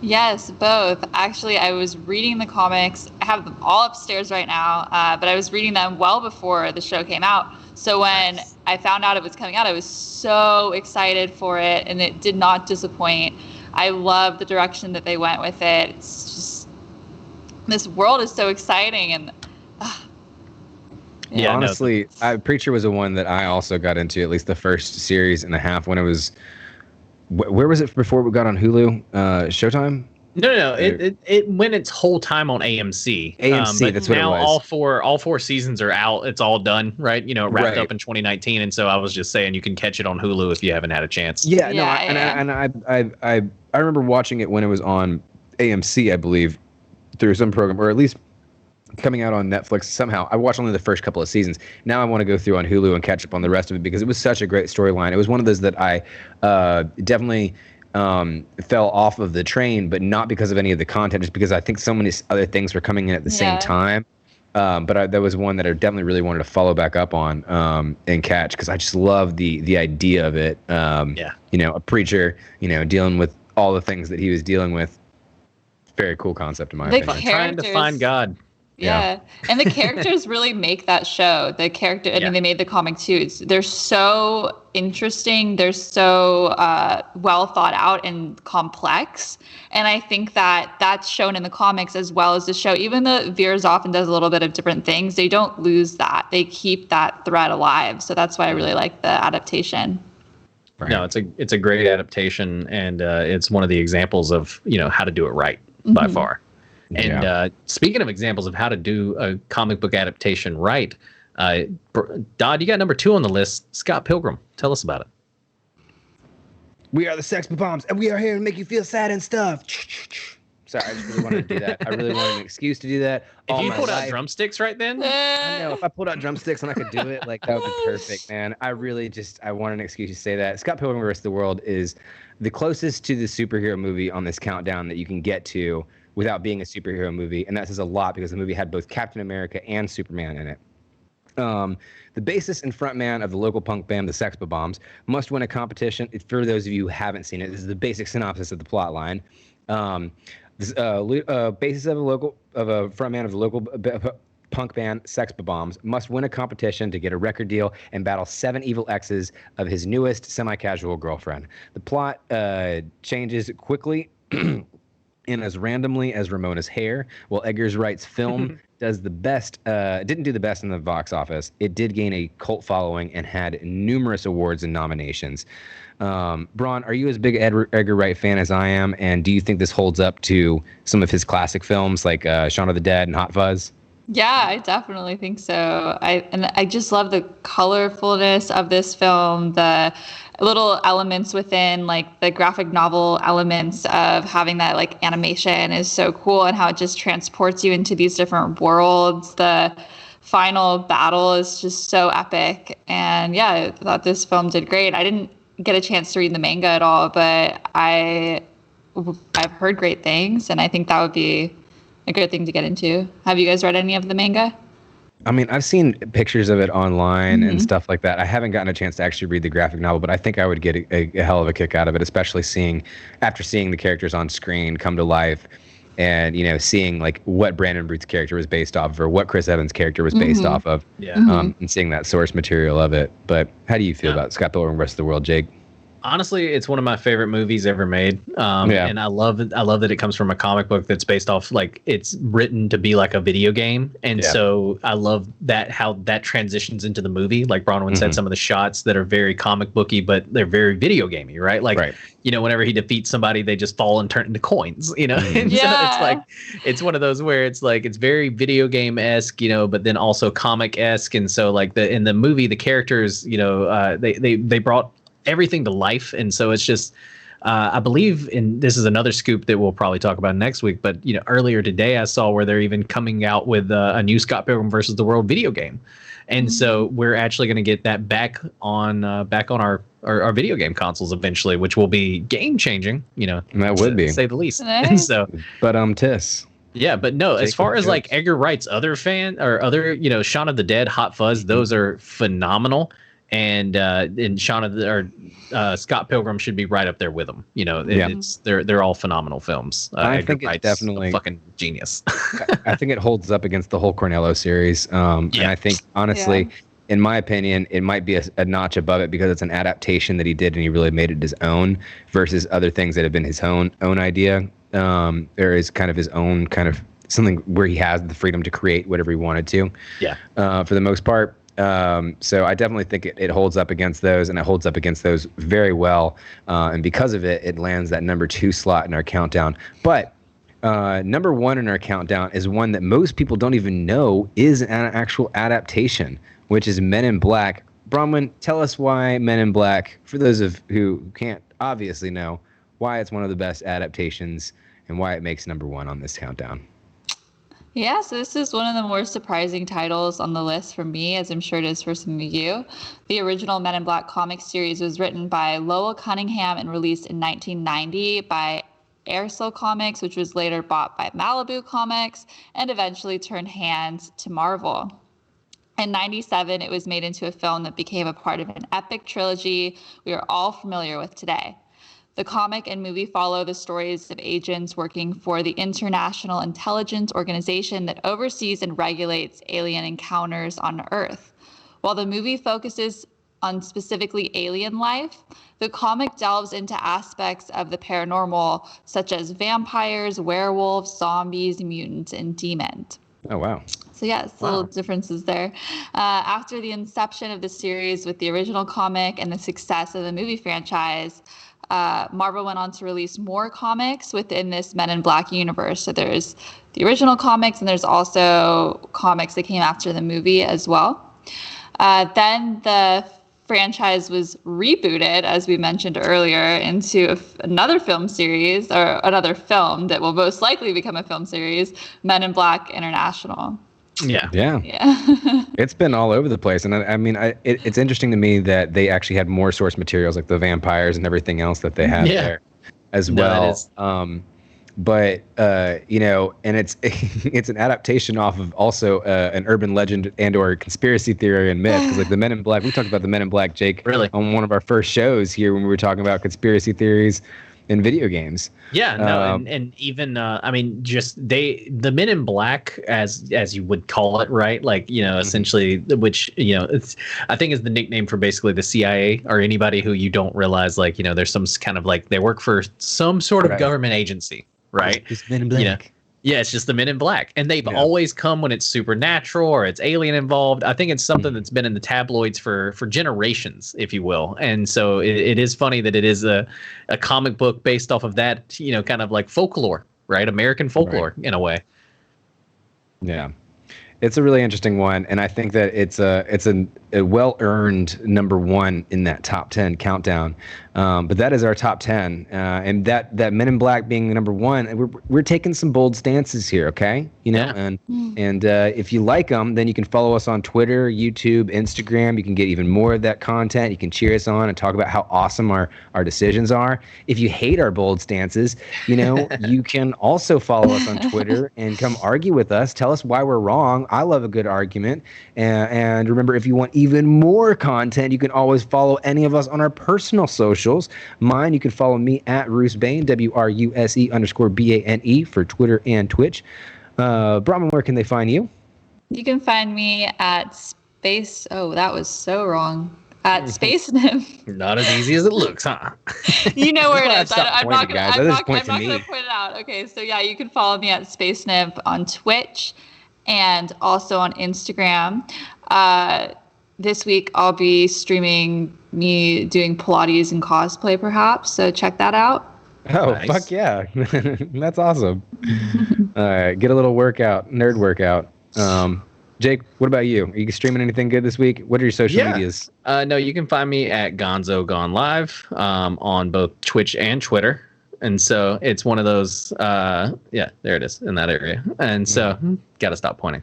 Yes, both. Actually, I was reading the comics. I have them all upstairs right now, but I was reading them well before the show came out. So when I found out it was coming out, I was so excited for it, and it did not disappoint. I love the direction that they went with it. It's just, this world is so exciting. And yeah, honestly, Preacher was the one that I also got into, at least the first series and a half when it was. Where was it before we got on Hulu? Showtime? No. It went its whole time on AMC. But that's what it was. All four seasons are out. It's all done, right? It wrapped up in 2019, and so I was just saying you can catch it on Hulu if you haven't had a chance. I remember watching it when it was on AMC, I believe, through some program, or at least coming out on Netflix somehow. I watched only the first couple of seasons. Now I want to go through on Hulu and catch up on the rest of it because it was such a great storyline. It was one of those that I definitely fell off of the train, but not because of any of the content, just because I think so many other things were coming in at the same time. But that was one that I definitely really wanted to follow back up on and catch because I just love the idea of it. A preacher, dealing with all the things that he was dealing with. Very cool concept in my opinion. Trying to find God. Yeah. And the characters really make that show. The character, I mean, they made the comic too. They're so interesting. They're so well thought out and complex. And I think that that's shown in the comics as well as the show. Even though it veers off and does a little bit of different things, they don't lose that. They keep that thread alive. So that's why I really like the adaptation. Right. No, it's a great adaptation, and it's one of the examples of how to do it right by far. And speaking of examples of how to do a comic book adaptation right, Dodd, you got number 2 on the list, Scott Pilgrim. Tell us about it. We are the Sex Bombs, and we are here to make you feel sad and stuff. Sorry, I just really wanted to do that. I really wanted an excuse to do that. If you pulled out drumsticks right then? I know. If I pulled out drumsticks and I could do it, like, that would be perfect, man. I want an excuse to say that. Scott Pilgrim vs. the World is the closest to the superhero movie on this countdown that you can get to without being a superhero movie, and that says a lot because the movie had both Captain America and Superman in it. The bassist and frontman of the local punk band, the Sex Bombs, must win a competition. For those of you who haven't seen it, this is the basic synopsis of the plot line. Bassist of a frontman of the local punk band, Sex Bombs, must win a competition to get a record deal and battle 7 evil exes of his newest semi-casual girlfriend. The plot changes quickly. And as randomly as Ramona's hair, while Edgar Wright's film didn't do the best in the box office, it did gain a cult following and had numerous awards and nominations. Braun, are you as big Edgar Wright fan as I am, and do you think this holds up to some of his classic films like Shaun of the Dead and Hot Fuzz? Yeah, I definitely think so. I just love the colorfulness of this film, the little elements within, like the graphic novel elements of having that like animation is so cool, and how it just transports you into these different worlds. The final battle is just so epic, and yeah, I thought this film did great. I didn't get a chance to read the manga at all, but I've heard great things, and I think that would be a good thing to get into. Have you guys read any of the manga? I mean, I've seen pictures of it online and stuff like that. I haven't gotten a chance to actually read the graphic novel, but I think I would get a hell of a kick out of it, especially after seeing the characters on screen come to life, and seeing like what Brandon Routh's character was based off of, or what Chris Evans' character was based off of, and seeing that source material of it. But how do you feel about Scott Pilgrim vs. the World, Jake? Honestly, it's one of my favorite movies ever made. And I love that it comes from a comic book that's based off, like, it's written to be like a video game. And so I love that, how that transitions into the movie. Like Bronwyn said, some of the shots that are very comic booky, but they're very video gamey, right? Like, whenever he defeats somebody, they just fall and turn into coins, And so it's like, it's one of those where it's like, it's very video game-esque, but then also comic-esque. And so like in the movie, the characters, they brought everything to life. And so it's just I believe, and this is another scoop that we'll probably talk about next week, but earlier today I saw where they're even coming out with a new Scott Pilgrim versus the World video game. And so we're actually going to get that back on our video game consoles eventually, which will be game changing, that would be, to say the least. And so, but Tiss. Yeah, but no, as far as like Edgar Wright's other Shaun of the Dead, Hot Fuzz, those are phenomenal. And Scott Pilgrim should be right up there with them. They're all phenomenal films. I think it's definitely a fucking genius. I think it holds up against the whole Cornello series. And I think honestly, in my opinion, it might be a notch above it because it's an adaptation that he did and he really made it his own versus other things that have been his own idea. There is kind of his own kind of something where he has the freedom to create whatever he wanted to. Yeah. For the most part. So I definitely think it holds up against those, and it holds up against those very well. And because of it, it lands that number 2 slot in our countdown. But number 1 in our countdown is one that most people don't even know is an actual adaptation, which is Men in Black. Bronwyn, tell us why Men in Black, for those of who can't obviously know, why it's one of the best adaptations and why it makes number 1 on this countdown. Yeah, so this is one of the more surprising titles on the list for me, as I'm sure it is for some of you. The original Men in Black comic series was written by Lowell Cunningham and released in 1990 by Airsoul Comics, which was later bought by Malibu Comics and eventually turned hands to Marvel. In 1997, it was made into a film that became a part of an epic trilogy we are all familiar with today. The comic and movie follow the stories of agents working for the International Intelligence Organization that oversees and regulates alien encounters on Earth. While the movie focuses on specifically alien life, the comic delves into aspects of the paranormal, such as vampires, werewolves, zombies, mutants, and demons. Oh, wow. So yes, little differences there. After the inception of the series with the original comic and the success of the movie franchise, Marvel went on to release more comics within this Men in Black universe. So there's the original comics, and there's also comics that came after the movie as well. Then the franchise was rebooted, as we mentioned earlier, into another film series, or another film that will most likely become a film series, Men in Black International. Yeah. It's been all over the place. And I mean, it's interesting to me that they actually had more source materials, like the vampires and everything else that they have there as well. But and it's an adaptation off of also an urban legend and or conspiracy theory and myth. Because like the Men in Black, we talked about the Men in Black, Jake, on one of our first shows here when we were talking about conspiracy theories in video games. Yeah, no, and even I mean, just the Men in Black, as you would call it, right? Like, essentially, which it's, I think is the nickname for basically the CIA or anybody who you don't realize, like, there's some kind of like they work for some sort of government agency. Right. It's Men in Black. Yeah, it's just the Men in Black. And they've always come when it's supernatural or it's alien involved. I think it's something that's been in the tabloids for generations, if you will. And so it is funny that it is a comic book based off of that, kind of like folklore, right? American folklore in a way. Yeah. It's a really interesting one, and I think that it's a well-earned number one in that top 10 countdown. But that is our top 10, and that Men in Black being number one, we're taking some bold stances here, okay? And if you like them, then you can follow us on Twitter, YouTube, Instagram. You can get even more of that content. You can cheer us on and talk about how awesome our decisions are. If you hate our bold stances, you can also follow us on Twitter and come argue with us. Tell us why we're wrong. I love a good argument. And remember, if you want even more content, you can always follow any of us on our personal socials. Mine, you can follow me at Rusebane, WRUSE_BANE for Twitter and Twitch. Brahman, where can they find you? You can find me at Space. Oh, that was so wrong. At Space Nymph. Not as easy as it looks, huh? You know where it is. I'm not going to point it out. Okay, so yeah, you can follow me at Space Nymph on Twitch and also on Instagram. This week I'll be streaming me doing Pilates and cosplay, perhaps. So check that out. Oh, nice. Fuck yeah. That's awesome. All right, get a little nerd workout. Jake, what about you? Are you streaming anything good this week? What are your social medias? No, you can find me at Gonzo Gone Live on both Twitch and Twitter. And so it's one of those, there it is in that area. And so, got to stop pointing.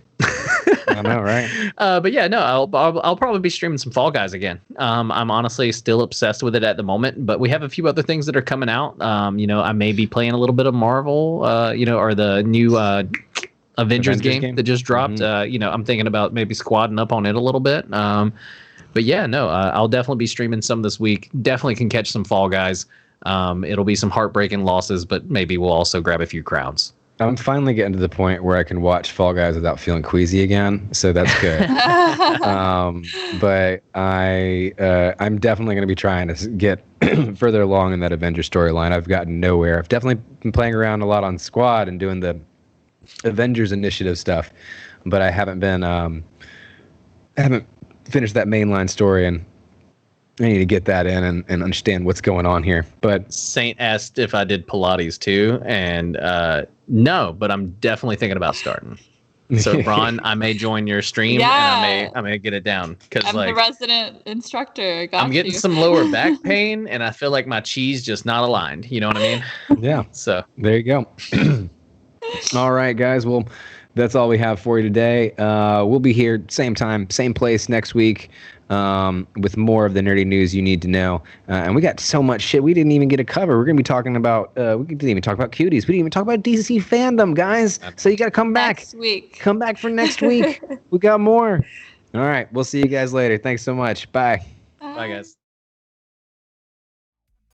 I know, right? But yeah, no, I'll probably be streaming some Fall Guys again. I'm honestly still obsessed with it at the moment, but we have a few other things that are coming out. I may be playing a little bit of Marvel, or the new Avengers game that just dropped. I'm thinking about maybe squadding up on it a little bit. But yeah, no, I'll definitely be streaming some this week. Definitely can catch some Fall Guys. It'll be some heartbreaking losses, but maybe we'll also grab a few crowns. I'm finally getting to the point where I can watch Fall Guys without feeling queasy again, so that's good. But I'm definitely going to be trying to get further along in that Avengers storyline. I've gotten nowhere. I've definitely been playing around a lot on Squad and doing the Avengers Initiative stuff, but I haven't finished that mainline story, and I need to get that in and understand what's going on here. But Saint asked if I did Pilates too, and no, but I'm definitely thinking about starting. So Ron, I may join your stream, and I may get it down because I'm the resident instructor. I'm getting some lower back pain, and I feel like my cheese just not aligned. You know what I mean? Yeah. So there you go. All right, guys. Well, that's all we have for you today. We'll be here same time, same place next week with more of the nerdy news you need to know. And we got so much shit we didn't even get to cover. We're going to be talking about, we didn't even talk about cuties. We didn't even talk about DC fandom, guys. So you got to come back. Next week. Come back for next week. We got more. All right. We'll see you guys later. Thanks so much. Bye. Bye, guys.